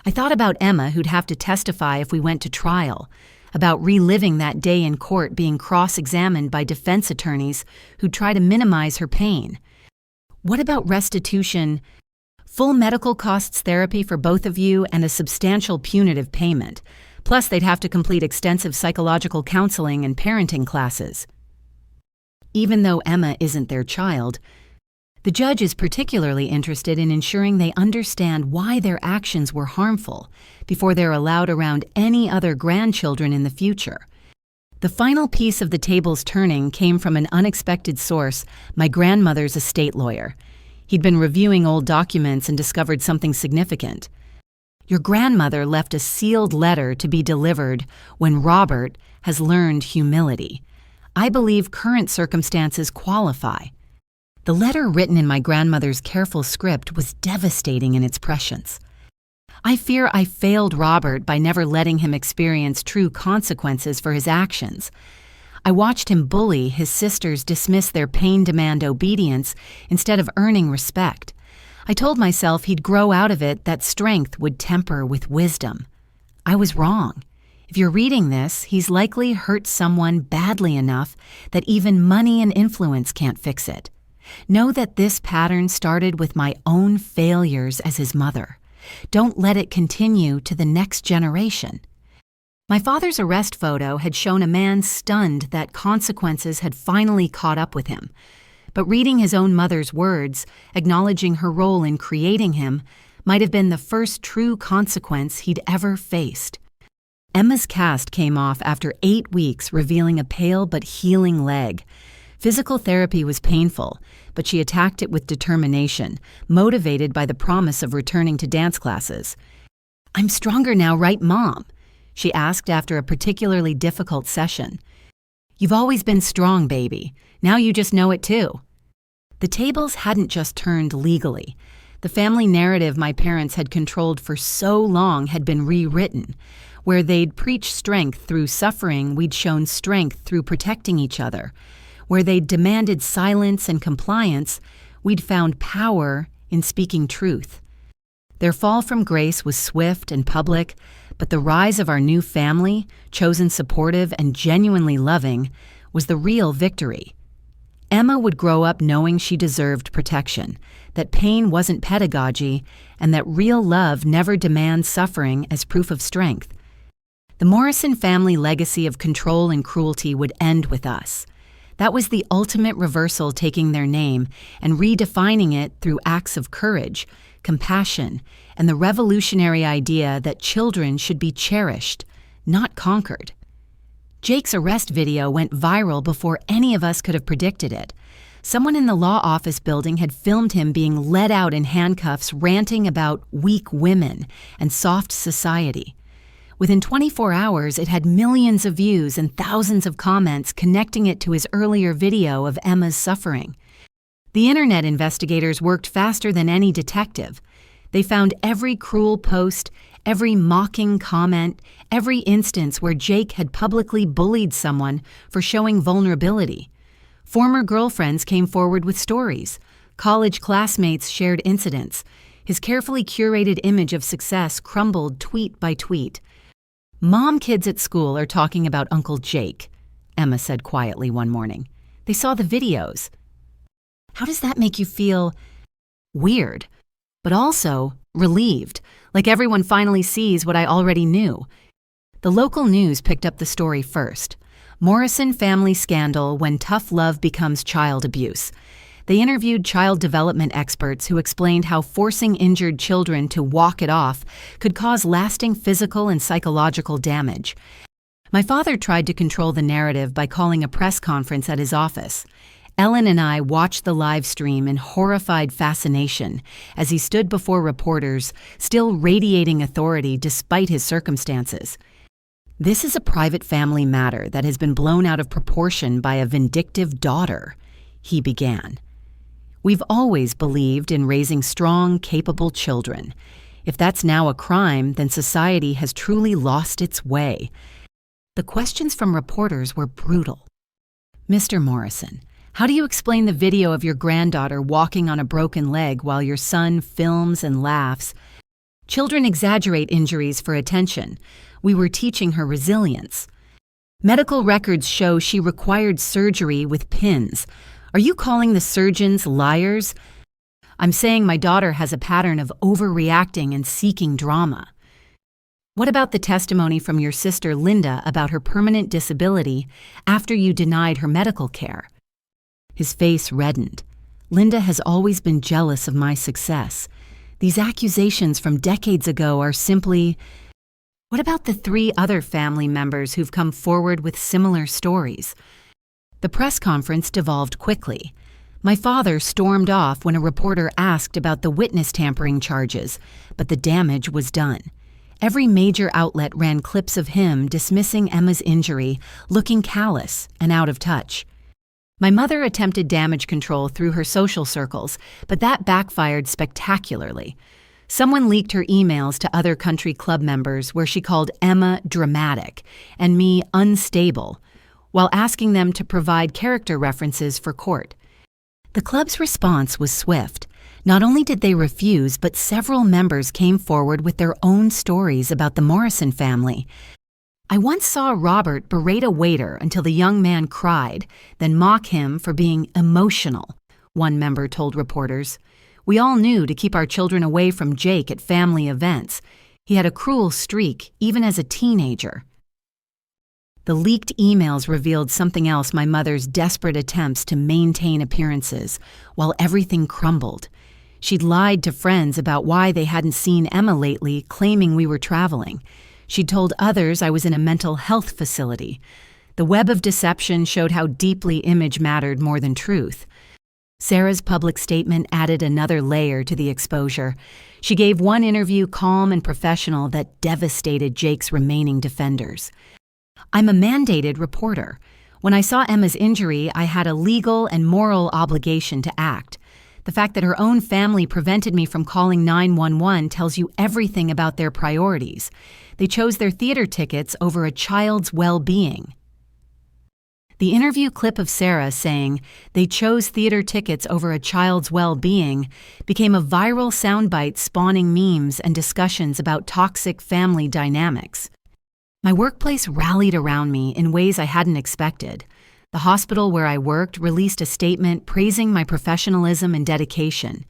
[SPEAKER 1] I thought about Emma, who'd have to testify if we went to trial, about reliving that day in court being cross-examined by defense attorneys who'd try to minimize her pain. What about restitution? Full medical costs therapy for both of you and a substantial punitive payment. Plus, they'd have to complete extensive psychological counseling and parenting classes. Even though Emma isn't their child, the judge is particularly interested in ensuring they understand why their actions were harmful before they're allowed around any other grandchildren in the future. The final piece of the table's turning came from an unexpected source, my grandmother's estate lawyer. He'd been reviewing old documents and discovered something significant. "Your grandmother left a sealed letter to be delivered when Robert has learned humility. I believe current circumstances qualify." The letter, written in my grandmother's careful script, was devastating in its prescience. "I fear I failed Robert by never letting him experience true consequences for his actions. I watched him bully his sisters dismiss their pain-demand obedience instead of earning respect. I told myself he'd grow out of it, that strength would temper with wisdom. I was wrong. If you're reading this, he's likely hurt someone badly enough that even money and influence can't fix it. Know that this pattern started with my own failures as his mother. Don't let it continue to the next generation." My father's arrest photo had shown a man stunned that consequences had finally caught up with him. But reading his own mother's words, acknowledging her role in creating him, might have been the first true consequence he'd ever faced. Emma's cast came off after 8 weeks, revealing a pale but healing leg. Physical therapy was painful, but she attacked it with determination, motivated by the promise of returning to dance classes. "I'm stronger now, right, Mom?" she asked after a particularly difficult session. "You've always been strong, baby. Now you just know it too." The tables hadn't just turned legally. The family narrative my parents had controlled for so long had been rewritten. Where they'd preached strength through suffering, we'd shown strength through protecting each other. Where they'd demanded silence and compliance, we'd found power in speaking truth. Their fall from grace was swift and public, but the rise of our new family, chosen supportive and genuinely loving, was the real victory. Emma would grow up knowing she deserved protection, that pain wasn't pedagogy, and that real love never demands suffering as proof of strength. The Morrison family legacy of control and cruelty would end with us. That was the ultimate reversal, taking their name and redefining it through acts of courage, compassion, and the revolutionary idea that children should be cherished, not conquered. Jake's arrest video went viral before any of us could have predicted it. Someone in the law office building had filmed him being led out in handcuffs, ranting about weak women and soft society. Within 24 hours, it had millions of views and thousands of comments connecting it to his earlier video of Emma's suffering. The internet investigators worked faster than any detective. They found every cruel post, every mocking comment, every instance where Jake had publicly bullied someone for showing vulnerability. Former girlfriends came forward with stories. College classmates shared incidents. His carefully curated image of success crumbled tweet by tweet. "Mom kids at school are talking about Uncle Jake," Emma said quietly one morning. "They saw the videos." How does that make you feel? Weird, but also relieved, like everyone finally sees what I already knew. The local news picked up the story first. Morrison family scandal when tough love becomes child abuse. They interviewed child development experts who explained how forcing injured children to walk it off could cause lasting physical and psychological damage. My father tried to control the narrative by calling a press conference at his office. Ellen and I watched the live stream in horrified fascination as he stood before reporters, still radiating authority despite his circumstances. "This is a private family matter that has been blown out of proportion by a vindictive daughter," he began. "We've always believed in raising strong, capable children. If that's now a crime, then society has truly lost its way." The questions from reporters were brutal. "Mr. Morrison, how do you explain the video of your granddaughter walking on a broken leg while your son films and laughs? Children exaggerate injuries for attention. We were teaching her resilience. Medical records show she required surgery with pins. Are you calling the surgeons liars?" "I'm saying my daughter has a pattern of overreacting and seeking drama." "What about the testimony from your sister Linda about her permanent disability after you denied her medical care?" His face reddened. "Linda has always been jealous of my success. These accusations from decades ago are simply—" "What about the 3 other family members who've come forward with similar stories?" The press conference devolved quickly. My father stormed off when a reporter asked about the witness tampering charges, but the damage was done. Every major outlet ran clips of him dismissing Emma's injury, looking callous and out of touch. My mother attempted damage control through her social circles, but that backfired spectacularly. Someone leaked her emails to other country club members where she called Emma dramatic and me unstable, while asking them to provide character references for court. The club's response was swift. Not only did they refuse, but several members came forward with their own stories about the Morrison family. "I once saw Robert berate a waiter until the young man cried, then mock him for being emotional," one member told reporters. "We all knew to keep our children away from Jake at family events. He had a cruel streak, even as a teenager." The leaked emails revealed something else: my mother's desperate attempts to maintain appearances while everything crumbled. She'd lied to friends about why they hadn't seen Emma lately, claiming we were traveling. She'd told others I was in a mental health facility. The web of deception showed how deeply image mattered more than truth. Sarah's public statement added another layer to the exposure. She gave one interview calm and professional that devastated Jake's remaining defenders. "I'm a mandated reporter. When I saw Emma's injury, I had a legal and moral obligation to act. The fact that her own family prevented me from calling 911 tells you everything about their priorities. They chose their theater tickets over a child's well-being." The interview clip of Sarah saying they chose theater tickets over a child's well-being became a viral soundbite, spawning memes and discussions about toxic family dynamics. My workplace rallied around me in ways I hadn't expected. The hospital where I worked released a statement praising my professionalism and dedication.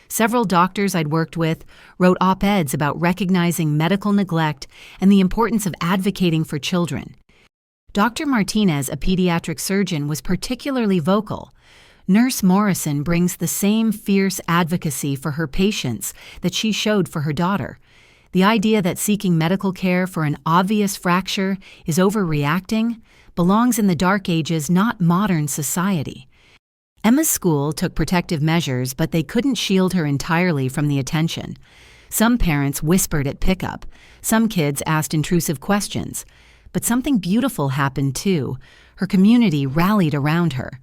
[SPEAKER 1] Several doctors I'd worked with wrote op-eds about recognizing medical neglect and the importance of advocating for children. Dr. Martinez, a pediatric surgeon, was particularly vocal. Nurse Morrison brings the same fierce advocacy for her patients that she showed for her daughter. The idea that seeking medical care for an obvious fracture is overreacting belongs in the dark ages, not modern society. Emma's school took protective measures, but they couldn't shield her entirely from the attention. Some parents whispered at pickup. Some kids asked intrusive questions. But something beautiful happened too. Her community rallied around her.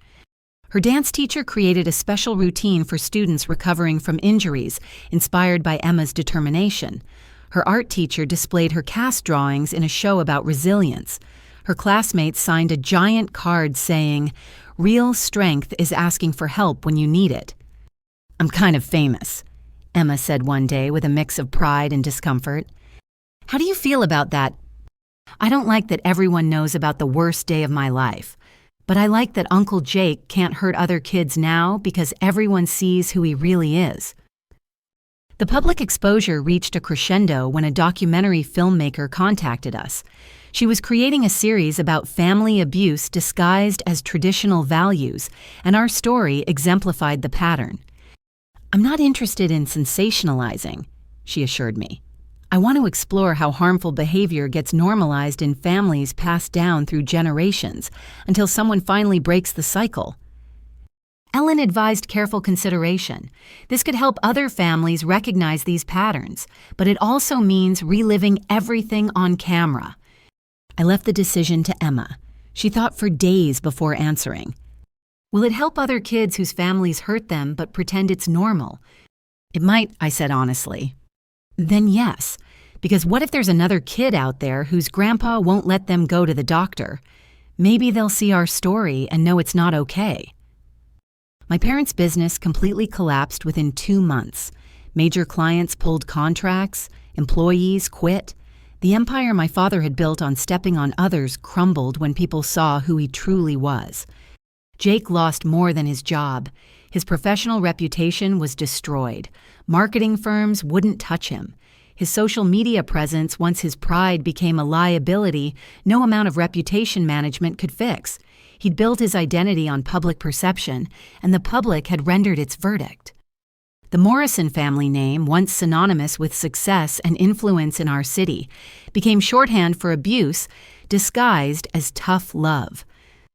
[SPEAKER 1] Her dance teacher created a special routine for students recovering from injuries, inspired by Emma's determination. Her art teacher displayed her cast drawings in a show about resilience. Her classmates signed a giant card saying, "Real strength is asking for help when you need it." "I'm kind of famous," Emma said one day with a mix of pride and discomfort. "How do you feel about that?" "I don't like that everyone knows about the worst day of my life. But I like that Uncle Jake can't hurt other kids now because everyone sees who he really is." The public exposure reached a crescendo when a documentary filmmaker contacted us. She was creating a series about family abuse disguised as traditional values, and our story exemplified the pattern. "I'm not interested in sensationalizing," she assured me. "I want to explore how harmful behavior gets normalized in families passed down through generations until someone finally breaks the cycle." Ellen advised careful consideration. This could help other families recognize these patterns, but it also means reliving everything on camera. I left the decision to Emma. She thought for days before answering. "Will it help other kids whose families hurt them but pretend it's normal?" "It might," I said honestly. "Then yes, because what if there's another kid out there whose grandpa won't let them go to the doctor? Maybe they'll see our story and know it's not okay." My parents' business completely collapsed within 2 months. Major clients pulled contracts, employees quit. The empire my father had built on stepping on others crumbled when people saw who he truly was. Jake lost more than his job. His professional reputation was destroyed. Marketing firms wouldn't touch him. His social media presence, once his pride became a liability, no amount of reputation management could fix. He'd built his identity on public perception, and the public had rendered its verdict. The Morrison family name, once synonymous with success and influence in our city, became shorthand for abuse disguised as tough love.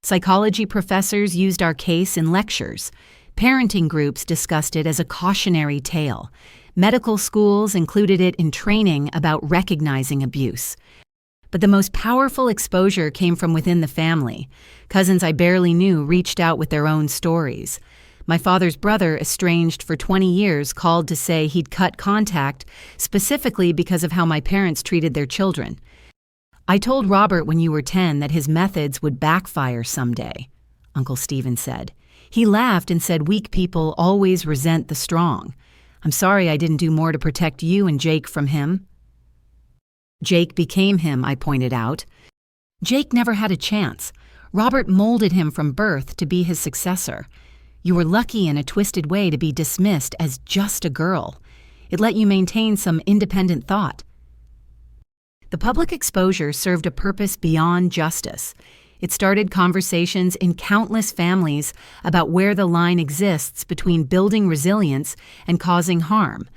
[SPEAKER 1] Psychology professors used our case in lectures. Parenting groups discussed it as a cautionary tale. Medical schools included it in training about recognizing abuse. But the most powerful exposure came from within the family. Cousins I barely knew reached out with their own stories. My father's brother, estranged for 20 years, called to say he'd cut contact specifically because of how my parents treated their children. "I told Robert when you were 10 that his methods would backfire someday," Uncle Stephen said. "He laughed and said weak people always resent the strong. I'm sorry I didn't do more to protect you and Jake from him." "Jake became him," I pointed out. "Jake never had a chance. Robert molded him from birth to be his successor. You were lucky in a twisted way to be dismissed as just a girl. It let you maintain some independent thought." The public exposure served a purpose beyond justice. It started conversations in countless families about where the line exists between building resilience and causing harm.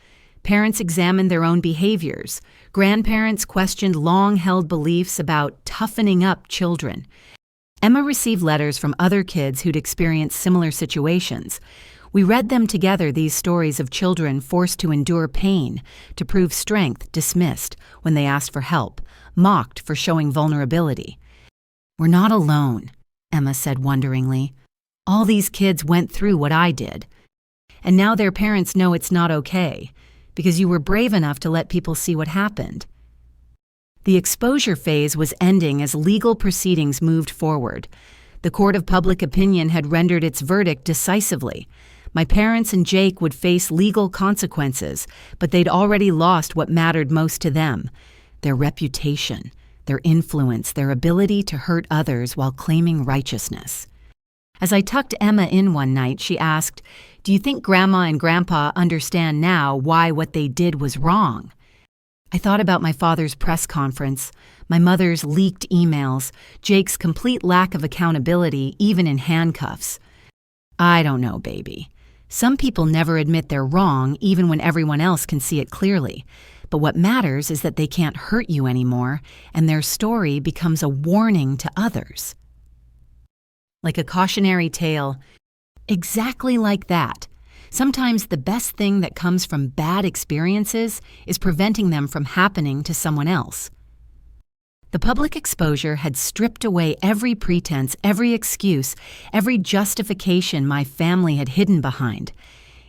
[SPEAKER 1] Parents examined their own behaviors. Grandparents questioned long-held beliefs about toughening up children. Emma received letters from other kids who'd experienced similar situations. We read them together, these stories of children forced to endure pain, to prove strength dismissed when they asked for help, mocked for showing vulnerability. "We're not alone," Emma said wonderingly. "All these kids went through what I did. And now their parents know it's not okay, because you were brave enough to let people see what happened." The exposure phase was ending as legal proceedings moved forward. The court of public opinion had rendered its verdict decisively. My parents and Jake would face legal consequences, but they'd already lost what mattered most to them: their reputation, their influence, their ability to hurt others while claiming righteousness. As I tucked Emma in one night, she asked, "Do you think Grandma and Grandpa understand now why what they did was wrong?" I thought about my father's press conference, My mother's leaked emails, Jake's complete lack of accountability, even in handcuffs. I don't know, baby. Some people never admit they're wrong, even when everyone else can see it clearly. But what matters is that they can't hurt you anymore, and their story becomes a warning to others. Like a cautionary tale. Exactly like that. Sometimes the best thing that comes from bad experiences is preventing them from happening to someone else. The public exposure had stripped away every pretense, every excuse, every justification my family had hidden behind.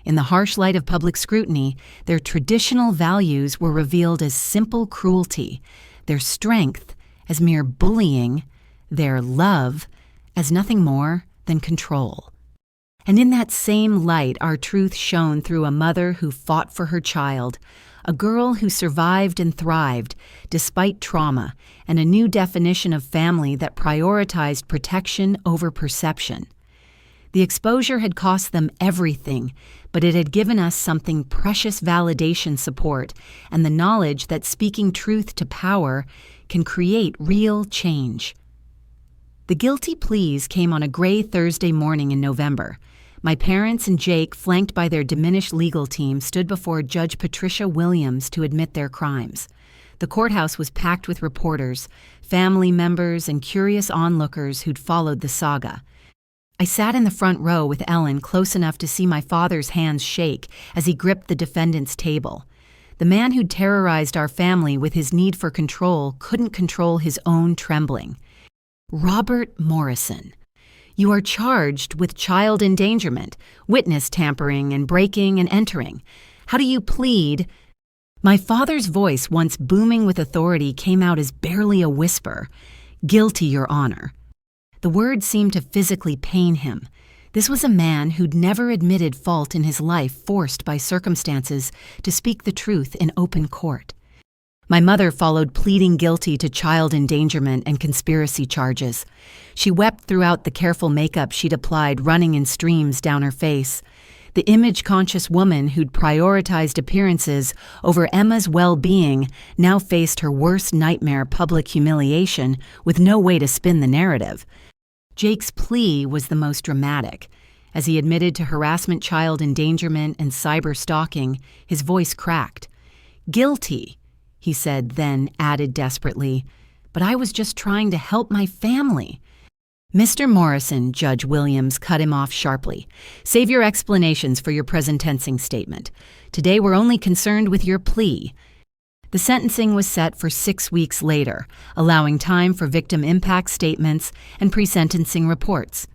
[SPEAKER 1] In the harsh light of public scrutiny, their traditional values were revealed as simple cruelty, their strength as mere bullying, their love as nothing more than control. And in that same light, our truth shone through a mother who fought for her child, a girl who survived and thrived despite trauma, and a new definition of family that prioritized protection over perception. The exposure had cost them everything, but it had given us something precious: validation, support, and the knowledge that speaking truth to power can create real change. The guilty pleas came on a gray Thursday morning in November. My parents and Jake, flanked by their diminished legal team, stood before Judge Patricia Williams to admit their crimes. The courthouse was packed with reporters, family members, and curious onlookers who'd followed the saga. I sat in the front row with Ellen, close enough to see my father's hands shake as he gripped the defendant's table. The man who'd terrorized our family with his need for control couldn't control his own trembling. Robert Morrison. You are charged with child endangerment, witness tampering, and breaking and entering. How do you plead? My father's voice, once booming with authority, came out as barely a whisper. Guilty, Your Honor. The word seemed to physically pain him. This was a man who'd never admitted fault in his life, forced by circumstances to speak the truth in open court. My mother followed pleading guilty to child endangerment and conspiracy charges. She wept throughout the careful makeup she'd applied, running in streams down her face. The image-conscious woman who'd prioritized appearances over Emma's well-being now faced her worst nightmare: public humiliation, with no way to spin the narrative. Jake's plea was the most dramatic. As he admitted to harassment, child endangerment, and cyber-stalking, his voice cracked. Guilty, he said, then added desperately, but I was just trying to help my family. Mr. Morrison, Judge Williams cut him off sharply. Save your explanations for your present-tensing statement. Today we're only concerned with your plea. The sentencing was set for 6 weeks later, allowing time for victim impact statements and pre-sentencing reports.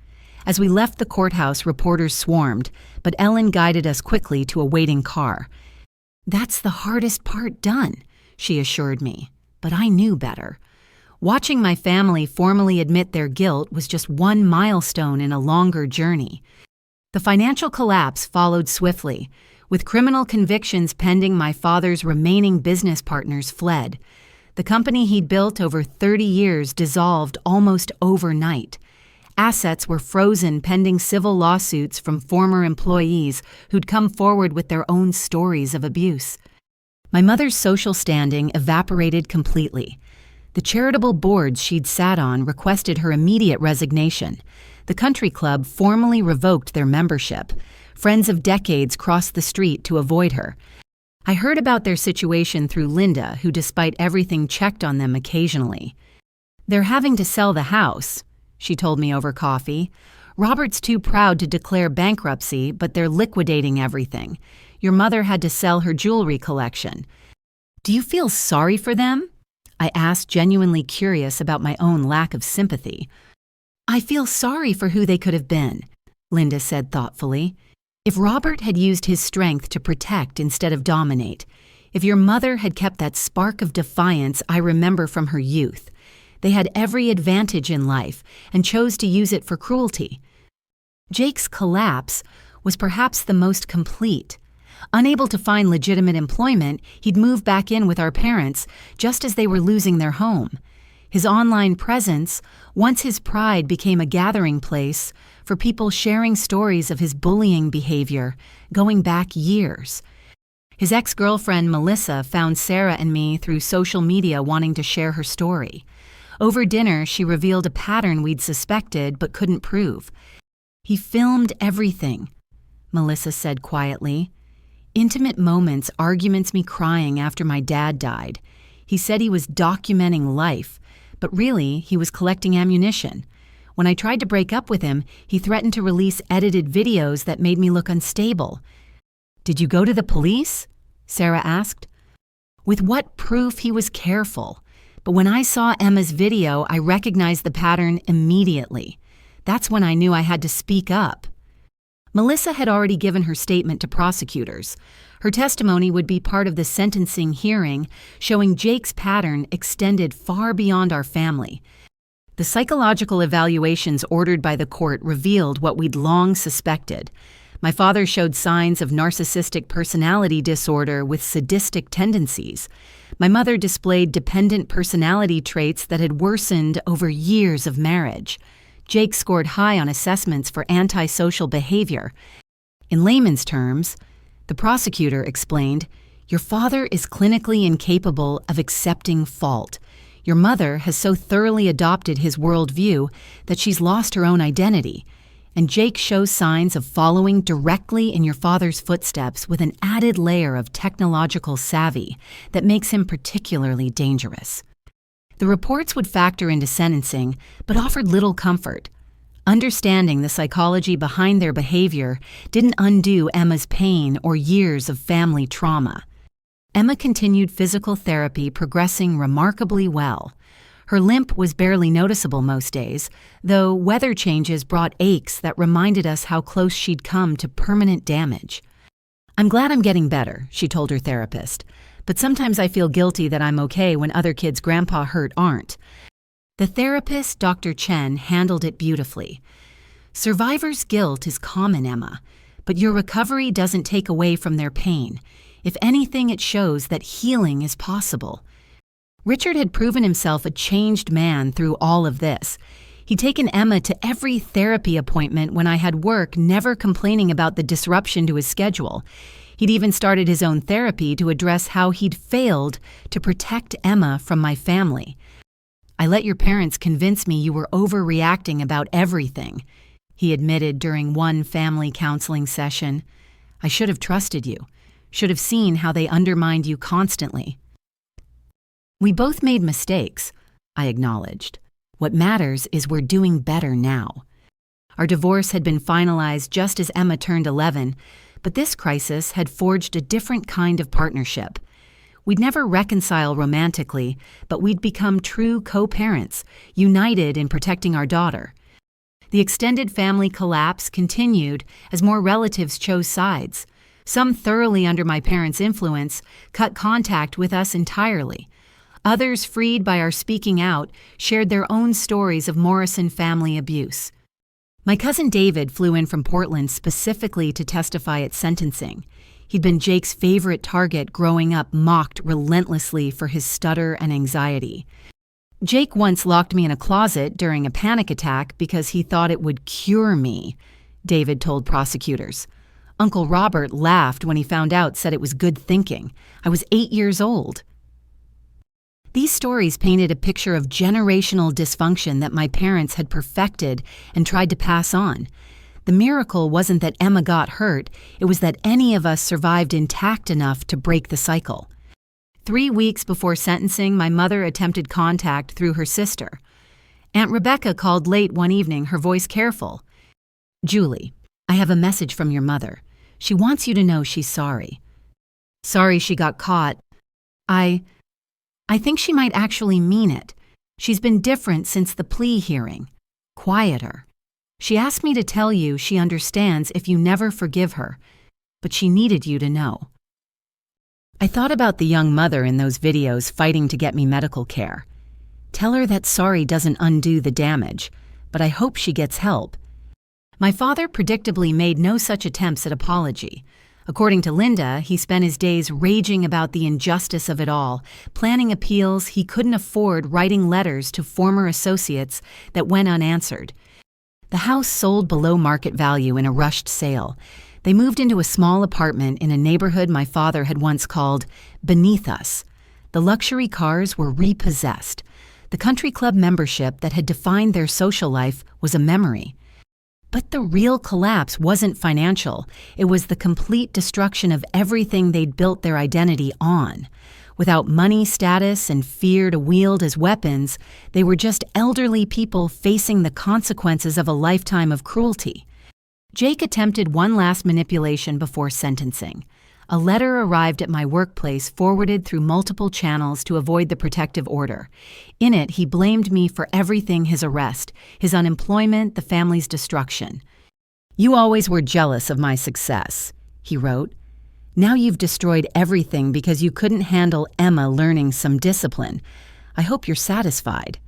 [SPEAKER 1] As we left the courthouse, reporters swarmed, but Ellen guided us quickly to a waiting car. That's the hardest part done, she assured me, but I knew better. Watching my family formally admit their guilt was just one milestone in a longer journey. The financial collapse followed swiftly. With criminal convictions pending, my father's remaining business partners fled. The company he'd built over 30 years dissolved almost overnight. Assets were frozen pending civil lawsuits from former employees who'd come forward with their own stories of abuse. My mother's social standing evaporated completely. The charitable boards she'd sat on requested her immediate resignation. The country club formally revoked their membership. Friends of decades crossed the street to avoid her. I heard about their situation through Linda, who, despite everything, checked on them occasionally. They're having to sell the house, she told me over coffee. Robert's too proud to declare bankruptcy, but they're liquidating everything. Your mother had to sell her jewelry collection. Do you feel sorry for them? I asked, genuinely curious about my own lack of sympathy. I feel sorry for who they could have been, Linda said thoughtfully. If Robert had used his strength to protect instead of dominate, if your mother had kept that spark of defiance I remember from her youth, they had every advantage in life and chose to use it for cruelty. Jake's collapse was perhaps the most complete. Unable to find legitimate employment, he'd move back in with our parents just as they were losing their home. His online presence, once his pride, became a gathering place for people sharing stories of his bullying behavior going back years. His ex-girlfriend Melissa found Sarah and me through social media wanting to share her story. Over dinner, she revealed a pattern we'd suspected but couldn't prove. "He filmed everything," Melissa said quietly. "Intimate moments, arguments, me crying after my dad died. He said he was documenting life, but really, he was collecting ammunition. When I tried to break up with him, he threatened to release edited videos that made me look unstable." "Did you go to the police?" Sarah asked. "With what proof?" He was careful. But when I saw Emma's video, I recognized the pattern immediately. That's when I knew I had to speak up. Melissa had already given her statement to prosecutors. Her testimony would be part of the sentencing hearing, showing Jake's pattern extended far beyond our family. The psychological evaluations ordered by the court revealed what we'd long suspected. My father showed signs of narcissistic personality disorder with sadistic tendencies. My mother displayed dependent personality traits that had worsened over years of marriage. Jake scored high on assessments for antisocial behavior. In layman's terms, the prosecutor explained, "Your father is clinically incapable of accepting fault. Your mother has so thoroughly adopted his worldview that she's lost her own identity. And Jake shows signs of following directly in your father's footsteps with an added layer of technological savvy that makes him particularly dangerous." The reports would factor into sentencing, but offered little comfort. Understanding the psychology behind their behavior didn't undo Emma's pain or years of family trauma. Emma continued physical therapy, progressing remarkably well. Her limp was barely noticeable most days, though weather changes brought aches that reminded us how close she'd come to permanent damage. "I'm glad I'm getting better," she told her therapist, "but sometimes I feel guilty that I'm okay when other kids Grandpa hurt aren't." The therapist, Dr. Chen, handled it beautifully. "Survivor's guilt is common, Emma, but your recovery doesn't take away from their pain. If anything, it shows that healing is possible." Richard had proven himself a changed man through all of this. He'd taken Emma to every therapy appointment when I had work, never complaining about the disruption to his schedule. He'd even started his own therapy to address how he'd failed to protect Emma from my family. "I let your parents convince me you were overreacting about everything," he admitted during one family counseling session. "I should have trusted you, should have seen how they undermined you constantly." "We both made mistakes," I acknowledged. "What matters is we're doing better now." Our divorce had been finalized just as Emma turned 11, but this crisis had forged a different kind of partnership. We'd never reconcile romantically, but we'd become true co-parents, united in protecting our daughter. The extended family collapse continued as more relatives chose sides. Some, thoroughly under my parents' influence, cut contact with us entirely. Others, freed by our speaking out, shared their own stories of Morrison family abuse. My cousin David flew in from Portland specifically to testify at sentencing. He'd been Jake's favorite target growing up, mocked relentlessly for his stutter and anxiety. "Jake once locked me in a closet during a panic attack because he thought it would cure me," David told prosecutors. "Uncle Robert laughed when he found out, said it was good thinking. I was 8 years old." These stories painted a picture of generational dysfunction that my parents had perfected and tried to pass on. The miracle wasn't that Emma got hurt, it was that any of us survived intact enough to break the cycle. 3 weeks before sentencing, my mother attempted contact through her sister. Aunt Rebecca called late one evening, her voice careful. "Julie, I have a message from your mother. She wants you to know she's sorry." "Sorry she got caught." I think she might actually mean it. She's been different since the plea hearing. Quieter. She asked me to tell you she understands if you never forgive her, but she needed you to know." I thought about the young mother in those videos fighting to get me medical care. Tell her that sorry doesn't undo the damage, but I hope she gets help. My father predictably made no such attempts at apology. According to Linda, he spent his days raging about the injustice of it all, planning appeals he couldn't afford, writing letters to former associates that went unanswered. The house sold below market value in a rushed sale. They moved into a small apartment in a neighborhood my father had once called beneath us. The luxury cars were repossessed. The country club membership that had defined their social life was a memory. But the real collapse wasn't financial. It was the complete destruction of everything they'd built their identity on. Without money, status, and fear to wield as weapons, they were just elderly people facing the consequences of a lifetime of cruelty. Jake attempted one last manipulation before sentencing. A letter arrived at my workplace forwarded through multiple channels to avoid the protective order. In it, he blamed me for everything: his arrest, his unemployment, the family's destruction. "You always were jealous of my success," he wrote. "Now you've destroyed everything because you couldn't handle Emma learning some discipline. I hope you're satisfied."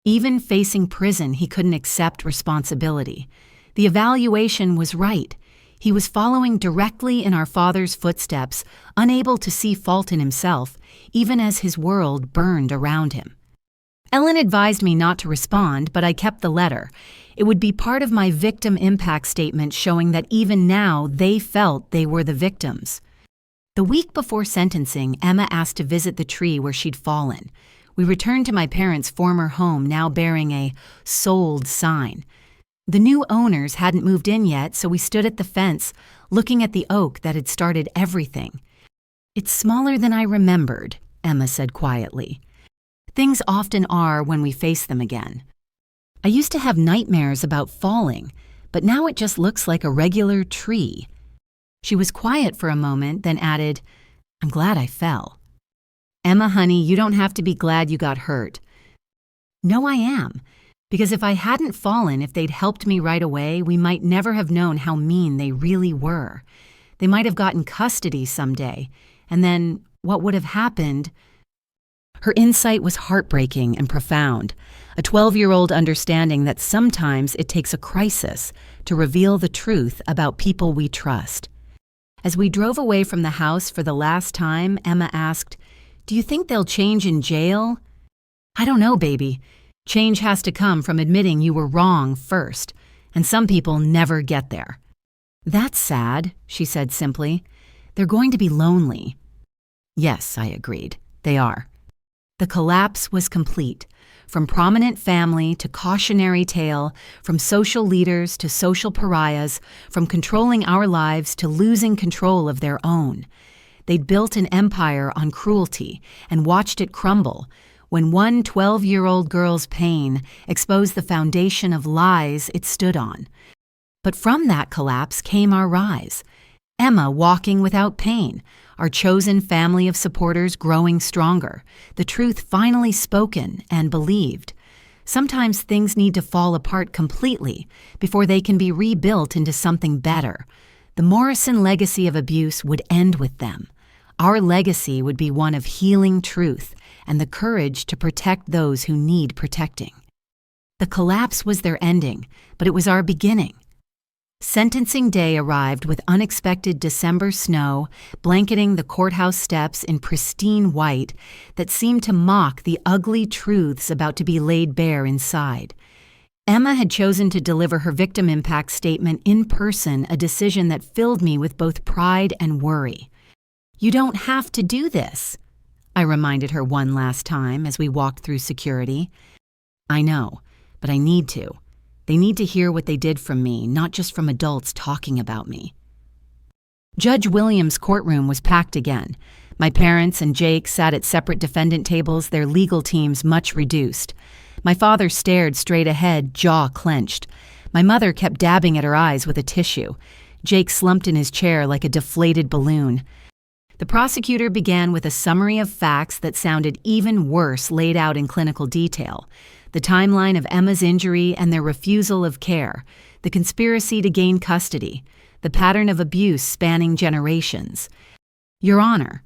[SPEAKER 1] Even facing prison, he couldn't accept responsibility. The evaluation was right. He was following directly in our father's footsteps, unable to see fault in himself, even as his world burned around him. Ellen advised me not to respond, but I kept the letter. It would be part of my victim impact statement showing that even now they felt they were the victims. The week before sentencing, Emma asked to visit the tree where she'd fallen. We returned to my parents' former home, now bearing a "sold" sign. The new owners hadn't moved in yet, so we stood at the fence, looking at the oak that had started everything. "It's smaller than I remembered," Emma said quietly. Things often are when we face them again. I used to have nightmares about falling, but now it just looks like a regular tree. She was quiet for a moment, then added, "I'm glad I fell." "Emma, honey, you don't have to be glad you got hurt." "No, I am. Because if I hadn't fallen, if they'd helped me right away, we might never have known how mean they really were. They might have gotten custody someday, and then what would have happened?" Her insight was heartbreaking and profound, a 12-year-old understanding that sometimes it takes a crisis to reveal the truth about people we trust. As we drove away from the house for the last time, Emma asked, "Do you think they'll change in jail?" "I don't know, baby. Change has to come from admitting you were wrong first, and some people never get there." "That's sad," she said simply. "They're going to be lonely." "Yes," I agreed. "They are." The collapse was complete. From prominent family to cautionary tale, from social leaders to social pariahs, from controlling our lives to losing control of their own. They'd built an empire on cruelty and watched it crumble, when one 12-year-old girl's pain exposed the foundation of lies it stood on. But from that collapse came our rise. Emma walking without pain, our chosen family of supporters growing stronger, the truth finally spoken and believed. Sometimes things need to fall apart completely before they can be rebuilt into something better. The Morrison legacy of abuse would end with them. Our legacy would be one of healing truth and the courage to protect those who need protecting. The collapse was their ending, but it was our beginning. Sentencing day arrived with unexpected December snow, blanketing the courthouse steps in pristine white that seemed to mock the ugly truths about to be laid bare inside. Emma had chosen to deliver her victim impact statement in person, a decision that filled me with both pride and worry. "You don't have to do this," I reminded her one last time as we walked through security. "I know, but I need to. They need to hear what they did from me, not just from adults talking about me." Judge Williams' courtroom was packed again. My parents and Jake sat at separate defendant tables, their legal teams much reduced. My father stared straight ahead, jaw clenched. My mother kept dabbing at her eyes with a tissue. Jake slumped in his chair like a deflated balloon. The prosecutor began with a summary of facts that sounded even worse laid out in clinical detail. The timeline of Emma's injury and their refusal of care, the conspiracy to gain custody, the pattern of abuse spanning generations. "Your Honor,"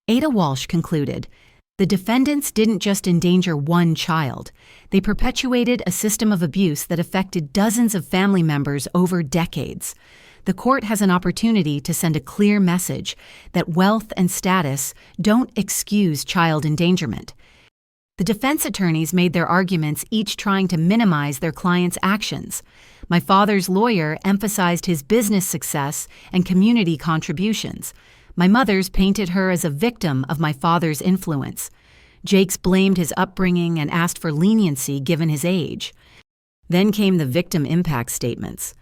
[SPEAKER 1] Ada Walsh concluded, "the defendants didn't just endanger one child. They perpetuated a system of abuse that affected dozens of family members over decades. The court has an opportunity to send a clear message that wealth and status don't excuse child endangerment. The defense attorneys made their arguments, each trying to minimize their client's actions. My father's lawyer emphasized his business success and community contributions. My mother's painted her as a victim of my father's influence. Jake's blamed his upbringing and asked for leniency given his age. Then came the victim impact statements.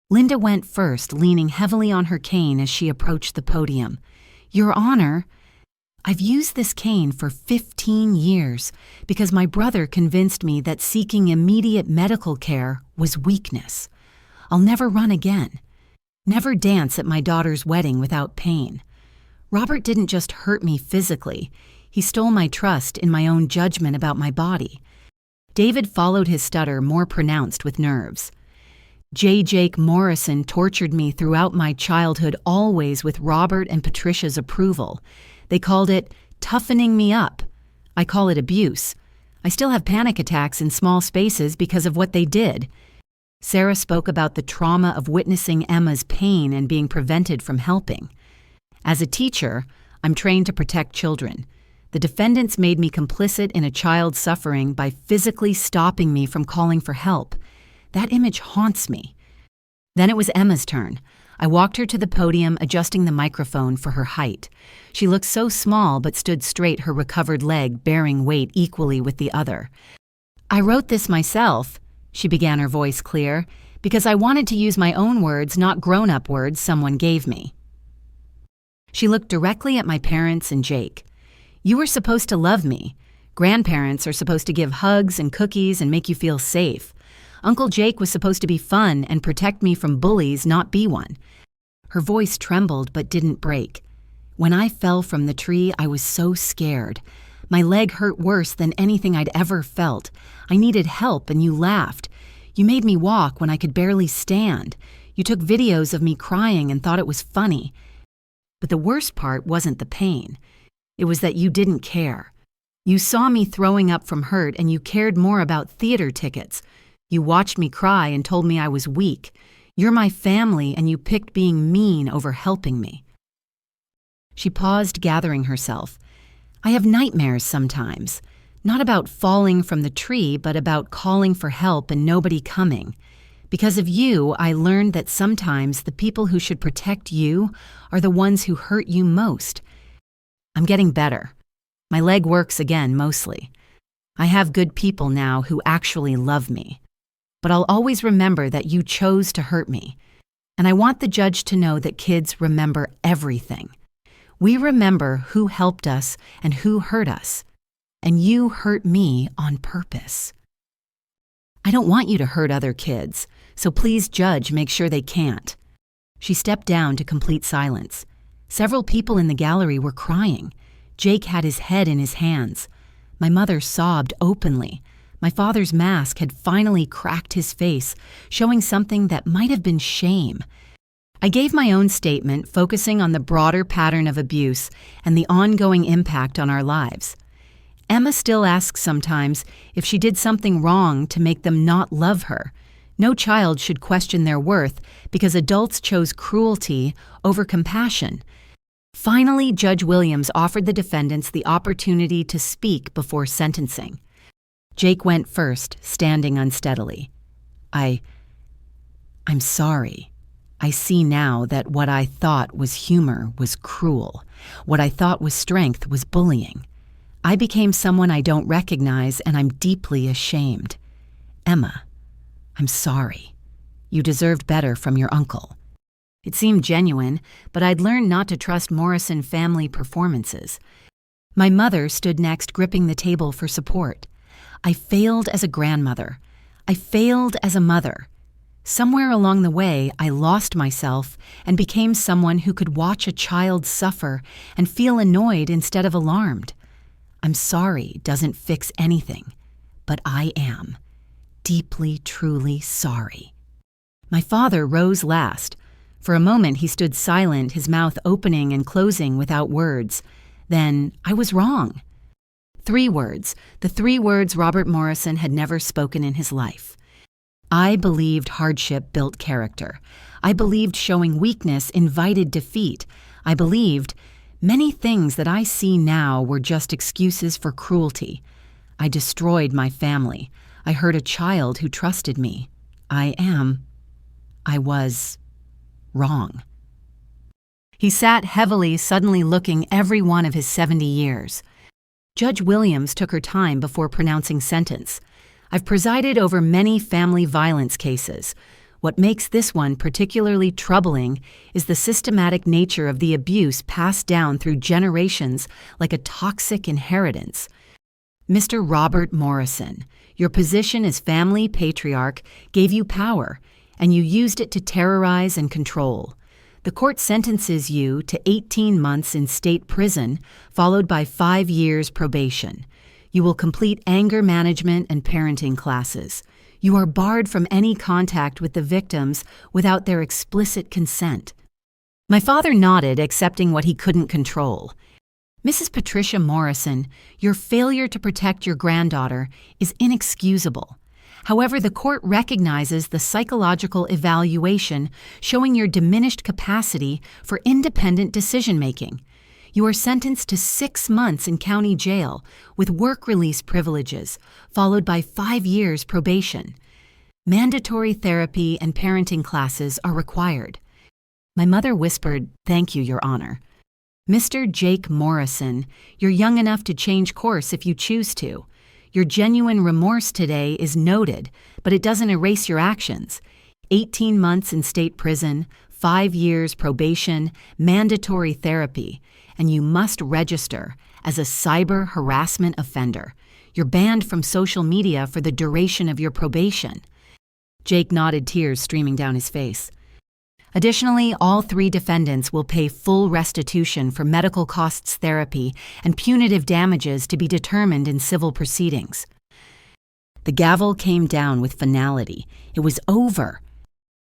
[SPEAKER 1] Linda went first, leaning heavily on her cane as she approached the podium. "Your Honor, I've used this cane for 15 years because my brother convinced me that seeking immediate medical care was weakness. I'll never run again. Never dance at my daughter's wedding without pain. Robert didn't just hurt me physically. He stole my trust in my own judgment about my body." David followed his stutter, more pronounced with nerves. Jake Morrison tortured me throughout my childhood, always with Robert and Patricia's approval. They called it toughening me up. I call it abuse. I still have panic attacks in small spaces because of what they did. Sarah spoke about the trauma of witnessing Emma's pain and being prevented from helping. As a teacher, I'm trained to protect children. The defendants made me complicit in a child's suffering by physically stopping me from calling for help. That image haunts me. Then it was Emma's turn. I walked her to the podium, adjusting the microphone for her height. She looked so small but stood straight, her recovered leg bearing weight equally with the other. "I wrote this myself," she began, her voice clear, "because I wanted to use my own words, not grown-up words someone gave me." She looked directly at my parents and Jake. "You were supposed to love me. Grandparents are supposed to give hugs and cookies and make you feel safe. Uncle Jake was supposed to be fun and protect me from bullies, not be one." Her voice trembled but didn't break. "When I fell from the tree, I was so scared. My leg hurt worse than anything I'd ever felt. I needed help and you laughed. You made me walk when I could barely stand. You took videos of me crying and thought it was funny. But the worst part wasn't the pain. It was that you didn't care. You saw me throwing up from hurt and you cared more about theater tickets. You watched me cry and told me I was weak. You're my family and you picked being mean over helping me." She paused, gathering herself. "I have nightmares sometimes. Not about falling from the tree, but about calling for help and nobody coming. Because of you, I learned that sometimes the people who should protect you are the ones who hurt you most. I'm getting better. My leg works again, mostly. I have good people now who actually love me. But I'll always remember that you chose to hurt me. And I want the judge to know that kids remember everything. We remember who helped us and who hurt us. And you hurt me on purpose. I don't want you to hurt other kids, so please, judge, make sure they can't." She stepped down to complete silence. Several people in the gallery were crying. Jake had his head in his hands. My mother sobbed openly. My father's mask had finally cracked his face, showing something that might have been shame. I gave my own statement, focusing on the broader pattern of abuse and the ongoing impact on our lives. Emma still asks sometimes if she did something wrong to make them not love her. No child should question their worth because adults chose cruelty over compassion. Finally, Judge Williams offered the defendants the opportunity to speak before sentencing. Jake went first, standing unsteadily. I'm sorry. I see now that what I thought was humor was cruel. What I thought was strength was bullying. I became someone I don't recognize, and I'm deeply ashamed. Emma, I'm sorry. You deserved better from your uncle. It seemed genuine, but I'd learned not to trust Morrison family performances. My mother stood next, gripping the table for support. I failed as a grandmother. I failed as a mother. Somewhere along the way, I lost myself and became someone who could watch a child suffer and feel annoyed instead of alarmed. I'm sorry doesn't fix anything, but I am. Deeply, truly sorry. My father rose last. For a moment, he stood silent, his mouth opening and closing without words. Then, I was wrong. 3 words, the 3 words Robert Morrison had never spoken in his life. I believed hardship built character. I believed showing weakness invited defeat. I believed many things that I see now were just excuses for cruelty. I destroyed my family. I hurt a child who trusted me. I was wrong. He sat heavily, suddenly looking every one of his 70 years. Judge Williams took her time before pronouncing sentence. I've presided over many family violence cases. What makes this one particularly troubling is the systematic nature of the abuse passed down through generations like a toxic inheritance. Mr. Robert Morrison, your position as family patriarch gave you power, and you used it to terrorize and control. The court sentences you to 18 months in state prison, followed by 5 years probation. You will complete anger management and parenting classes. You are barred from any contact with the victims without their explicit consent. My father nodded, accepting what he couldn't control. Mrs. Patricia Morrison, your failure to protect your granddaughter is inexcusable. However, the court recognizes the psychological evaluation showing your diminished capacity for independent decision-making. You are sentenced to 6 months in county jail with work release privileges, followed by 5 years probation. Mandatory therapy and parenting classes are required. My mother whispered, "Thank you, Your Honor." Mr. Jake Morrison, you're young enough to change course if you choose to. Your genuine remorse today is noted, but it doesn't erase your actions. 18 months in state prison, 5 years probation, mandatory therapy, and you must register as a cyber harassment offender. You're banned from social media for the duration of your probation. Jake nodded, tears streaming down his face. Additionally, all 3 defendants will pay full restitution for medical costs therapy and punitive damages to be determined in civil proceedings. The gavel came down with finality. It was over.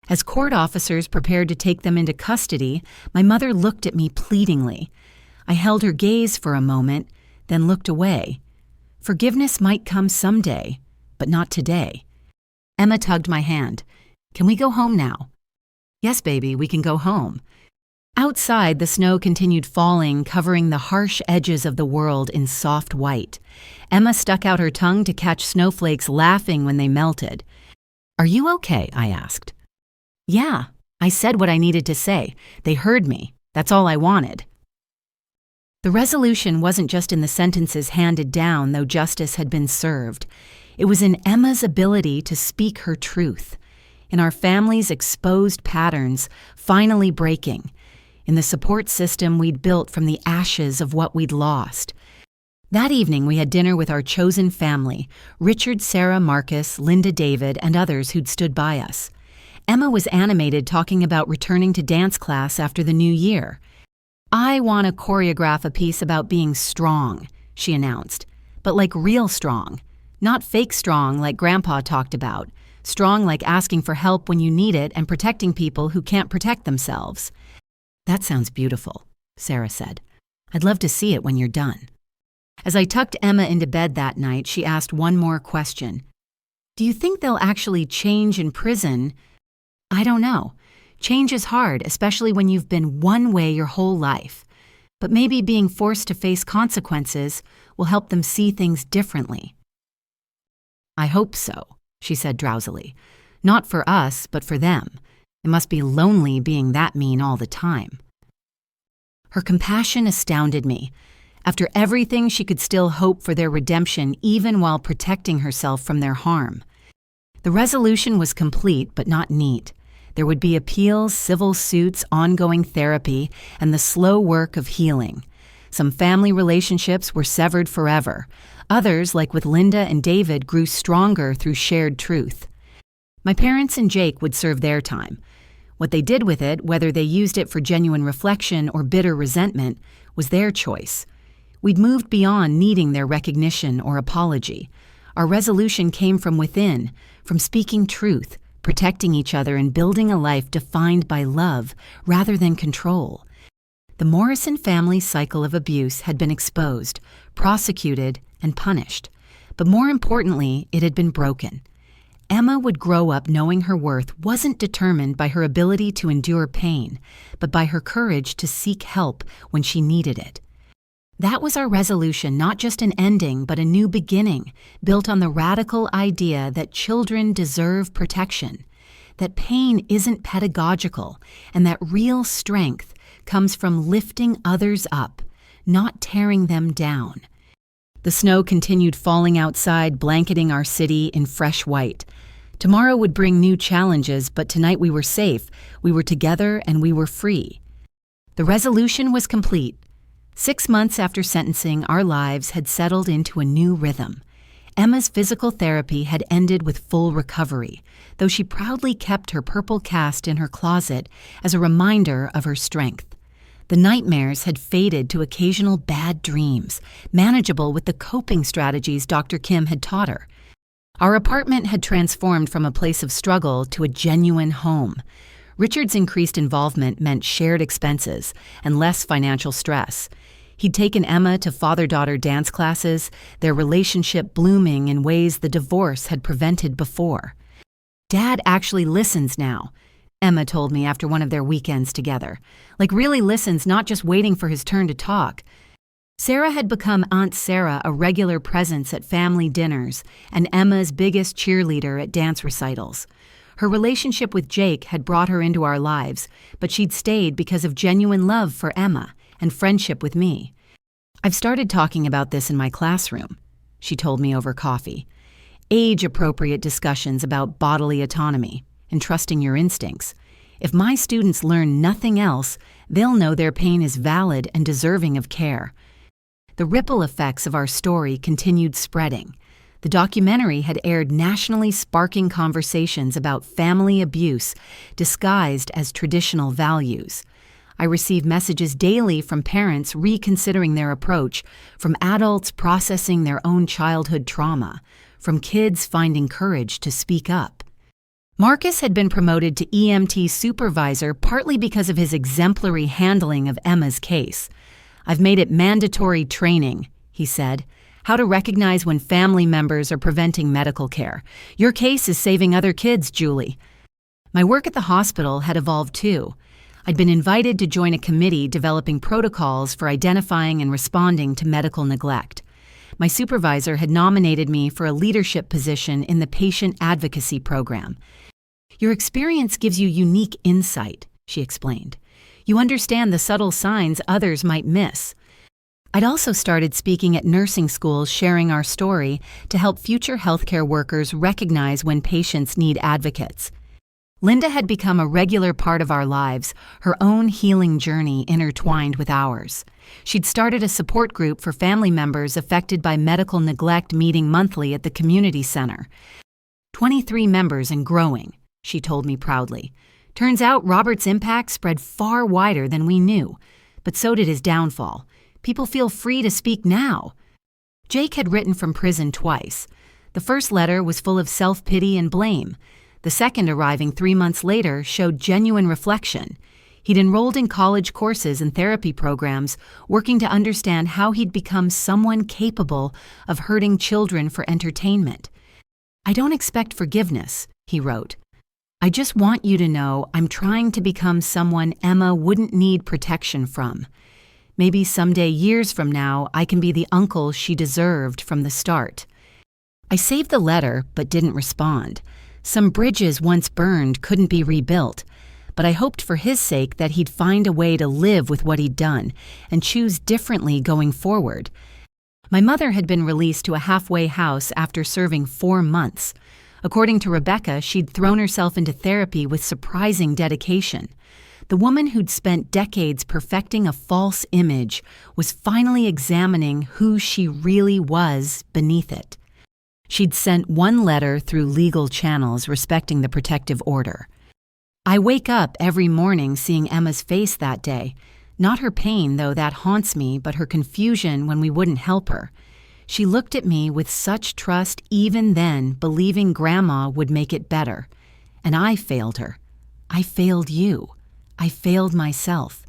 [SPEAKER 1] As court officers prepared to take them into custody, my mother looked at me pleadingly. I held her gaze for a moment, then looked away. Forgiveness might come someday, but not today. Emma tugged my hand. "Can we go home now?" "Yes, baby, we can go home." Outside, the snow continued falling, covering the harsh edges of the world in soft white. Emma stuck out her tongue to catch snowflakes, laughing when they melted. "Are you okay?" I asked. "Yeah, I said what I needed to say. They heard me. That's all I wanted." The resolution wasn't just in the sentences handed down, though justice had been served. It was in Emma's ability to speak her truth, in our family's exposed patterns finally breaking, in the support system we'd built from the ashes of what we'd lost. That evening, we had dinner with our chosen family, Richard, Sarah, Marcus, Linda, David, and others who'd stood by us. Emma was animated, talking about returning to dance class after the new year. "I want to choreograph a piece about being strong," she announced, "but like real strong. Not fake strong like Grandpa talked about. Strong like asking for help when you need it and protecting people who can't protect themselves." "That sounds beautiful," Sarah said. "I'd love to see it when you're done." As I tucked Emma into bed that night, she asked one more question. "Do you think they'll actually change in prison?" "I don't know. Change is hard, especially when you've been one way your whole life. But maybe being forced to face consequences will help them see things differently." "I hope so," she said drowsily. "Not for us, but for them. It must be lonely being that mean all the time." Her compassion astounded me. After everything, she could still hope for their redemption even while protecting herself from their harm. The resolution was complete but not neat. There would be appeals, civil suits, ongoing therapy, and the slow work of healing. Some family relationships were severed forever. Others, like with Linda and David, grew stronger through shared truth. My parents and Jake would serve their time. What they did with it, whether they used it for genuine reflection or bitter resentment, was their choice. We'd moved beyond needing their recognition or apology. Our resolution came from within, from speaking truth, protecting each other, and building a life defined by love rather than control. The Morrison family cycle of abuse had been exposed, prosecuted, and punished. But more importantly, it had been broken. Emma would grow up knowing her worth wasn't determined by her ability to endure pain, but by her courage to seek help when she needed it. That was our resolution, not just an ending, but a new beginning, built on the radical idea that children deserve protection, that pain isn't pedagogical, and that real strength comes from lifting others up, not tearing them down. The snow continued falling outside, blanketing our city in fresh white. Tomorrow would bring new challenges, but tonight we were safe, we were together, and we were free. The resolution was complete. 6 months after sentencing, our lives had settled into a new rhythm. Emma's physical therapy had ended with full recovery, though she proudly kept her purple cast in her closet as a reminder of her strength. The nightmares had faded to occasional bad dreams, manageable with the coping strategies Dr. Kim had taught her. Our apartment had transformed from a place of struggle to a genuine home. Richard's increased involvement meant shared expenses and less financial stress. He'd taken Emma to father-daughter dance classes, their relationship blooming in ways the divorce had prevented before. "Dad actually listens now," Emma told me after one of their weekends together. "Like really listens, not just waiting for his turn to talk." Sarah had become Aunt Sarah, a regular presence at family dinners and Emma's biggest cheerleader at dance recitals. Her relationship with Jake had brought her into our lives, but she'd stayed because of genuine love for Emma and friendship with me. "I've started talking about this in my classroom," she told me over coffee. "Age-appropriate discussions about bodily autonomy and trusting your instincts. If my students learn nothing else, they'll know their pain is valid and deserving of care." The ripple effects of our story continued spreading. The documentary had aired nationally, sparking conversations about family abuse disguised as traditional values. I received messages daily from parents reconsidering their approach, from adults processing their own childhood trauma, from kids finding courage to speak up. Marcus had been promoted to EMT supervisor partly because of his exemplary handling of Emma's case. "I've made it mandatory training," he said, "how to recognize when family members are preventing medical care. Your case is saving other kids, Julie." My work at the hospital had evolved too. I'd been invited to join a committee developing protocols for identifying and responding to medical neglect. My supervisor had nominated me for a leadership position in the patient advocacy program. "Your experience gives you unique insight," she explained. "You understand the subtle signs others might miss." I'd also started speaking at nursing schools, sharing our story to help future healthcare workers recognize when patients need advocates. Linda had become a regular part of our lives, her own healing journey intertwined with ours. She'd started a support group for family members affected by medical neglect, meeting monthly at the community center. 23 members and growing, she told me proudly. Turns out Robert's impact spread far wider than we knew, but so did his downfall. People feel free to speak now. Jake had written from prison twice. The first letter was full of self-pity and blame. The second, arriving 3 months later, showed genuine reflection. He'd enrolled in college courses and therapy programs, working to understand how he'd become someone capable of hurting children for entertainment. "I don't expect forgiveness," he wrote. "I just want you to know I'm trying to become someone Emma wouldn't need protection from. Maybe someday, years from now, I can be the uncle she deserved from the start." I saved the letter, but didn't respond. Some bridges once burned couldn't be rebuilt, but I hoped for his sake that he'd find a way to live with what he'd done and choose differently going forward. My mother had been released to a halfway house after serving 4 months. According to Rebecca, she'd thrown herself into therapy with surprising dedication. The woman who'd spent decades perfecting a false image was finally examining who she really was beneath it. She'd sent one letter through legal channels respecting the protective order. I wake up every morning seeing Emma's face that day. Not her pain, though that haunts me, but her confusion when we wouldn't help her. She looked at me with such trust even then, believing Grandma would make it better. And I failed her. I failed you. I failed myself.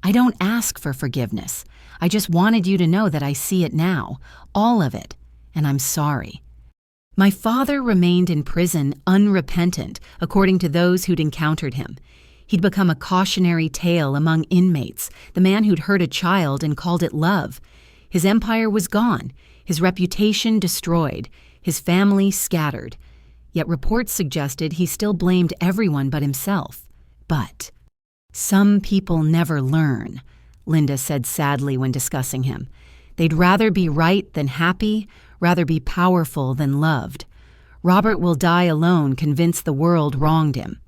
[SPEAKER 1] I don't ask for forgiveness. I just wanted you to know that I see it now, all of it, and I'm sorry. My father remained in prison unrepentant, according to those who'd encountered him. He'd become a cautionary tale among inmates, the man who'd hurt a child and called it love. His empire was gone, his reputation destroyed, his family scattered. Yet reports suggested he still blamed everyone but himself. But some people never learn, Linda said sadly when discussing him. They'd rather be right than happy, rather be powerful than loved. Robert will die alone, convinced the world wronged him.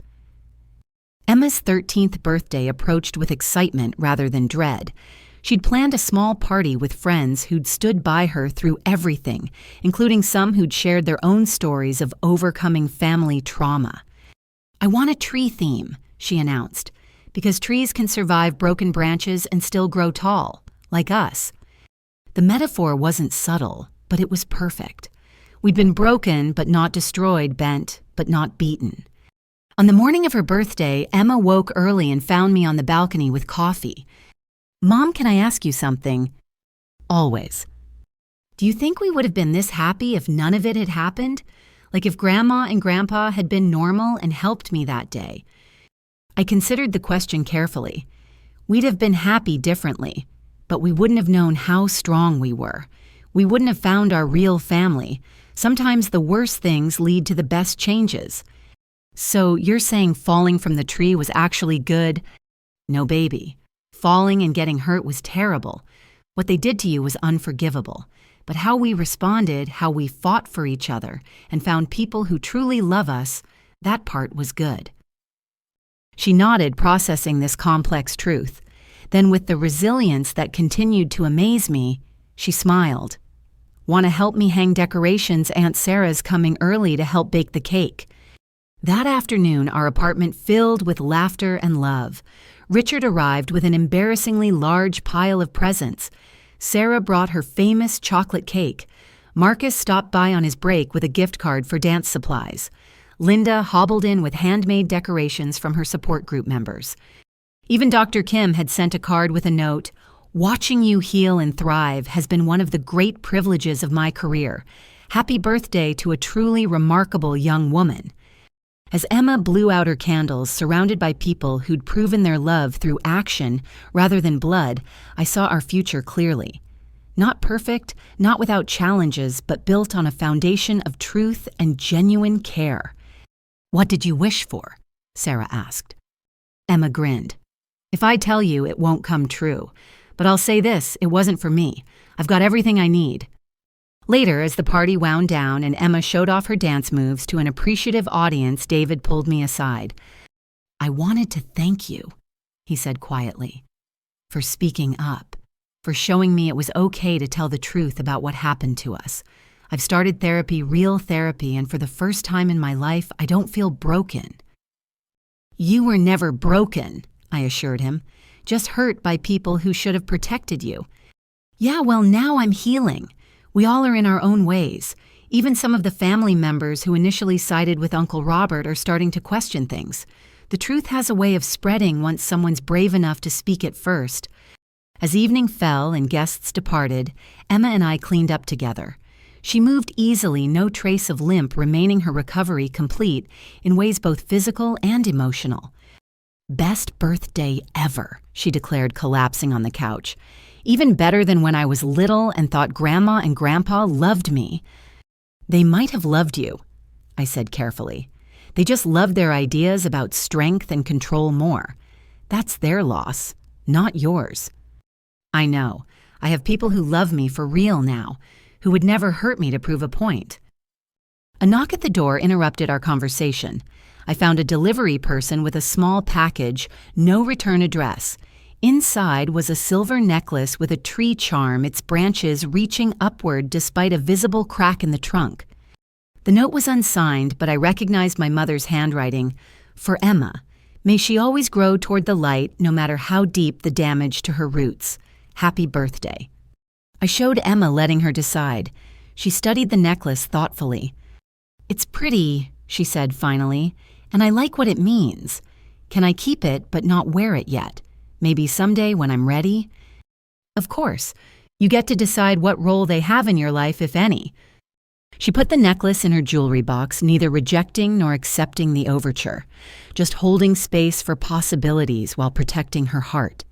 [SPEAKER 1] Emma's 13th birthday approached with excitement rather than dread. She'd planned a small party with friends who'd stood by her through everything, including some who'd shared their own stories of overcoming family trauma. "I want a tree theme," she announced, "because trees can survive broken branches and still grow tall, like us." The metaphor wasn't subtle, but it was perfect. We'd been broken but not destroyed, bent but not beaten. On the morning of her birthday, Emma woke early and found me on the balcony with coffee. "Mom, can I ask you something?" "Always." "Do you think we would have been this happy if none of it had happened? Like if Grandma and Grandpa had been normal and helped me that day?" I considered the question carefully. We'd have been happy differently, but we wouldn't have known how strong we were. We wouldn't have found our real family. Sometimes the worst things lead to the best changes. "So you're saying falling from the tree was actually good?" "No, baby. Falling and getting hurt was terrible. What they did to you was unforgivable. But how we responded, how we fought for each other, and found people who truly love us, that part was good." She nodded, processing this complex truth. Then, with the resilience that continued to amaze me, she smiled. "Want to help me hang decorations? Aunt Sarah's coming early to help bake the cake." That afternoon, our apartment filled with laughter and love. Richard arrived with an embarrassingly large pile of presents. Sarah brought her famous chocolate cake. Marcus stopped by on his break with a gift card for dance supplies. Linda hobbled in with handmade decorations from her support group members. Even Dr. Kim had sent a card with a note, "Watching you heal and thrive has been one of the great privileges of my career. Happy birthday to a truly remarkable young woman." As Emma blew out her candles, surrounded by people who'd proven their love through action rather than blood, I saw our future clearly. Not perfect, not without challenges, but built on a foundation of truth and genuine care. "What did you wish for?" Sarah asked. Emma grinned. "If I tell you, it won't come true. But I'll say this, it wasn't for me. I've got everything I need." Later, as the party wound down and Emma showed off her dance moves to an appreciative audience, David pulled me aside. "I wanted to thank you," he said quietly, "for speaking up, for showing me it was okay to tell the truth about what happened to us. I've started therapy, real therapy, and for the first time in my life, I don't feel broken." "You were never broken," I assured him, "just hurt by people who should have protected you." "Yeah, well, now I'm healing. We all are in our own ways. Even some of the family members who initially sided with Uncle Robert are starting to question things. The truth has a way of spreading once someone's brave enough to speak it first." As evening fell and guests departed, Emma and I cleaned up together. She moved easily, no trace of limp, remaining her recovery complete in ways both physical and emotional. "Best birthday ever," she declared, collapsing on the couch. "Even better than when I was little and thought Grandma and Grandpa loved me." "They might have loved you," I said carefully. "They just loved their ideas about strength and control more. That's their loss, not yours." "I know. I have people who love me for real now, who would never hurt me to prove a point." A knock at the door interrupted our conversation. I found a delivery person with a small package, no return address. Inside was a silver necklace with a tree charm, its branches reaching upward despite a visible crack in the trunk. The note was unsigned, but I recognized my mother's handwriting. "For Emma. May she always grow toward the light, no matter how deep the damage to her roots. Happy birthday." I showed Emma, letting her decide. She studied the necklace thoughtfully. "It's pretty," she said finally, "and I like what it means. Can I keep it but not wear it yet? Maybe someday when I'm ready?" "Of course. You get to decide what role they have in your life, if any." She put the necklace in her jewelry box, neither rejecting nor accepting the overture, just holding space for possibilities while protecting her heart.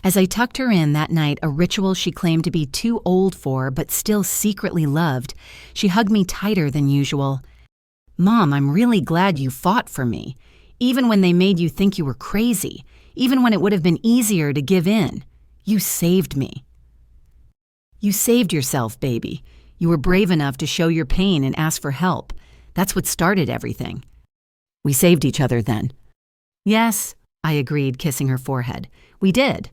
[SPEAKER 1] As I tucked her in that night, a ritual she claimed to be too old for but still secretly loved, she hugged me tighter than usual. "Mom, I'm really glad you fought for me, even when they made you think you were crazy, even when it would have been easier to give in. You saved me." "You saved yourself, baby. You were brave enough to show your pain and ask for help. That's what started everything." "We saved each other then." "Yes," I agreed, kissing her forehead. "We did."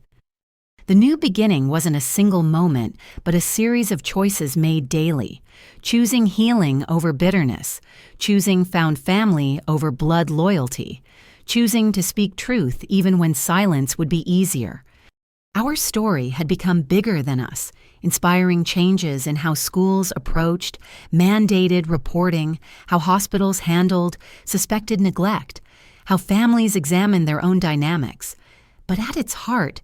[SPEAKER 1] The new beginning wasn't a single moment, but a series of choices made daily. Choosing healing over bitterness, choosing found family over blood loyalty, choosing to speak truth even when silence would be easier. Our story had become bigger than us, inspiring changes in how schools approached, mandated reporting, how hospitals handled suspected neglect, how families examined their own dynamics. But at its heart,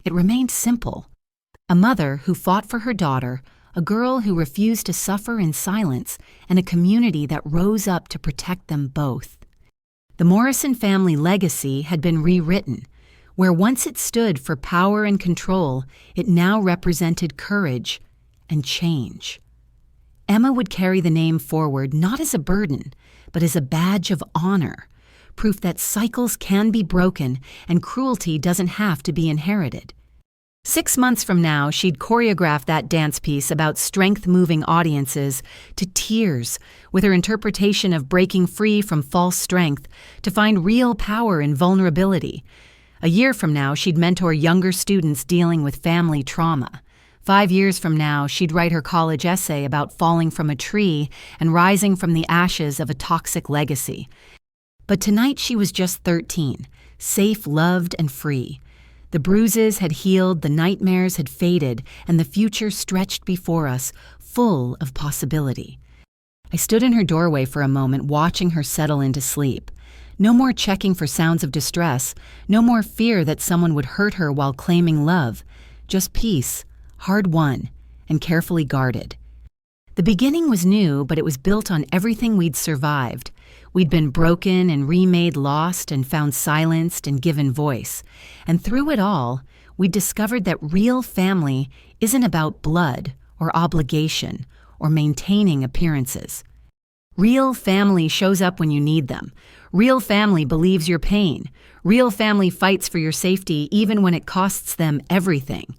[SPEAKER 1] it remained simple. A mother who fought for her daughter, a girl who refused to suffer in silence, and a community that rose up to protect them both. The Morrison family legacy had been rewritten. Where once it stood for power and control, it now represented courage and change. Emma would carry the name forward not as a burden, but as a badge of honor, proof that cycles can be broken and cruelty doesn't have to be inherited. 6 months from now, she'd choreograph that dance piece about strength moving audiences to tears with her interpretation of breaking free from false strength to find real power in vulnerability. A year from now, she'd mentor younger students dealing with family trauma. 5 years from now, she'd write her college essay about falling from a tree and rising from the ashes of a toxic legacy. But tonight she was just 13, safe, loved, and free. The bruises had healed, the nightmares had faded, and the future stretched before us, full of possibility. I stood in her doorway for a moment, watching her settle into sleep. No more checking for sounds of distress, no more fear that someone would hurt her while claiming love. Just peace, hard-won, and carefully guarded. The beginning was new, but it was built on everything we'd survived. We'd been broken and remade, lost and found silenced and given voice. And through it all, we discovered that real family isn't about blood or obligation or maintaining appearances. Real family shows up when you need them. Real family believes your pain. Real family fights for your safety even when it costs them everything.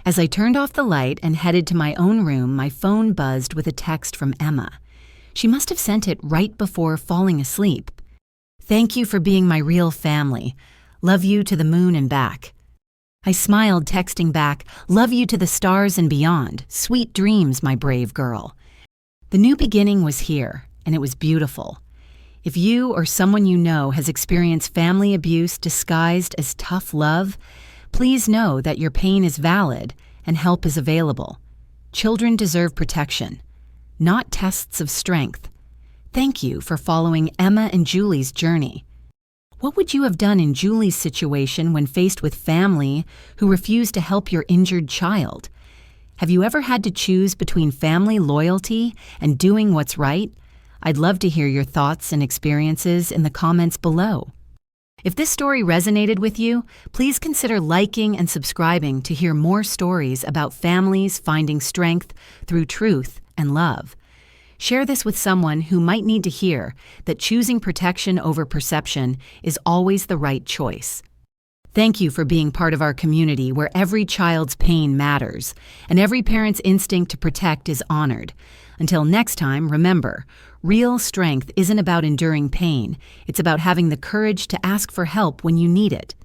[SPEAKER 1] As I turned off the light and headed to my own room, my phone buzzed with a text from Emma. She must have sent it right before falling asleep. "Thank you for being my real family. Love you to the moon and back." I smiled, texting back, "Love you to the stars and beyond. Sweet dreams, my brave girl." The new beginning was here, and it was beautiful. If you or someone you know has experienced family abuse disguised as tough love, please know that your pain is valid and help is available. Children deserve protection, not tests of strength. Thank you for following Emma and Julie's journey. What would you have done in Julie's situation when faced with family who refused to help your injured child? Have you ever had to choose between family loyalty and doing what's right? I'd love to hear your thoughts and experiences in the comments below. If this story resonated with you, please consider liking and subscribing to hear more stories about families finding strength through truth and love. Share this with someone who might need to hear that choosing protection over perception is always the right choice. Thank you for being part of our community where every child's pain matters and every parent's instinct to protect is honored. Until next time, remember, real strength isn't about enduring pain. It's about having the courage to ask for help when you need it.